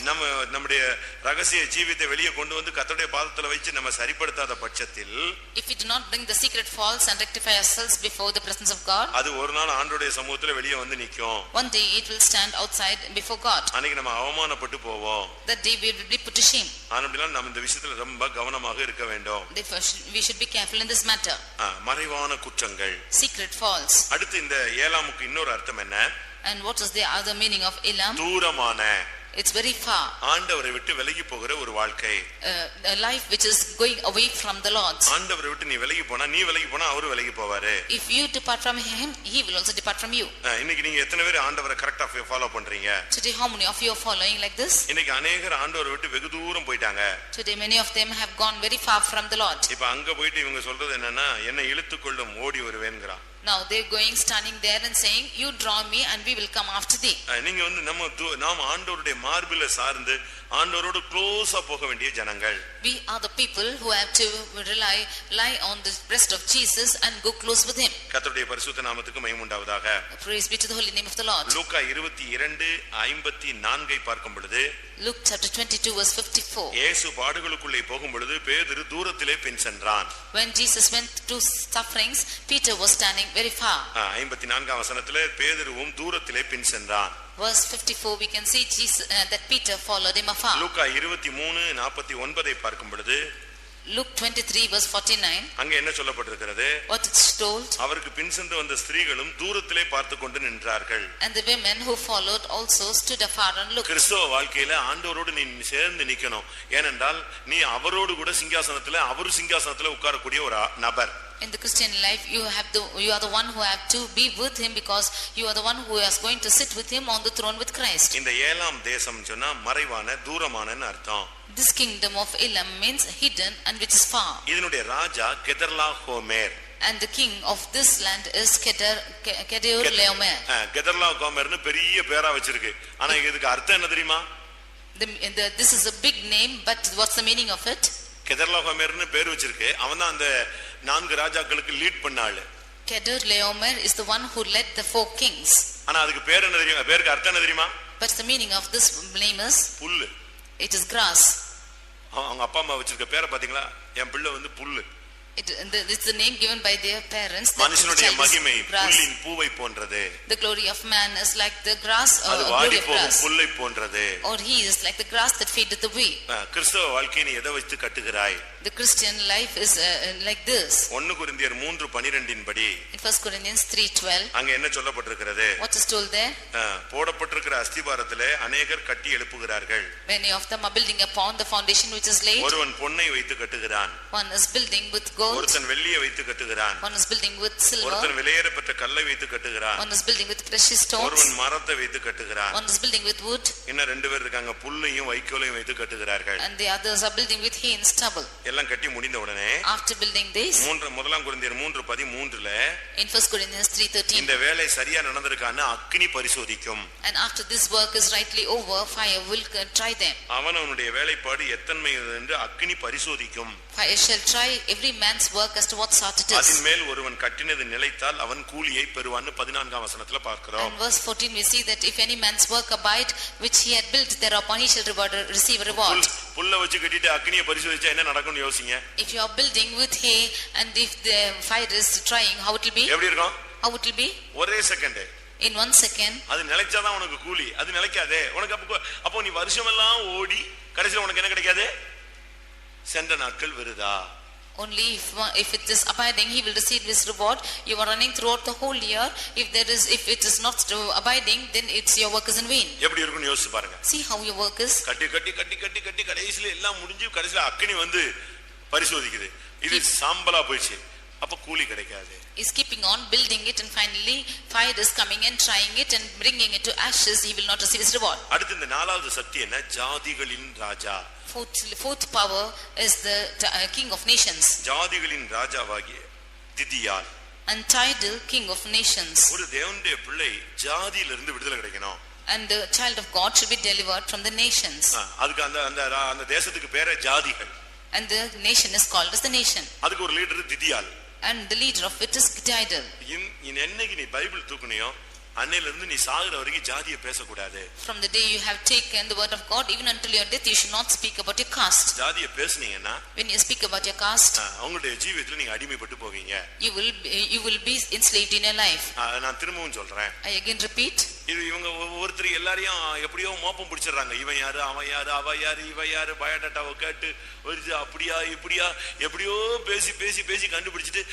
நம்முடைய ரகசிய ஜீவிதத்தை வெளியே கொண்டு வந்து கர்த்தருடைய பாதத்துல வச்சு நம்ம சரிப்படுத்தாத பட்சத்தில், if we do not bring the secret faults and rectify ourselves before the presence of God, அது ஒரு நாள் ஆண்டவருடைய சமூகத்துல வெளியே வந்து நிக்கும். one day it will stand outside before God. அன்னைக்கு நம்ம அவமானப்பட்டு போவோம். That day we will be put to shame. ஆனாலும் நம்ம இந்த விஷயத்துல ரொம்ப கவனமாக இருக்க வேண்டும். Therefore we should be careful in this matter. மறைவான குற்றங்கள், secret faults. அடுத்து இந்த ஏலாமுக்கு இன்னொரு அர்த்தம் என்ன? And what is the other meaning of Elam? தூரமான. It's very far. ஆண்டவரை விட்டு விலகி போகிற ஒரு வாழ்க்கை. A life which is going away from the Lord. ஆண்டவரை விட்டு நீ விலகி போனா, நீ விலகி போனா அவரு விலகி போவாரு. If you depart from him, he will also depart from you. இன்னைக்கு நீங்க எத்தனை பேர் ஆண்டவரை கரெக்ட்டா ஃபாலோ பண்றீங்க? Today how many of you are following like this? இன்னைக்கு अनेகர் ஆண்டவரை விட்டு வெகு தூரம் போயிட்டாங்க. Today many of them have gone very far from the Lord. இப்ப அங்க போயிட்டு இவங்க சொல்றது என்னன்னா, என்னை இழுத்துக்கொள்ளும் ஓடி வருவேன்ங்கறான். Now they going standing there and saying, you draw me and we will come after thee. நீங்க வந்து நாம ஆண்டவருடைய மார்பில சார்ந்து ஆண்டவரோடு க்ளோஸா போக வேண்டிய ஜனங்கள். We are the people who have to lie on the breast of Jesus and go close with him. கர்த்தருடைய பரிசுத்த நாமத்துக்கு மகிமை உண்டாவதாக. Praise be to the holy name of the Lord. லூக்கா 22:54 பார்க்கும் பொழுது, Luke chapter 22 verse 54. இயேசு பாடுகளுக்குள்ளே போகும் பொழுது பேதுரு தூரத்திலே பின் சென்றான். When Jesus went to sufferings, Peter was standing very far. 54ஆம் வசனத்திலே பேதுருவும் தூரத்திலே பின் சென்றான். Verse 54 we can see Jesus, that Peter followed him afar. லூக்கா 23:49 பார்க்கும் பொழுது, Luke 23 verse 49, அங்க என்ன சொல்லப்பட்டிருக்கிறது? what it's told, அவருக்கு பின் சென்று வந்த ஸ்திரீகளும் தூரத்திலே பார்த்து கொண்டு நின்றார்கள். and the women who followed also stood afar and looked. கிறிஸ்தவ வாழ்க்கையில ஆண்டவரோடு நீ சேர்ந்து நிக்கணும். ஏனென்றால் நீ அவரோடு கூட சிங்காசனத்துல, அவர் சிங்காசனத்துல உட்காரக்கூடிய ஒரு நபர். In the Christian life you are the one who have to be with him, because you are the one who is going to sit with him on the throne with Christ. இந்த ஏலாம் தேசம் சொன்னா மறைவான, தூரமானன்னு அர்த்தம். This kingdom of Elam means hidden and which is far. இதனுடைய ராஜா கெதர்லாகோமேர். And the king of this land is Kedorlaomer. கெதர்லாகோமர்னு பெரிய பேரா வச்சிருக்கு. ஆனா இதுக்கு அர்த்தம் என்ன தெரியுமா? This is a big name, but what's the meaning of it? கெதர்லாகோமர்னு பேர் வச்சிருக்கு. அவன்தான் அந்த 4 ராஜாக்களுக்கு லீட் பண்ண ஆளு. Kedorlaomer is the one who led the 4 kings. ஆனா அதுக்கு பேர் என்ன தெரியுமா? பேருக்கு அர்த்தம் என்ன தெரியுமா? But the meaning of this name is புல்லு. It is grass. அவங்க அப்பா அம்மா வச்சிருக்க பேரை பாத்தீங்களா? என் பிள்ளை வந்து புல்லு. It's the name given by their parents. மனுஷனுடைய மகிமை புல்லின் பூவை போன்றது. The glory of man is like the grass or அது வாடி போகும் புல்லை போன்றது. Or he is like the grass that fadeth away. கிறிஸ்தவ வாழ்க்கையை நீ எதை வைத்து கட்டுகிறாய்? The Christian life is like this. 1 கொரிந்தியர் 3:12 இன் படி in 1 Corinthians 3:12 அங்க என்ன சொல்லப்பட்டிருக்கிறது? What is told there? போடப்பட்டிருக்கிற அஸ்திபாரத்திலே अनेகர் கட்டி எழுப்புகிறார்கள். Many of them are building upon the foundation which is laid. ஒருவன் பொன்னை வைத்து கட்டுகிறான். One is building with gold. ஒருத்தன் வெள்ளியை வைத்து கட்டுகிறான். One is building with silver. ஒருத்தன் விலையேறப்பட்ட கல்லை வைத்து கட்டுகிறான். One is building with precious stones. ஒருவன் மரத்தை வைத்து கட்டுகிறான். One is building with wood. இன்னும் 2 பேர் இருக்காங்க, புல்லையும் வைக்கோலையும் வைத்து கட்டுகிறார்கள். And the others are building with hay and stubble. எல்லாம் கட்டி முடிந்த உடனே After building this, 1 கொரிந்தியர் 3:13 in 1 Corinthians 3:13 இந்த வேலை சரியா நடந்திருக்கான்னு அக்கினி பரிசோதிக்கும். And after this work is rightly over, fire will try them. அவனுடைய வேலைப்பாடு எத்தன்மை என்று அக்கினி பரிசோதிக்கும். Fire shall try every man's work as to what sort it is. அதின் மேல் ஒருவன் கட்டினது நிலைத்தால் அவன் கூலியை பெறுவான்னு 14ஆம் வசனத்துல பார்க்கிறோம். In verse 14 we see that if any man's work abide which he had built thereupon, he shall receive a reward. புல்ல வச்சு கட்டிட்டு அக்கினியை பரிசோதிச்சா என்ன நடக்கும்னு யோசிங்க. If you are building with hay and if the fire is trying, how it will be? எப்படி இருக்கும்? How it will be? ஒரே செகண்ட். In 1 second. அது நிலைச்சாதான் உனக்கு கூலி. அது நிலைக்காதே உனக்கு. அப்போ நீ வருஷமெல்லாம் ஓடி கடைசில உனக்கு என்ன கிடைக்காது? சென்ற நாட்கள் விருதா. Only if it is abiding, he will receive his reward. You are running throughout the whole year. If it is not abiding, then it's your work is in vain. எப்படி இருக்குன்னு யோசிச்சு பாருங்க. See how your work is. கட்டி கடைசில எல்லாம் முடிஞ்சு கடைசில அக்கினி வந்து பரிசோதிக்குது. இது சாம்பலா போயிடுச்சு. அப்ப கூலி கிடைக்காது. Is keeping on building it and finally fire is coming and trying it and bringing it to ashes. He will not receive his reward. அடுத்து இந்த 4வது சக்தி என்ன? ஜாதிகளின் ராஜா. Fourth power is the king of nations. ஜாதிகளின் ராஜாவாகிய திதியால். Untitled king of nations. ஒரு தேவனுடைய பிள்ளை ஜாதியிலிருந்து விடுதலை கிடைக்கணும். And the child of God should be delivered from the nations. அதுக்கு அந்த தேசத்துக்கு பேரே ஜாதிகள். And the nation is called as the nation. அதுக்கு ஒரு leader திதியால். And the leader of it is Tidal. என்னைக்கு நீ பைபிள் தூக்குனியோ அன்னையில இருந்து நீ சாகுற வரைக்கும் ஜாதியை பேசக்கூடாது. From the day you have taken the word of God, even until your death, you should not speak about your caste. ஜாதியை பேசுனீங்கன்னா when you speak about your caste, உங்களுடைய ஜீவிதத்துல நீங்க அடிமைப்பட்டு போவீங்க. you will be enslaved in your life. நான் திரும்பவும் சொல்றேன். I again repeat. இது இவங்க ஒவ்வொருத்தர் எல்லாரையும் எப்படியோ மோப்பம் பிடிச்சிடுறாங்க. இவன் யாரு, அவன் யாரு, அவ யாரு, இவ யாரு, பயோடாட்டாவை கேட்டு வருது அப்படியா இப்படியா எப்படியோ பேசி பேசி பேசி கண்டுபிடிச்சிட்டு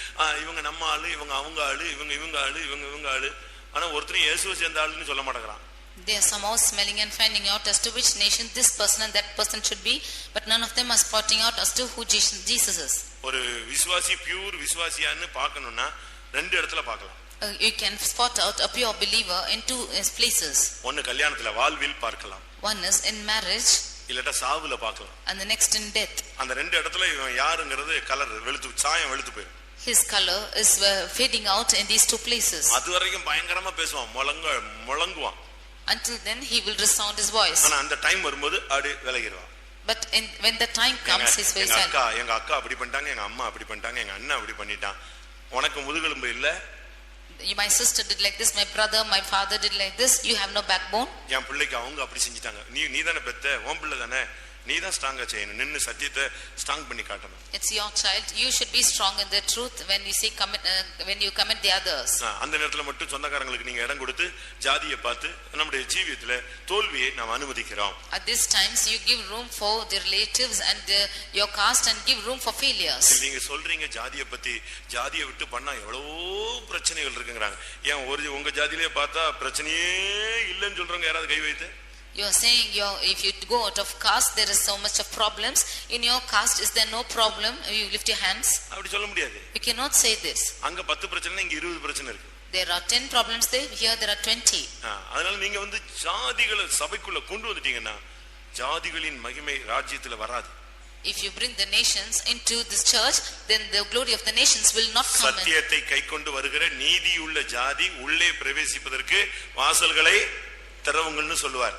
இவங்க நம்ம ஆளு, இவங்க அவங்க ஆளு, இவங்க ஆளு, இவங்க ஆளு. ஆனா ஒருத்தரும் இயேசுவை சேர்ந்த ஆளுன்னு சொல்ல மாட்டேங்கிறான். They are somehow smelling and finding out as to which nation this person and that person should be, but none of them are spotting out as to who Jesus is. ஒரு விசுவாசி பியூர் விசுவாசியான்னு பார்க்கணும்னா 2 இடத்துல பார்க்கலாம். You can spot out a pure believer in 2 places. ஒன்னு கல்யாணத்துல வாழ்வில் பார்க்கலாம். One is in marriage. இல்லட்டா சாவுல பார்க்கலாம். And the next in death. அந்த 2 இடத்துல இவன் யாருங்கிறது கலர் வெளுத்து சாயம் வெளுத்து போயிடும். His color is fading out in these 2 places. அது வரைக்கும் பயங்கரமா பேசுவான், முழங்குவான். Until then he will resound his voice. ஆனா அந்த டைம் வரும்போது அப்படியே விலகிடுவான். But when the time comes, his voice will. எங்க அக்கா அப்படி பண்ணிட்டாங்க, எங்க அம்மா அப்படி பண்ணிட்டாங்க, எங்க அண்ணா அப்படி பண்ணிட்டான். உனக்கு முதுகெலும்பு இல்ல. My sister did like this, my brother, my father did like this. You have no backbone. என் பிள்ளைக்கு அவங்க அப்படி செஞ்சிட்டாங்க. நீ தானே பெத்த, உன் பிள்ளை தானே, நீ தான் ஸ்ட்ராங்கா செய்யணும். நின்னு சத்தியத்தை ஸ்ட்ராங் பண்ணி காட்டணும். It's your child. You should be strong in the truth when you say when you commit the others. அந்த நேரத்துல மட்டும் சொந்தக்காரங்களுக்கு நீங்க இடம் கொடுத்து ஜாதியை பார்த்து நம்முடைய ஜீவியத்துல தோல்வியை நாம் அனுமதிக்கிறோம். At these times you give room for the relatives and your caste and give room for failures. நீங்க சொல்றீங்க ஜாதியை பத்தி, ஜாதியை விட்டு பண்ணா எவ்வளவோ பிரச்சனைகள் இருக்குங்கறாங்க. ஏன் உங்க ஜாதியிலே பார்த்தா பிரச்சனையே இல்லன்னு சொல்றவங்க யாராவது கை வைத்து? You are saying if you go out of caste there is so much of problems. In your caste is there no problem? You lift your hands. அப்படி சொல்ல முடியாது. You cannot say this. அங்க 10 பிரச்சனை, இங்க 20 பிரச்சனை இருக்கு. There are 10 problems there, here there are 20. அதனால நீங்க ஜாதிகளை சபைக்குள்ள கொண்டு வந்துட்டீங்கன்னா ஜாதிகளின் மகிமை ராஜ்யத்துல வராது. If you bring the nations into this church, then the glory of the nations will not come in. சத்தியத்தை கைக்கொண்டு வருகிற நீதியுள்ள ஜாதி உள்ளே பிரவேசிப்பதற்கு வாசல்களை திறவுங்கள்னு சொல்லுவார்.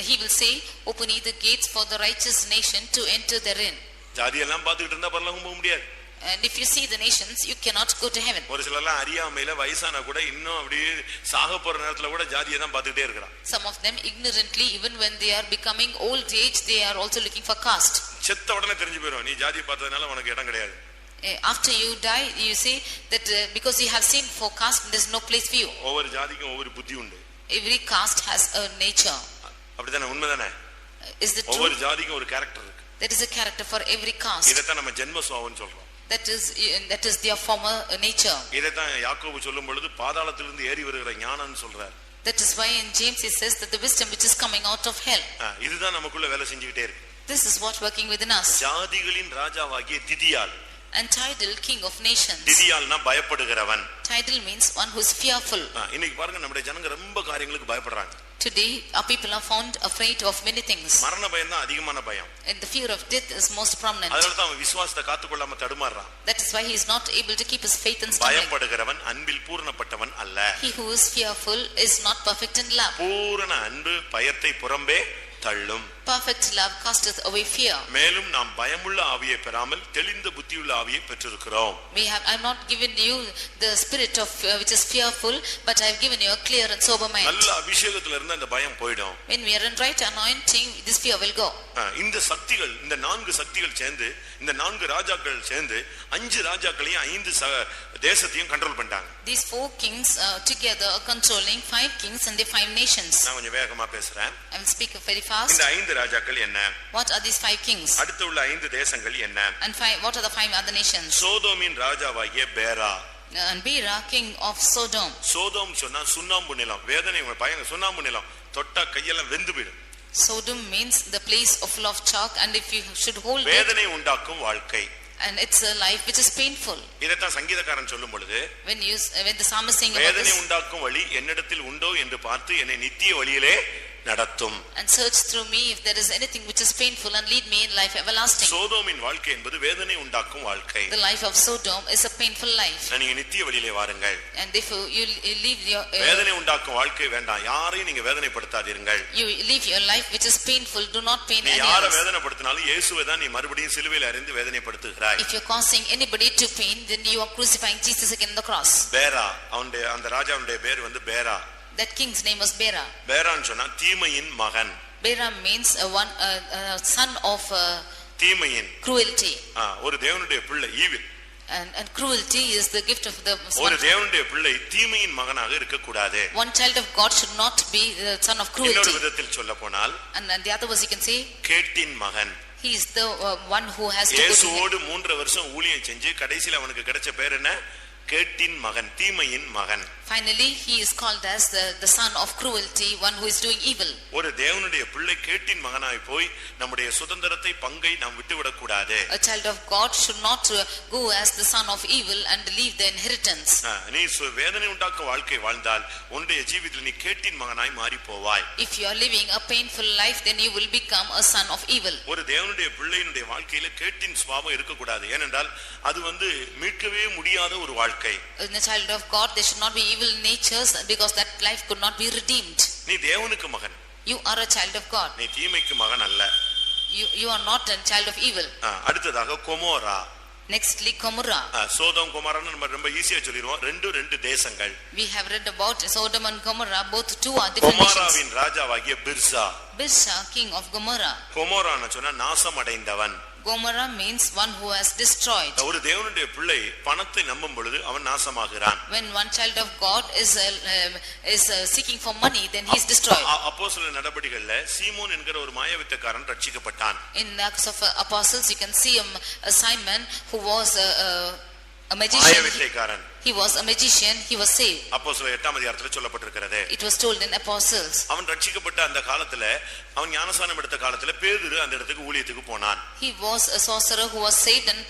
He will say, open ye the gates for the righteous nation to enter therein. ஜாதி எல்லாம் பார்த்துக்கிட்டு இருந்தா பரலோகம் போக முடியாது. And if you see the nations, you cannot go to heaven. ஒரு சிலர்லாம் அறியாமையில வயசானா கூட இன்னும் அப்படியே சாக போற நேரத்துல கூட ஜாதியை தான் பார்த்துட்டே இருக்கறான். Some of them ignorantly, even when they are becoming old age, they are also looking for caste. செத்த உடனே தெரிஞ்சு போயிடும், நீ ஜாதி பார்த்ததனால உனக்கு இடம் கிடையாது. After you die, you say that because you have seen for caste, there is no place for you. ஒவ்வொரு ஜாதிக்கும் ஒவ்வொரு புத்தி உண்டு. Every caste has a nature. அப்படிதானே, உண்மைதானே? Is the ஒவ்வொரு ஜாதிக்கும் ஒரு கேரக்டர் இருக்கு. There is a character for every caste. இத தான் நம்ம ஜென்ம சுபாவம்னு சொல்றோம். That is their former nature. இத தான் யாக்கோபு சொல்லும் பொழுது பாதாளத்திலிருந்து ஏறி வருகிற ஞானம்னு சொல்றார். That is why in James he says that the wisdom which is coming out of hell. இதுதான் நமக்குள்ள வேலை செஞ்சிட்டே இருக்கு. This is what working within us. ஜாதிகளின் ராஜாவாகிய திதியால். And Tidal, king of nations. திதியால்னா பயப்படுகிறவன். Tidal means one who is fearful. இன்னைக்கு பாருங்க நம்முடைய ஜனங்க ரொம்ப காரியங்களுக்கு பயப்படுறாங்க. Today our people are found afraid of many things. மரண பயம் தான் அதிகமான பயம். And the fear of death is most prominent. அதனால தான் அவன் விசுவாசத்தை காத்துக்கொள்ளாம தடுமாறுறான். That is why he is not able to keep his faith and stumbling. பயப்படுகிறவன் அன்பில் பூரணப்பட்டவன் அல்ல. He who is fearful is not perfect in love. பூரண அன்பு பயத்தை புறம்பே தள்ளும். Perfect love casteth away fear. மேலும் நாம் பயமுள்ள ஆவியை பெறாமல் தெளிந்த புத்தியுள்ள ஆவியை பெற்றிருக்கிறோம். I have not given you the spirit of which is fearful, but I have given you a clear and sober mind. நல்ல அபிஷேகத்துல இருந்து அந்த பயம் போய்டும். When we are in right anointing, this fear will go. இந்த சக்திகள், இந்த 4 சக்திகள் சேர்ந்து, இந்த 4 ராஜாக்கள் சேர்ந்து 5 ராஜாக்களையும் 5 தேசத்தையும் கண்ட்ரோல் பண்ணிட்டாங்க. These 4 kings together are controlling 5 kings and the 5 nations. நான் கொஞ்சம் வேகமா பேசுறேன். I will speak very fast. இந்த 5 ராஜாக்கள் என்ன? What are these 5 kings? அடுத்து உள்ள 5 தேசங்கள் என்ன? And what are the 5 other nations? சோதோமின் ராஜாவாகிய பேரா. And Bera, king of Sodom. Sodom சொன்னா சுண்ணாம்பு நிலம். வேதனை பயம், சுண்ணாம்பு நிலம். தொட்டா கையெல்லாம் வெந்து போயிடும். Sodom means the place of full of chalk, and if you should hold it, வேதனை உண்டாக்கும் வாழ்க்கை. And it's a life which is painful. இதத்தான் சங்கீதக்காரன் சொல்லும் பொழுது, when the psalmist sing about வேதனை உண்டாக்கும் வழி என்னிடத்தில் உண்டோ என்று பார்த்து என்னை நித்திய வழியிலே நடத்தும். And search through me if there is anything which is painful, and lead me in life everlasting. சோதோமின் வாழ்க்கை என்பது வேதனை உண்டாக்கும் வாழ்க்கை. The life of Sodom is a painful life. நீங்க நித்திய வழியிலே வாருங்கள். And therefore you leave your வேதனை உண்டாக்கும் வாழ்க்கை வேண்டாம். யாரையும் நீங்க வேதனைப்படுத்தாதீர்கள். You live your life which is painful. Do not pain நீ others. யாரை வேதனைப்படுத்தினாலும் இயேசுவை தான் நீ மறுபடியும் சிலுவையில் அறைந்து வேதனைப்படுத்துகிறாய். If you are causing anybody to pain, then you are crucifying Jesus again on the cross. பேரா, அவனுடைய அந்த ராஜாவுடைய பேர் வந்து பேரா. That king's name was Bera. பேரான்னு சொன்னா தீமையின் மகன். Bera means son of தீமையின் cruelty. ஒரு தேவனுடைய பிள்ளை, evil. And cruelty is the gift of the ஒரு தேவனுடைய பிள்ளை தீமையின் மகனாக இருக்க கூடாது. One child of God should not be the son of cruelty. இன்னொரு விதத்தில் சொல்லப்போனால், and the other was you can say கேட்டின் மகன். He is the one who has to go to இயேசுவோடு 3 வருஷம் ஊழியம் செஞ்சு கடைசில அவனுக்கு கிடைச்ச பேர் என்ன? கேட்டின் மகன், தீமையின் மகன். Finally he is called as the son of cruelty, one who is doing evil. ஒரு தேவனுடைய பிள்ளை கேட்டின் மகனாய் போய் நம்முடைய சுதந்திரத்தை பங்கை நாம் விட்டுவிடக் கூடாது. A child of God should not go as the son of evil and leave the inheritance. நீ வேதனை உண்டாக்கும் வாழ்க்கை வாழ்ந்தால் உன்னுடைய ஜீவிதத்தில் நீ கேட்டின் மகனாய் மாறி போவாய். If you are living a painful life, then you will become a son of evil. ஒரு தேவனுடைய பிள்ளையினுடைய வாழ்க்கையில கேட்டின் சுபாவம் இருக்க கூடாது. ஏனென்றால் அது வந்து மீட்கவே முடியாத ஒரு வாழ்க்கை. In a child of God there should not be evil natures, because that life could not be redeemed. நீ தேவனுக்கு மகன். You are a child of God. நீ தீமைக்கு மகன் அல்ல. You are not a child of evil. அடுத்ததாக கொமோரா. Nextly Gomorrah. சோதோம் கொமோரான்னு நம்ம ரொம்ப ஈஸியா சொல்லிடுவோம். ரெண்டு தேசங்கள். We have read about Sodom and Gomorrah, both 2 are different nations. கொமோராவின் ராஜாவாகிய Birsa. Birsha, king of Gomorrah. கொமோரான்னு சொன்னா நாசம் அடைந்தவன். Gomorrah means one who has destroyed. ஒரு தேவனுடைய பிள்ளை பணத்தை நம்பும் பொழுது அவன் நாசமாகிறான். When one child of God is seeking for money, then he is destroyed. அப்போஸ்தலர் நடபடிகளிலே சீமோன் என்கிற ஒரு மாயவித்தக்காரன் ரட்சிக்கப்பட்டான். In the Acts of Apostles you can see a Simon who was a magician. மாயவித்தைக்காரன். He was a magician, he was saved. அப்போஸ்தலர் 8ஆம் அதிகாரத்தில் சொல்லப்பட்டிருக்கிறது. It was told in Apostles. அவன் ரட்சிக்கப்பட்ட அந்த காலத்துல அவன் ஞானஸ்நானம் எடுத்த காலத்துல பேதுரு அந்த இடத்துக்கு ஊழியத்துக்கு போனான். He was a sorcerer who was saved, and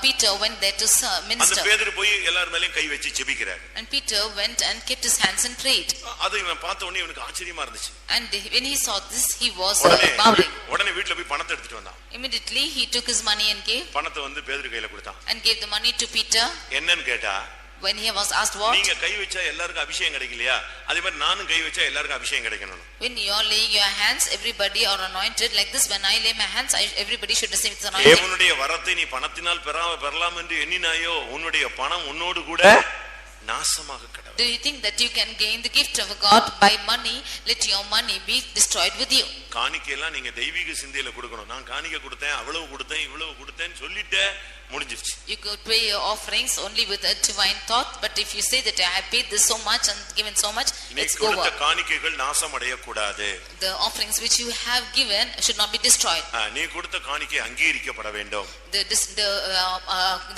Peter went there to minister. அந்த பேதுரு போய் எல்லார் மேலயும் கை வச்சு ஜெபிக்கிறார். And Peter went and kept his hands and prayed. அது இவன் பார்த்த உடனே இவனுக்கு ஆச்சரியமா இருந்துச்சு. And when he saw this, he was marveling. உடனே வீட்ல போய் பணத்தை எடுத்துட்டு வந்தான். Immediately he took his money and gave. பணத்தை வந்து பேதுரு கையில கொடுத்தான். And gave the money to Peter. என்னன்னு கேட்டா, when he was asked what, நீங்க கை வச்சா எல்லாருக்கும் அபிஷேகம் கிடைக்கலையா, அதே மாதிரி நானும் கை வச்சா எல்லாருக்கும் அபிஷேகம் கிடைக்கணும். when you are laying your hands, everybody are anointed like this. When I lay my hands, everybody should receive this anointing. தேவனுடைய வரத்தை நீ பணத்தினால் பெறலாம் என்று எண்ணினாயோ, உன்னுடைய பணம் உன்னோடு கூட நாசமாக கடவுள். Do you think that you can gain the gift of God by money? Let your money be destroyed with you. காணிக்கையெல்லாம் நீங்க தெய்வீக சிந்தையில கொடுக்கணும். நான் காணிக்கை கொடுத்தேன், அவ்வளவு கொடுத்தேன், இவ்வளவு கொடுத்தேன்னு சொல்லிட்டே முடிஞ்சிருச்சு. You could pay your offerings only with a divine thought, but if you say that I have paid this so much and given so much, let's go on. காணிக்கைகள் நாசம் அடைய கூடாது. The offerings which you have given should not be destroyed. நீ கொடுத்த காணிக்கை அங்கீகரிக்கப்பட வேண்டும்.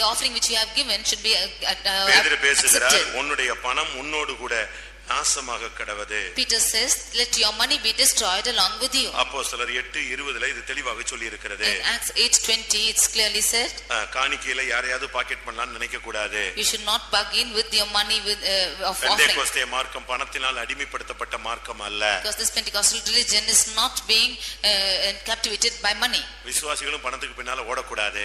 The offering which you have given should be பேதுரு பேசுகிறார், accepted. உன்னுடைய பணம் உன்னோடு கூட நாசமாக கடவது. Peter says, let your money be destroyed along with you. அப்போஸ்தலர் 8:20 இது தெளிவாக சொல்லி இருக்கிறது. In Acts 8:20 it's clearly said, காணிக்கையில யாரையாவது பாக்கெட் பண்ணலாம்னு நினைக்க கூடாது. you should not bargain with your money with of offering. Pentecost மார்க்கம் பணத்தினால் அடிமைப்படுத்தப்பட்ட மார்க்கம் அல்ல. Because this Pentecostal religion is not being captivated by money. விசுவாசிகளும் பணத்துக்கு பின்னால ஓடக்கூடாது.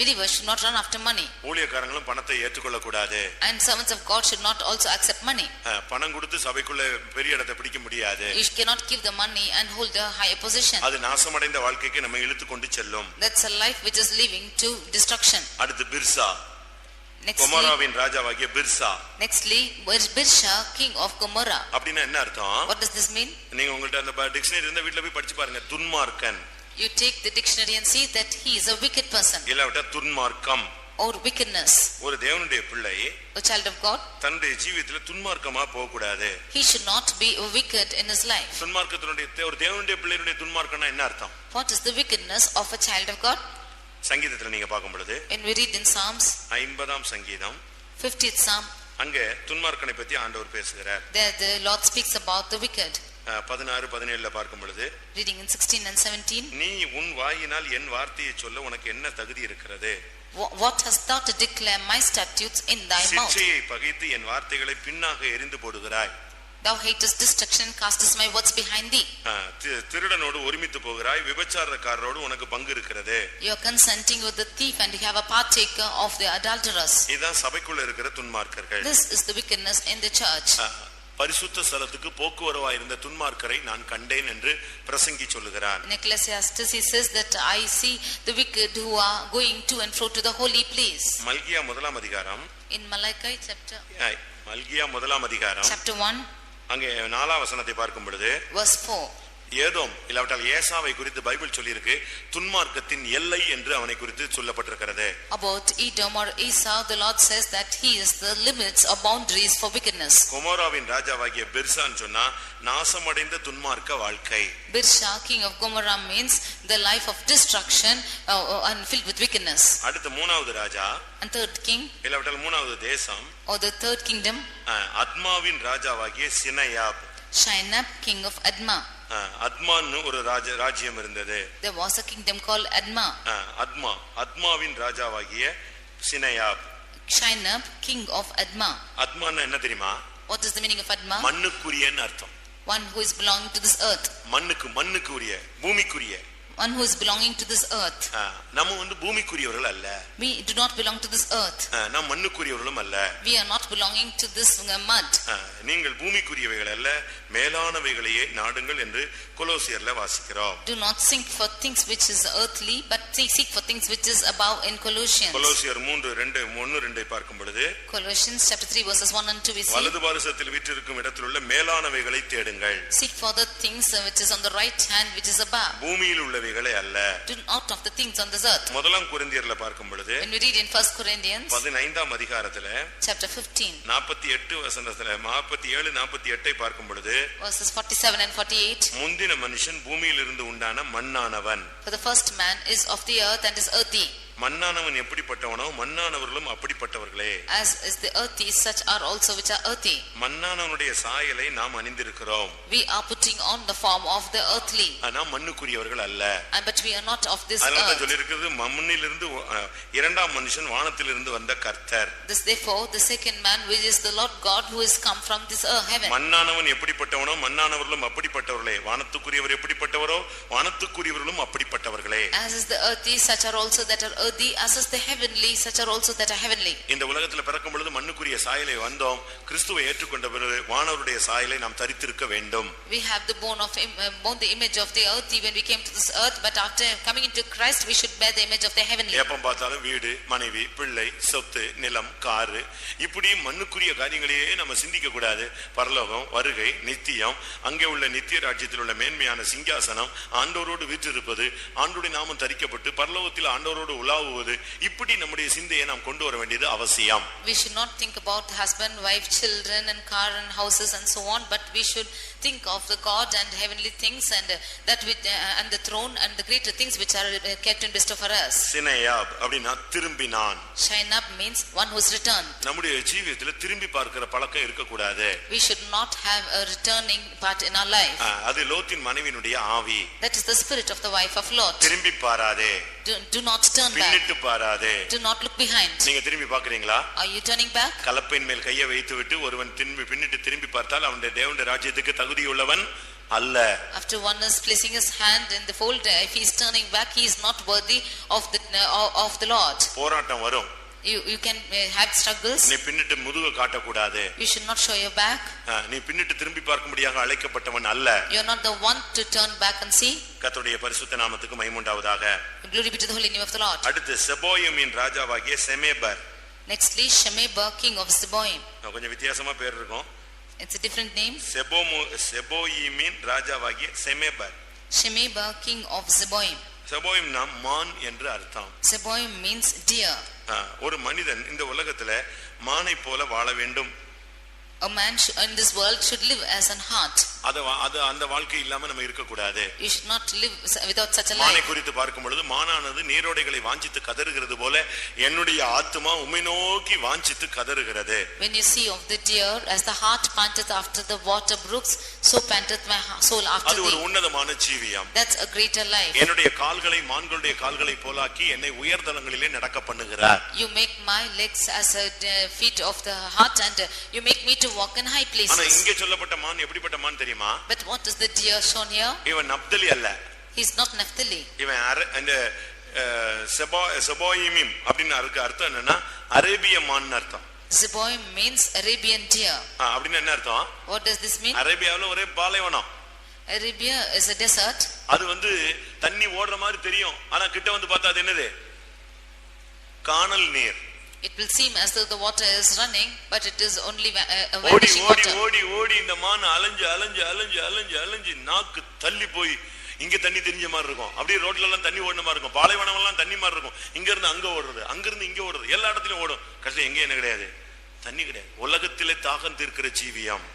Believers should not run after money. ஊழியக்காரங்களும் பணத்தை ஏற்றுக்கொள்ள கூடாது. And servants of God should not also accept money. பணம் கொடுத்து சபைக்குள்ள பெரிய இடத்தை பிடிக்க முடியாது. You cannot give the money and hold a higher position. அது நாசமடைந்த வாழ்க்கைக்கு நம்மை இழுத்து கொண்டு செல்லும். That's a life which is leading to destruction. அடுத்து பிர்சா, கொமோராவின் ராஜாவாகிய Birsa. Nextly, Birsha, king of Gomorrah. அப்படினா என்ன அர்த்தம்? What does this mean? நீங்க உங்கள்ட்ட அந்த டிக்ஷனரி இருந்தா வீட்ல போய் படிச்சு பாருங்க. துன்மார்க்கன். You take the dictionary and see that he is a wicked person. இல்லவிட்டா துன்மார்க்கம் or wickedness. ஒரு தேவனுடைய பிள்ளை, a child of God, தன்னுடைய ஜீவிதத்துல துன்மார்க்கமா போக கூடாது. he should not be wicked in his life. துன்மார்க்கத்தினுடைய ஒரு தேவனுடைய பிள்ளையுடைய துன்மார்க்கம்னா என்ன அர்த்தம்? What is the wickedness of a child of God? சங்கீதத்துல நீங்க பார்க்கும் பொழுது, when we read in Psalms 50ஆம் சங்கீதம் 50th Psalm, அங்கே துன்மார்க்கனை பத்தி ஆண்டவர் பேசுகிறார். there the Lord speaks about the wicked. 16-17 பார்க்கும் பொழுது, reading in 16 and 17, நீ உன் வாயினால் என் வார்த்தையை சொல்ல உனக்கு என்ன தகுதி இருக்கிறது? what hast thou to declare my statutes in thy mouth? சிட்சையை பகைத்து என் வார்த்தைகளை பின்னாக எறிந்து போடுகிறாய். thou hatest destruction, castest my words behind thee. திருடனோடு ஒருமித்து போகிறாய், விபச்சாரக்காரரோடு உனக்கு பங்கு இருக்கிறது. you are consenting with the thief and you have a partaker of the adulterers. இதான் சபைக்குள்ள இருக்கிற துன்மார்க்கர்கள். this is the wickedness in the church. பரிசுத்த ஸ்தலத்துக்கு போக்குவரவாய் இருந்த துன்மார்க்கரை நான் கண்டேன் என்று பிரசங்கி சொல்லுகிறார். In Ecclesiastes he says that I see the wicked who are going to and fro to the holy place. மல்கியா 1ஆம் அதிகாரம், in Malachi chapter, மல்கியா 1ஆம் அதிகாரம் chapter 1, அங்கே 4ஆம் வசனத்தை பார்க்கும் பொழுது, verse 4, ஏதோம் இல்லாவிட்டால் ஏசாவை குறித்து பைபிள் சொல்லி இருக்கு, துன்மார்க்கத்தின் எல்லை என்று அவனை குறித்து சொல்லப்பட்டிருக்கிறது. about Edom or Esau the Lord says that he is the limits or boundaries for wickedness. கொமோராவின் ராஜாவாகிய பிர்சான்னு சொன்னா நாசமடைந்த துன்மார்க்க வாழ்க்கை. Birsha, king of Gomorrah, means the life of destruction and filled with wickedness. அடுத்து 3வது ராஜா, and third king, இல்லாவிட்டால் 3வது தேசம், or the third kingdom, அத்மாவின் ராஜாவாகிய சினையாப். Shinab, king of Adma. அத்மான்னு ஒரு ராஜ்யம் இருந்தது. there was a kingdom called Adma. அத்மாவின் ராஜாவாகிய சினையாப். Shinab, king of Adma. அத்மான்னா என்ன தெரியுமா? what is the meaning of Adma? மண்ணுக்குரியன்னு அர்த்தம். one who is belonging to this earth. மண்ணுக்குரிய, பூமிக்குரிய. one who is belonging to this earth. நம்ம பூமிக்குரியவர்கள் அல்ல. we do not belong to this earth. நாம் மண்ணுக்குரியவர்களும் அல்ல. we are not belonging to this mud. நீங்கள் பூமிக்குரியவைகள் அல்ல, மேலானவைகளையே நாடுங்கள் என்று கொலோசியர்ல வாசிக்கிறோம். do not seek for things which is earthly, but seek for things which is above in Colossians. கொலோசியர் 3:1-2 பார்க்கும் பொழுது, Colossians chapter 3 verses 1 and 2 we see, வலது பாரிசத்தில் வீற்றிருக்கும் இடத்திலுள்ள மேலானவைகளை தேடுங்கள். seek for the things which is on the right hand, which is above. பூமியில் உள்ளவைகளை அல்ல. do out of the things on this earth. முதலாம் கொரிந்தியர்ல பார்க்கும் பொழுது, when we read in 1 Corinthians 15ஆம் அதிகாரத்துல chapter 15 48 வசனத்துல 47-48 பார்க்கும் பொழுது, verses 47 and 48, முந்தின மனுஷன் பூமியில் இருந்து உண்டான மண்ணானவன். for the first man is of the earth and is earthy. மண்ணானவன் எப்படிப்பட்டவனோ மண்ணானவர்களும் அப்படிப்பட்டவர்களே. As is the earthy, such are also which are earthy. மண்ணானவனுடைய சாயலை நாம் அணிந்திருக்கிறோம். We are putting on the form of the earthly. நாம் மண்ணுக்குரியவர்கள் அல்ல. But we are not of this earth. அதனால சொல்லிருக்கிறது மண்ணிலிருந்து இரண்டாம் மனுஷன் வானத்திலிருந்து வந்த கர்த்தர். This therefore the second man, which is the Lord God, who is come from this heaven. மண்ணானவன் எப்படிப்பட்டவனோ மண்ணானவர்களும் அப்படிப்பட்டவர்களே. வானத்துக்குரியவர் எப்படிப்பட்டவரோ வானத்துக்குரியவர்களும் அப்படிப்பட்டவர்களே. As is the earthy, such are also that are earthy, as is the heavenly, such are also that are heavenly. இந்த உலகத்துல பிறக்கும் பொழுது மண்ணுக்குரிய சாயலை வந்தோம். கிறிஸ்துவை ஏற்றுக்கொண்ட பிறகு வானவருடைய சாயலை நாம் தரித்திருக்க வேண்டும். We have the born the image of the earthy when we came to this earth, but after coming into Christ we should bear the image of the heavenly. எப்ப பார்த்தாலும் வீடு, மனைவி, பிள்ளை, சொத்து, நிலம், காரு இப்படி மண்ணுக்குரிய காரியங்களையே நம்ம சிந்திக்க கூடாது. பரலோகம், வருகை, நித்தியம், அங்கே உள்ள நித்திய ராஜ்யத்தில் உள்ள மேன்மையான சிங்காசனம், ஆண்டவரோடு வீற்றிருப்பது, ஆண்டவருடைய நாமம் தரிக்கப்பட்டு பரலோகத்தில் ஆண்டவரோடு உலாவுவது, இப்படி நம்முடைய சிந்தையை நாம் கொண்டு வர வேண்டியது அவசியம். We should not think about husband, wife, children and car and houses and so on, but we should think of the God and heavenly things and that with and the throne and the greater things which are kept in bestow for us. சினையாப் அப்படினா திரும்பினான். Shainab means one who is returned. நம்முடைய ஜீவியத்துல திரும்பி பார்க்கிற பழக்கம் இருக்க கூடாது. We should not have a returning part in our life. அது லோத்தின் மனைவியினுடைய ஆவி. That is the spirit of the wife of Lot. திரும்பி பாராதே. Do not turn back. பின்னிட்டு பாராதே. Do not look behind. நீங்க திரும்பி பார்க்கறீங்களா? Are you turning back? கலப்பையின் மேல் கையை வைத்துவிட்டு ஒருவன் பின்னிட்டு திரும்பி பார்த்தால் அவனுடைய தேவனுடைய ராஜ்யத்துக்கு தகுதியுள்ளவன் அல்ல. After one is placing his hand in the fold, if he is turning back, he is not worthy of the Lord. போராட்டம் வரும். You can have struggles. நீ பின்னிட்டு முதுக காட்ட கூடாது. You should not show your back. நீ பின்னிட்டு திரும்பி பார்க்கும்படியாக அழைக்கப்பட்டவன் அல்ல. You are not the one to turn back and see. கர்த்தருடைய பரிசுத்த நாமத்துக்கு மகிமை உண்டாவதாக. Glory be to the holy name of the Lord. அடுத்து செபோயிமின் ராஜாவாகிய செமேபர். Nextly Shemeber, king of Zeboim. கொஞ்சம் வித்தியாசமா பேர் இருக்கும். It's a different name. செபோயிமின் ராஜாவாகிய செமேபர். Shemeber, king of Zeboim. செபோயிம்னா மான் என்று அர்த்தம். Zeboim means deer. ஒரு மனிதன் இந்த உலகத்துல மானை போல வாழ வேண்டும். A man in this world should live as an hart. அது அந்த வாழ்க்கை இல்லாம நம்ம இருக்க கூடாது. You should not live without such a life. மானை குறித்து பார்க்கும் பொழுது மானானது நீரோடைகளை வாஞ்சித்து கதறுகிறது போல என்னுடைய ஆத்துமா உம்மை நோக்கி வாஞ்சித்து கதறுகிறது. When you see of the deer, as the hart panteth after the water brooks, so panteth my soul after thee. அது ஒரு thee. உன்னதமான ஜீவியம். That's a greater life. என்னுடைய கால்களை மான்களுடைய கால்களை போலாக்கி என்னை உயர்தலங்களிலே நடக்க பண்ணுகிறார். You make my legs as a feet of the hart and you make me to walk in high places. ஆனா இங்கே சொல்லப்பட்ட மான் எப்படிப்பட்ட மான் தெரியுமா? But what is the deer shown here? இவன் நப்தலி அல்ல. He is not Naphtali. இவன் அந்த செபோயிமிம் அப்படின அர்த்தம் என்னன்னா அரேபிய மான் அர்த்தம். Zeboim means Arabian deer. அப்படினா என்ன அர்த்தம்? What does this mean? அரேபியாவுல ஒரே பாலைவனம். Arabia is a desert. அது தண்ணி ஓடுற மாதிரி தெரியும். ஆனா கிட்ட வந்து பார்த்தா அது என்னது? கானல் நீர். It will seem as though the water is running, but it is only a vanishing water. ஓடி இந்த மான் அலைஞ்சு நாக்கு தள்ளி போய் இங்க தண்ணி தெரிஞ்ச மாதிரி இருக்கும். அப்படியே ரோட்ல எல்லாம் தண்ணி ஓடுன மாதிரி இருக்கும். பாலைவனம் எல்லாம் தண்ணி மாதிரி இருக்கும். இங்க இருந்து அங்க ஓடுறது, அங்க இருந்து இங்க ஓடுறது, எல்லா இடத்துலயும் ஓடும். கடைசில எங்க என்ன கிடையாது? தண்ணி கிடையாது. உலகத்திலே தாகம் தீர்க்கிற ஜீவியம்.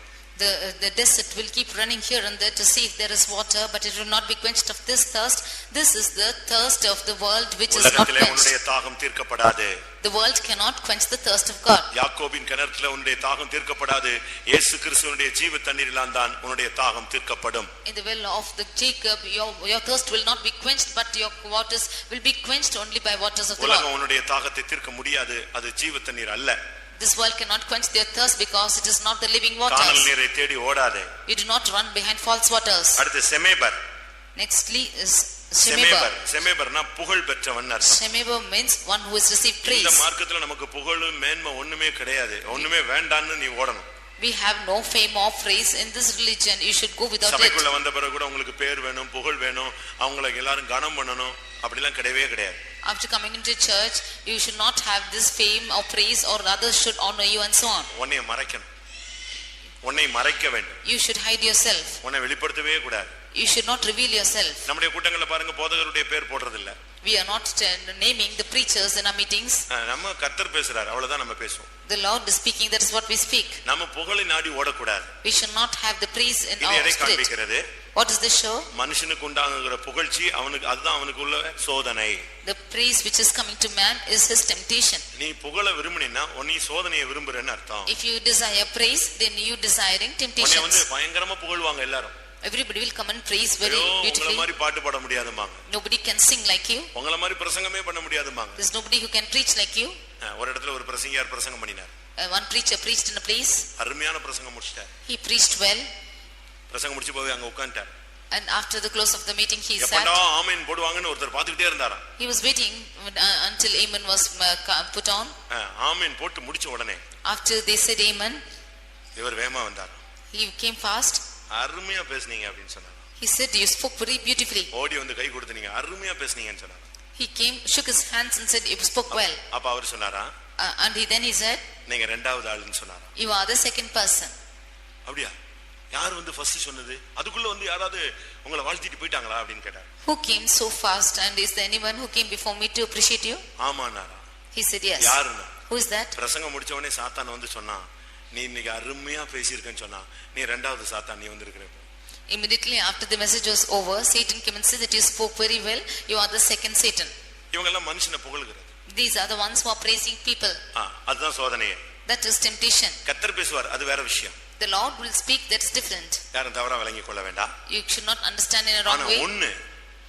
The desert will keep running here and there to see if there is water, but it will not be quenched of this thirst. This is the thirst of the world which is not உலகத்திலே quenched. உன்னுடைய தாகம் தீர்க்கப்படாது. The world cannot quench the thirst of God. யாக்கோபின் கிணற்றிலே உன்னுடைய தாகம் தீர்க்கப்படாது. இயேசு கிறிஸ்துவினுடைய ஜீவ தண்ணீரில் தான் உன்னுடைய தாகம் தீர்க்கப்படும். In the well of the Jacob, your thirst will not be quenched, but your waters will be quenched only by waters of the Lord. உலகம் உன்னுடைய தாகத்தை தீர்க்க முடியாது. அது ஜீவ தண்ணீர் அல்ல. This world cannot quench their thirst because it is not the living waters. கானல் நீரை தேடி ஓடாதே. You do not run behind false waters. அடுத்து செமேபர். Nextly is Shemeber. செமேபர்னா புகழ் பெற்றவன் அர்த்தம். Shemeber means one who has received praise. இந்த மார்க்கத்துல நமக்கு புகழ் மேன்மை ஒண்ணுமே கிடையாது. ஒண்ணுமே வேண்டான்னு நீ ஓடணும். We have no fame or praise in this religion. You should go without it. சபைக்குள்ள வந்த பிறகு கூட உங்களுக்கு பேர் வேணும், புகழ் வேணும், அவங்களை எல்லாரும் கனம் பண்ணணும், அப்படிலாம் கிடையவே கிடையாது. After coming into church, you should not have this fame or praise, or others should honor you and so on. உன்னை மறைக்கணும். உன்னை மறைக்க வேண்டும். You should hide yourself. உன்னை வெளிப்படுத்தவே கூடாது. You should not reveal yourself. நம்முடைய கூட்டங்கள்ல பாருங்க போதகருடைய பேர் போடுறது இல்ல. We are not naming the preachers in our meetings. நம்ம கர்த்தர் பேசுறார் அவ்வளவுதான் நம்ம பேசுவோம். The Lord is speaking, that is what we speak. நம்ம புகழை நாடி ஓடக்கூடாது. We should not have the praise in our spirit. காண்பிக்கிறது. What is this show? மனுஷனுக்கு உண்டாகுற புகழ்ச்சி அவனுக்கு அதுதான் அவனுக்கு உள்ள சோதனை. The praise which is coming to man is his temptation. நீ புகழ விரும்பினா நீ சோதனையை விரும்புறேன்னு அர்த்தம். If you desire praise, then you desiring temptations. உன்னை வந்து பயங்கரமா புகழ்வாங்க எல்லாரும். Everybody will come and praise very beautifully. உங்கள மாதிரி பாட்டு பாட முடியாதுமாங்க. Nobody can sing like you. உங்கள மாதிரி பிரசங்கமே பண்ண முடியாதுமாங்க. There's nobody who can preach like you. ஒரு இடத்துல ஒரு பிரசங்கியார் பிரசங்கம் பண்ணினார். One preacher preached in a place. அருமையான பிரசங்கம் முடிச்சிட்டார். He preached well. பிரசங்கம் முடிச்சு போய் அங்க உட்கார்ந்தார். And after the close of the meeting he sat. எப்படா ஆமென் போடுவாங்கன்னு ஒருத்தர் பாத்துக்கிட்டே இருந்தாராம். He was waiting until amen was put on. ஆமென் போட்டு முடிச்ச உடனே after they said amen, இவர் வேகமா வந்தார். he came fast. அருமையா பேசுனீங்க அப்படினு சொன்னார். He said you spoke very beautifully. ஓடி வந்து கை கொடுத்தீங்க அருமையா பேசுனீங்கன்னு சொன்னார். He came, shook his hands and said you spoke well. அப்ப அவர் சொன்னாரா? And then he said நீங்க இரண்டாவது ஆளுன்னு சொன்னாரா? you are the second person. அப்படியே யார் வந்து ஃபர்ஸ்ட் சொன்னது? அதுக்குள்ள வந்து யாராவது உங்களை வாழ்த்திட்டு போய்ட்டாங்களா அப்படினு கேட்டார். Who came so fast, and is there anyone who came before me to appreciate you? ஆமானாரா? He said yes. யாருன்னு? Who is that? பிரசங்கம் முடிச்ச உடனே சாத்தான் வந்து சொன்னான் நீ இன்னைக்கு அருமையா பேசியிருக்கேன்னு சொன்னா நீ இரண்டாவது சாத்தான் நீ வந்திருக்கிற. Immediately after the message was over, Satan came and said that you spoke very well, you are the second Satan. இவங்க எல்லாம் மனுஷனை புகழ்கிறது. These are the ones who are praising people. அதுதான் சோதனையே. That is temptation. கர்த்தர் பேசுவார் அது வேற விஷயம். The Lord will speak, that is different. யாரும் தவறா விளங்கிக் கொள்ள வேண்டாம். You should not understand in a wrong way. ஒண்ணு.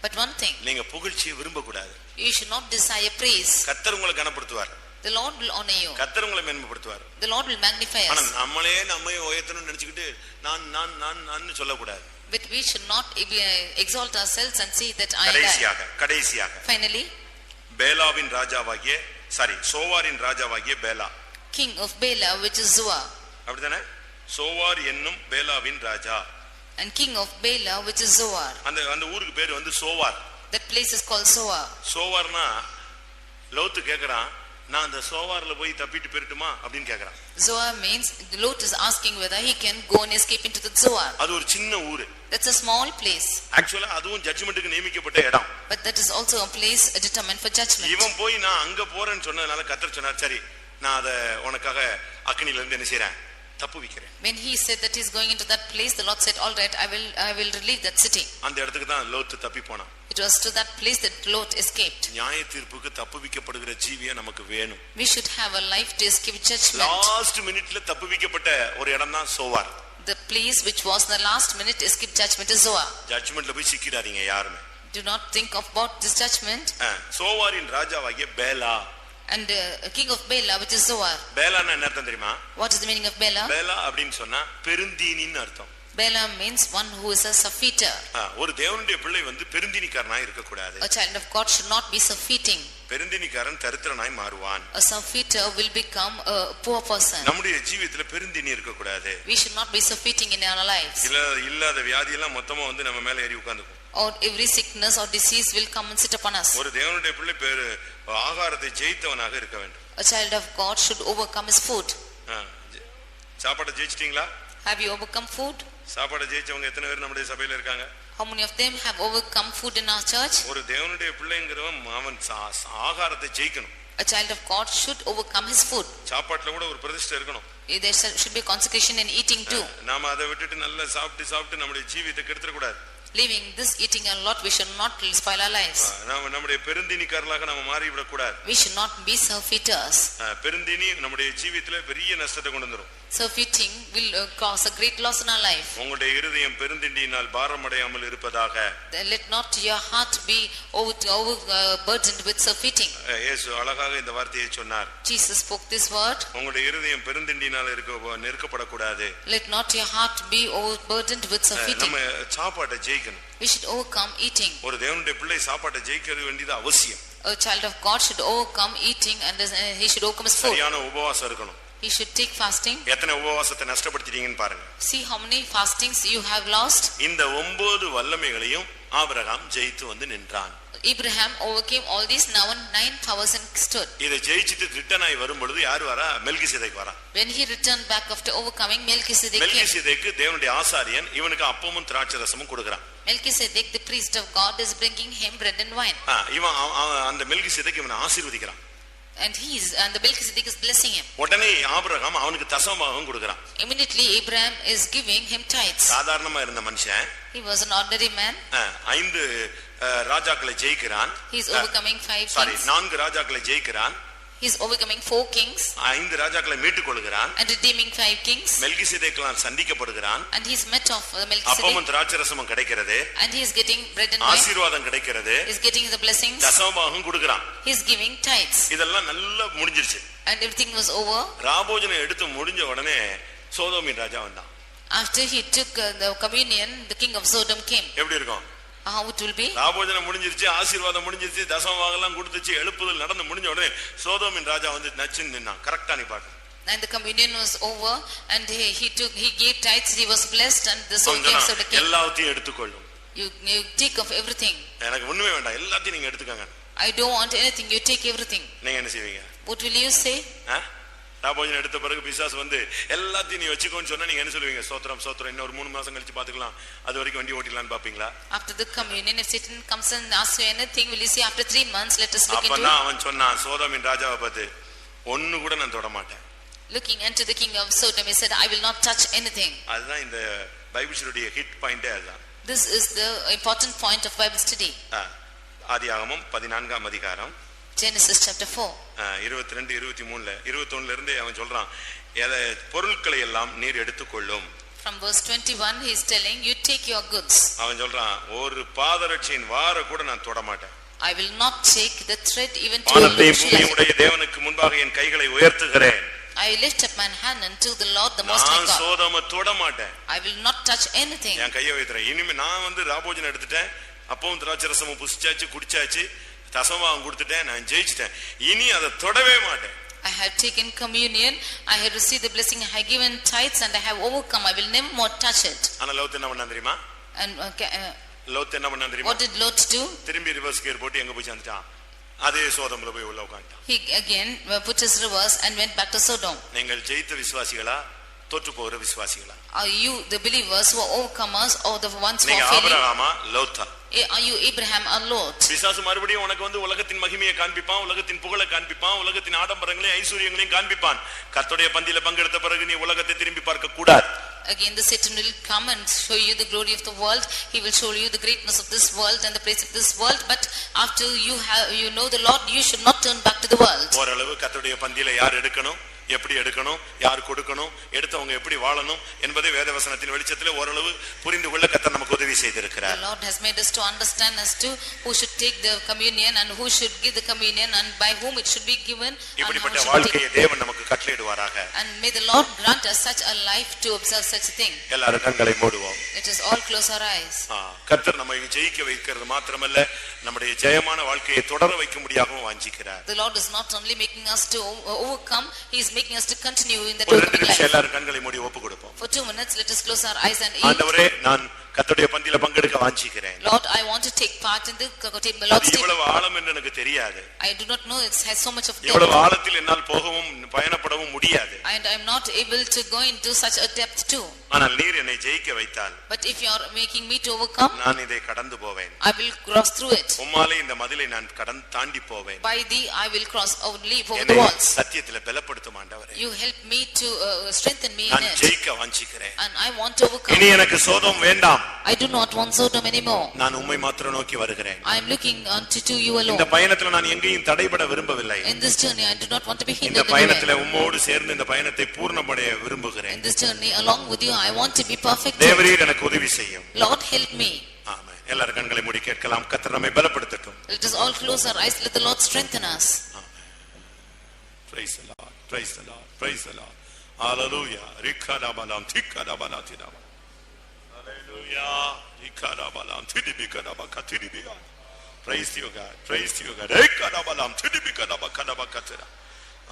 But one thing. நீங்க புகழ்ச்சியை விரும்ப கூடாது. You should not desire praise. கர்த்தர் உங்களை கனப்படுத்துவார். The Lord will honor you. கர்த்தர் உங்களை மேன்மைப்படுத்துவார். The Lord will magnify us. ஆனா நம்மளே நம்மை உயர்த்தணும்னு நினைச்சிட்டு நான் சொல்ல கூடாது. But we should not exalt ourselves and say that I am. கடைசியாக Finally, பேலாவின் ராஜாவாகிய சோவாரின் ராஜாவாகிய Bela. King of Bela, which is Zoar. அப்படிதானே? சோவார் என்னும் பேலாவின் ராஜா. And king of Bela, which is Zoar. அந்த ஊருக்கு பேர் வந்து சோவார். That place is called Zoar. சோவார்னா லோத்து கேக்குறான் நான் அந்த சோவார்ல போய் தப்பிட்டு போயிட்டுமா அப்படினு கேக்குறான். Zoar means Lot is asking whether he can go and escape into the Zoar. அது ஒரு சின்ன ஊரு. That's a small place. Actually அதுவும் ஜட்ஜ்மென்ட்க்கு நியமிக்கப்பட்ட இடம். But that is also a place determined for judgment. இவன் போய் நான் அங்க போறேன்னு சொன்னதனால கர்த்தர் சொன்னார் சரி நான் அத உனக்காக அக்கினில இருந்து என்ன செய்றேன் தப்புவிக்கிறேன். When he said that he is going into that place, the Lord said all right, I will relieve that city. அந்த இடத்துக்கு தான் லோத் தப்பி போனான். It was to that place that Lot escaped. நியாய தீர்ப்புக்கு தப்புவிக்கப்படுகிற ஜீவிய நமக்கு வேணும். We should have a life to escape judgment. Last மினிட்ல தப்புவிக்கப்பட்ட ஒரு இடம் தான் சோவார். The place which was the last minute escape judgment is Zoar. ஜட்ஜ்மென்ட்ல போய் சிக்கிடாதீங்க யாருமே. Do not think about this judgment. சோவாரின் ராஜாவாகிய Bela. And king of Bela, which is Zoar. பேலான்னா என்ன அர்த்தம் தெரியுமா? What is the meaning of Bela? Bela அப்படினு சொன்னா பெருந்தீனின்னு அர்த்தம். Bela means one who is a surfeiter. ஒரு தேவனுடைய பிள்ளை வந்து பெருந்தீனிக்காரனா இருக்க கூடாது. A child of God should not be surfeiting. பெருந்தீனிக்காரன் தரித்திரனாய் மாறுவான். A surfeiter will become a poor person. நம்முடைய ஜீவிதத்துல பெருந்தீனி இருக்க கூடாது. We should not be surfeiting in our lives. இல்லாத வியாதி எல்லாம் மொத்தமா வந்து நம்ம மேல ஏறி உட்கார்ந்துக்கும். Or every sickness or disease will come and sit upon us. ஒரு தேவனுடைய பிள்ளை ஆகாரத்தை ஜெயித்தவனாக இருக்க வேண்டும். A child of God should overcome his food. சாப்பாட்டை ஜெயிச்சிட்டீங்களா? Have you overcome food? சாப்பாட்டை ஜெயிச்சவங்க எத்தனை பேர் நம்முடைய சபையில இருக்காங்க? How many of them have overcome food in our church? ஒரு தேவனுடைய பிள்ளைங்கிறவன் அவன் ஆகாரத்தை ஜெயிக்கணும். A child of God should overcome his food. சாப்பாட்டுல கூட ஒரு பிரதிஷ்டை இருக்கணும். There should be consecration in eating too. நாம அதை விட்டுட்டு நல்லா சாப்பிட்டு நம்முடைய ஜீவியத்தை கெடுத்துற கூடாது. Leaving this eating a lot, we should not spoil our lives. நம்முடைய பெருந்தீனிக்காரர்களாக நாம மாறி விட கூடாது. We should not be surfeiters. பெருந்தீனி நம்முடைய ஜீவியத்துல பெரிய நஷ்டத்தை கொண்டு வந்துரும். Surfeiting will cause a great loss in our life. உங்களுடைய இருதயம் பெருந்தீனியினால் பாரமடையாமல் இருப்பதாக. Let not your heart be overburdened with surfeiting. இயேசு அழகாக இந்த வார்த்தையை சொன்னார். Jesus spoke this word. உங்களுடைய இருதயம் பெருந்தீனியினால் நெருக்கப்படக்கூடாது. Let not your heart be overburdened with surfeiting. நம்ம சாப்பாட்டை ஜெயிக்கணும். We should overcome eating. ஒரு தேவனுடைய பிள்ளை சாப்பாட்டை ஜெயிக்க வேண்டியது அவசியம். A child of God should overcome eating and he should overcome his food. சரியான உபவாசம் இருக்கணும். He should take fasting. எத்தனை உபவாசத்தை நஷ்டப்படுத்திட்டீங்கன்னு பாருங்க. See how many fastings you have lost. இந்த 9 வல்லமைகளையும் ஆபிரகாம் ஜெயித்து வந்து நின்றான். Abraham overcame all these 9 powers and stood. இதை ஜெயிச்சிட்டு ரிட்டர்ன் ஆகி வரும் பொழுது யார் வரா? மெல்கிசேதேக் வரா. When he returned back after overcoming, Melchizedek came. மெல்கிசேதேக்கு தேவனுடைய ஆசாரியன் இவனுக்கு அப்பமும் திராட்சரசமும் கொடுக்கறான். Melchizedek, the priest of God, is bringing him bread and wine. இவன் அந்த மெல்கிசேதேக் இவனை ஆசீர்வதிக்கிறான். And the Melchizedek is blessing him. உடனே ஆபிரகாம் அவனுக்கு தசமபாகம் கொடுக்கறான். Immediately Abraham is giving him tithes. சாதாரணமா இருந்த மனுஷன், He was an ordinary man. 5 ராஜாக்களை ஜெயிக்கிறான். He is overcoming 5 kings. 4 ராஜாக்களை ஜெயிக்கிறான். He is overcoming 4 kings. 5 ராஜாக்களை மீட்டுக் கொள்கிறான். And redeeming 5 kings. மெல்கிசேதேக்கால் சந்திக்கப்படுகிறான். And he is met of Melchizedek. அப்பமும் திராட்சரசமும் கிடைக்கிறது. And he is getting bread and wine. ஆசீர்வாதம் கிடைக்கிறது. He is getting the blessings. தசமபாகம் கொடுக்கறான். He is giving tithes. இதெல்லாம் நல்லா முடிஞ்சிருச்சு. And everything was over. ராபோஜனை எடுத்து முடிஞ்ச உடனே சோதோமின் ராஜா வந்தான். After he took the communion, the king of Sodom came. எப்படி இருக்கும்? How it will be? ராபோஜனை முடிஞ்சிருச்சு, ஆசீர்வாதம் முடிஞ்சிருச்சு, தசமபாகம் எல்லாம் கொடுத்துச்சு, எழுப்புதல் நடந்து முடிஞ்ச உடனே சோதோமின் ராஜா வந்து நச்சுன்னு நின்னான். கரெக்ட்டா நீ பாரு. And the communion was over, and he gave tithes. He was blessed, and the kings of the king. எல்லாத்தையும் எடுத்துக்கொள்ளும். You take of everything. எனக்கு ஒண்ணுமே வேண்டாம், எல்லாத்தையும் நீங்க எடுத்துக்கங்க. I don't want anything. You take everything. நீங்க என்ன செய்வீங்க? What will you say? ராபோஜனை எடுத்த பிறகு பிசாசு வந்து எல்லாத்தையும் நீ வச்சுக்கோன்னு சொன்னா நீங்க என்ன சொல்லுவீங்க? சோத்திரம் சோத்திரம், இன்னொரு 3 மாசம் கழிச்சு பாத்துக்கலாம், அது வரைக்கும் வண்டி ஓட்டிடலாம்னு பாப்பீங்களா? After the communion, if Satan comes and asks you anything, will you say after 3 months let us look into it? அப்பதான் அவன் சொன்னான் சோதோமின் ராஜாவை பார்த்து, ஒண்ணு கூட நான் தொட மாட்டேன். Looking into the king of Sodom, he said, I will not touch anything. அதுதான் இந்த பைபிள் ஸ்டடியோட ஹிட் பாயிண்டே அதுதான். This is the important point of Bible study. ஆதியாகமம் 14ஆம் அதிகாரம் Genesis chapter 4. 22, 23, 21 இருந்து அவன் சொல்றான், பொருட்களை எல்லாம் நீர் எடுத்துக்கொள்ளும். From verse 21 he is telling, you take your goods. அவன் சொல்றான், ஒரு பாதரட்சியின் வாரை கூட நான் தொட மாட்டேன். I will not take the thread even to a பூமியுடைய தேவனுக்கு முன்பாக என் கைகளை உயர்த்துகிறேன். I lift up my hand unto the Lord the Most High God. நான் சோதோமை தொட மாட்டேன். I will not touch anything. என் கையை உயர்த்துறேன். இனிமே நான் வந்து ராபோஜனை எடுத்துட்டேன், அப்பவும் திராட்சரசமும் புசிச்சாச்சு, குடிச்சாச்சு, தசமபாகம் கொடுத்துட்டேன், நான் ஜெயிச்சிட்டேன், இனி அதை தொடவே மாட்டேன். I have taken communion, I have received the blessing, I have given tithes, and I have overcome. I will never more touch it. ஆனா லோத் என்ன பண்ணான் தெரியுமா? And லோத் என்ன பண்ணான் தெரியுமா? what did Lot do? திரும்பி ரிவர்ஸ் கியர் போட்டு எங்க போய் சேர்ந்துட்டான்? அதே சோதோம்ல போய் உள்ள உட்கார்ந்தான். He again put his reverse and went back to Sodom. நீங்கள் ஜெயித்த விசுவாசிகளா, தோற்று போகிற விசுவாசிகளா? Are you the believers who are overcomers or the ones who நீங்க are failing? ஆபிரகாமா Lodha? Are you Abraham or Lot? பிசாசு மறுபடியும் உனக்கு வந்து உலகத்தின் மகிமையை காண்பிப்பான், உலகத்தின் புகழை காண்பிப்பான், உலகத்தின் ஆடம்பரங்களையும் ஐஸ்வரியங்களையும் காண்பிப்பான். கர்த்தருடைய பந்தியில பங்கெடுத்த பிறகு நீ உலகத்தை திரும்பி பார்க்க கூடாது. Again the Satan will come and show you the glory of the world. He will show you the greatness of this world and the praise of this world. But after you know the Lord, you should not turn back to the world. ஓரளவு கர்த்தருடைய பந்தியில யார் எடுக்கணும், எப்படி எடுக்கணும், யார் கொடுக்கணும், எடுத்தவங்க எப்படி வாழணும் என்பதை வேதவசனத்தின் வெளிச்சத்திலே ஓரளவு புரிந்து கொள்ள கர்த்தர் நமக்கு உதவி செய்திருக்கிறார். The Lord has made us to understand as to who should take the communion and who should give the communion and by whom it should be given. இப்படிப்பட்ட வாழ்க்கையை தேவன் நமக்கு கட்டளையிடுவாராக. And may the Lord grant us such a life to observe such a thing. எல்லாரும் கண்களை மூடுவோம். Let us all close our eyes. கர்த்தர் நம்மை ஜெயிக்க வைக்கிறது மாத்திரமல்ல, நம்முடைய ஜெயமான வாழ்க்கையை தொடர வைக்கும்படியாகவும் வாஞ்சிக்கிறார். The Lord is not only making us to overcome, he is making us to continue in that overcoming life. எல்லாரும் கண்களை மூடி ஒப்பு கொடுப்போம். For 2 minutes let us close our eyes and eat. ஆண்டவரே, நான் கர்த்தருடைய பந்தியில பங்கெடுக்க வாஞ்சிக்கிறேன். Lord, I want to take part in the Lord's table. இவ்வளவு ஆழம் என்று எனக்கு தெரியாது. I do not know it has so much of depth. இவ்வளவு ஆழத்தில் என்னால் போகவும் பயணப்படவும் முடியாது. And I am not able to go into such a depth too. ஆனால் நீர் என்னை ஜெயிக்க வைத்தால், But if you are making me to overcome, நான் இதை கடந்து போவேன். I will cross through it. உம்மாலே இந்த மதிலை நான் தாண்டி போவேன். By thee I will cross leap over the walls. சத்தியத்திலே பலப்படுத்தும் ஆண்டவரே. You help me to strengthen me in நான் it. ஜெயிக்க வாஞ்சிக்கிறேன். And I want to overcome. இனி எனக்கு சோதம் வேண்டாம். I do not want Sodom anymore. நான் உம்மை மாத்திரம் நோக்கி வருகிறேன். I am looking unto you alone. இந்த பயணத்துல நான் எங்கேயும் தடைபட விரும்பவில்லை. In this journey I do not want to be hindered. இந்த பயணத்துல உம்மோடு சேர்ந்து இந்த பயணத்தை பூர்ணமடைய விரும்புகிறேன். In this journey along with you I want to be perfect. தேவரீர் எனக்கு உதவி செய்யும். Lord, help me. ஆமென். எல்லாரும் கண்களை மூடி கேட்கலாம். கர்த்தர் நம்மை பலப்படுத்தட்டும். Let us all close our eyes. Let the Lord strengthen us. Praise the Lord. Praise the Lord. Praise the Lord. Hallelujah. Rikadabalam tikadabalatidaba. Hallelujah. Rikadabalam tidibikadabakatidibia. Praise you God. Praise you God. Rikadabalam tidibikadabakadabakatira.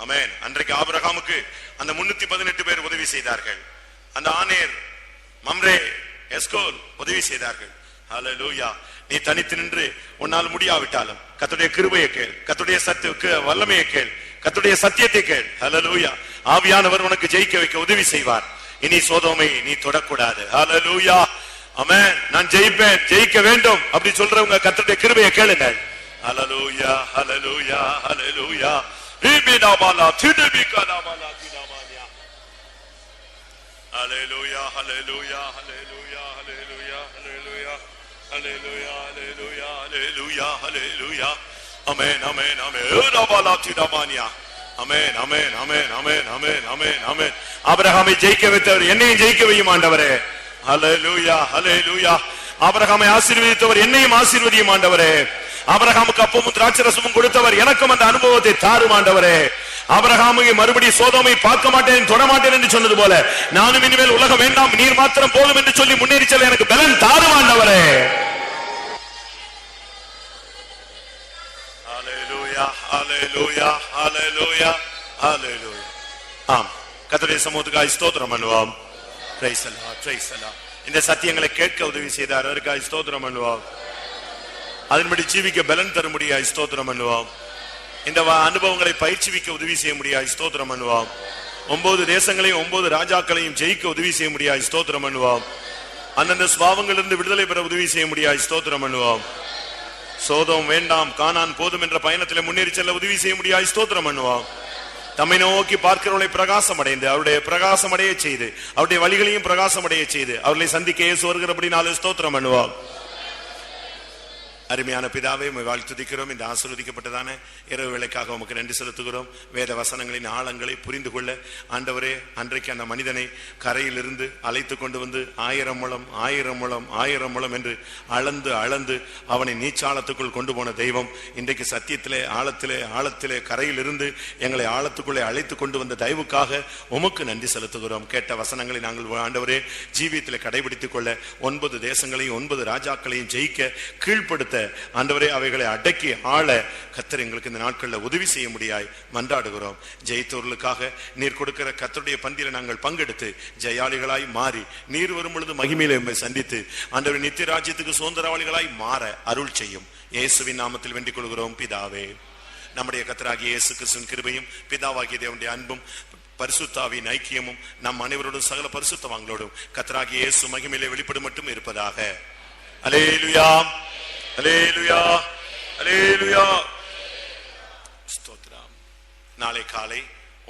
ஆமென். அன்றைக்கு ஆபிரகாமுக்கு அந்த 318 பேர் உதவி செய்தார்கள். அந்த ஆனேர், மம்ரே, எஸ்கோல் உதவி செய்தார்கள். ஹல்லேலூயா. நீ தனித்து நின்று உன்னால் முடியாவிட்டாலும் கர்த்தருடைய கிருபையை கேள், கர்த்தருடைய வல்லமையை கேள், கர்த்தருடைய சத்தியத்தை கேள். ஹல்லேலூயா. ஆவியானவர் உனக்கு ஜெயிக்க வைக்க உதவி செய்வார். இனி சோதோமை நீ தொடக்கூடாது. ஹல்லேலூயா. ஆமென். நான் ஜெயிப்பேன், ஜெயிக்க வேண்டும் அப்படி சொல்றவங்க கர்த்தருடைய கிருபையை கேளுங்க. ஹல்லேலூயா, ஹல்லேலூயா, ஹல்லேலூயா. இபிடாபாலா திடுபிகடாபாலா திடாபாலியா. ஹல்லேலூயா, ஹல்லேலூயா, ஹல்லேலூயா, ஹல்லேலூயா, ஹல்லேலூயா, ஹல்லேலூயா, ஹல்லேலூயா, ஹல்லேலூயா, ஹல்லேலூயா. ஆமென், ஆமென், ஆமென். இடாபாலா திடாபானியா. ஆமென், ஆமென், ஆமென், ஆமென், ஆமென், ஆமென், ஆமென். ஆபிரகாமை ஜெயிக்க வைத்தவர் என்னையும் ஜெயிக்க வையும் ஆண்டவரே. ஹல்லேலூயா, ஹல்லேலூயா. ஆபிரகாமை ஆசீர்வதித்தவர் என்னையும் ஆசீர்வதியும் ஆண்டவரே. ஆபிரகாமுக்கு அப்பமும் திராட்சரசமும் கொடுத்தவர் எனக்கும் அந்த அனுபவத்தை தாரும் ஆண்டவரே. ஆபிரகாமுக்கு மறுபடியும் சோதோமை பார்க்க மாட்டேன், தொட மாட்டேன் என்று சொன்னது போல நானும் இனிமேல் உலகம் வேண்டாம், நீர் மாத்திரம் போதும் என்று சொல்லி முன்னேறி செல்ல எனக்கு பலன் தாரும் ஆண்டவரே. ஹல்லேலூயா, ஹல்லேலூயா, ஹல்லேலூயா, ஹல்லேலூயா. ஆம், கர்த்தருடைய சமூகத்துக்காய் ஸ்தோத்திரம் பண்ணுவோம். Praise the Lord, praise the Lord. இந்த சத்தியங்களை கேட்க உதவி செய்தார், அதற்காக ஸ்தோத்திரம் பண்ணுவோம். அதன்படி ஜீவிக்க பலன் தர முடியாய் ஸ்தோத்திரம் பண்ணுவோம். இந்த அனுபவங்களை பயிற்சிவிக்க உதவி செய்ய முடியாய் ஸ்தோத்திரம் பண்ணுவோம். 9 தேசங்களையும் 9 ராஜாக்களையும் ஜெயிக்க உதவி செய்ய முடியாய் ஸ்தோத்திரம் பண்ணுவோம். அந்தந்த சுபாவங்களிலிருந்து விடுதலை பெற உதவி செய்ய முடியாய் ஸ்தோத்திரம் பண்ணுவோம். சோதம் வேண்டாம், கானான் போதும் என்ற பயணத்தில் முன்னேறி செல்ல உதவி செய்ய முடியாய் ஸ்தோத்திரம் பண்ணுவோம். தம்மை நோக்கி பார்க்கிறவர்களை பிரகாசம் அடைந்து அவருடைய பிரகாசம் அடைய செய்து அவருடைய வழிகளையும் பிரகாசம் அடைய செய்து அவர்களை சந்திக்க இயேசு வருகிறபடி நாளை ஸ்தோத்திரம் பண்ணுவோம். அருமையான பிதாவே, உம்மை வாழ்த்து துதிக்கிறோம். இந்த ஆசீர்வதிக்கப்பட்டதான இரவு வேளைக்காக உமக்கு நன்றி செலுத்துகிறோம். வேத வசனங்களின் ஆழங்களை புரிந்து கொள்ள ஆண்டவரே, அன்றைக்கு அந்த மனிதனை கரையிலிருந்து அழைத்து கொண்டு வந்து 1000 முழம் 1000 முழம் 1000 முழம் என்று அளந்து அளந்து அவனை நீச்சாளத்துக்குள் கொண்டு போன தெய்வம், இன்றைக்கு சத்தியத்திலே ஆழத்திலே கரையிலிருந்து எங்களை ஆழத்துக்குள்ளே அழைத்து கொண்டு வந்த தயவுக்காக உமக்கு நன்றி செலுத்துகிறோம். கேட்ட வசனங்களை நாங்கள் ஆண்டவரே ஜீவியத்தில் கடைபிடித்துக் கொள்ள 9 தேசங்களையும் 9 ராஜாக்களையும் ஜெயிக்க கீழ்ப்படுத்த ஆண்டவரே அவைகளை அடக்கி ஆள கர்த்தர் எங்களுக்கு இந்த நாட்களில் உதவி செய்ய முடியாய் மன்றாடுகிறோம். ஜெயித்தவர்களுக்காக நீர் கொடுக்கிற கர்த்தருடைய பந்தியில நாங்கள் பங்கெடுத்து ஜெயாளிகளாய் மாறி நீர் வரும் பொழுது மகிமையிலே உம்மை சந்தித்து ஆண்டவரே நித்திய ராஜ்யத்துக்கு சுதந்திரவாளிகளாய் மாற அருள் செய்யும். இயேசுவின் நாமத்தில் வேண்டிக் கொள்கிறோம் பிதாவே. நம்முடைய கர்த்தராகிய இயேசு கிறிஸ்துவின் கிருபையும் பிதாவாகிய தேவனுடைய அன்பும் பரிசுத்தாவின் ஐக்கியமும் நம் அனைவரோடும் சகல பரிசுத்தவான்களோடும் கர்த்தராகிய இயேசு மகிமையிலே வெளிப்படும் மட்டும் இருப்பதாக. அல்லேலூயா, அல்லேலூயா, அல்லேலூயா. ஸ்தோத்திரம். நாளை காலை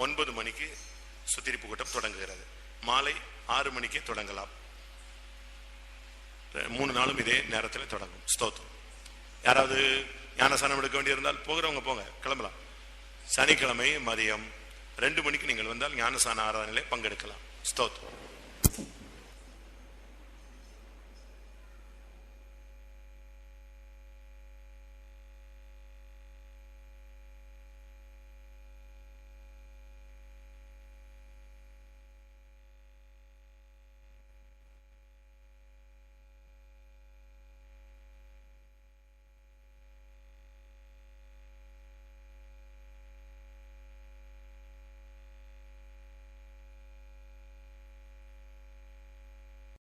9 மணிக்கு சுத்திரிப்பு கூட்டம் தொடங்குகிறது. மாலை 6 மணிக்கு தொடங்கலாம். 3 நாளும் இதே நேரத்தில் தொடங்கும். ஸ்தோத்திரம். யாராவது ஞானஸ்நானம் எடுக்க வேண்டியிருந்தால் போகிறவங்க போங்க, கிளம்பலாம். சனிக்கிழமை மதியம் 2 மணிக்கு நீங்கள் வந்தால் ஞானஸ்நான ஆராதனையிலே பங்கெடுக்கலாம். ஸ்தோத்திரம்.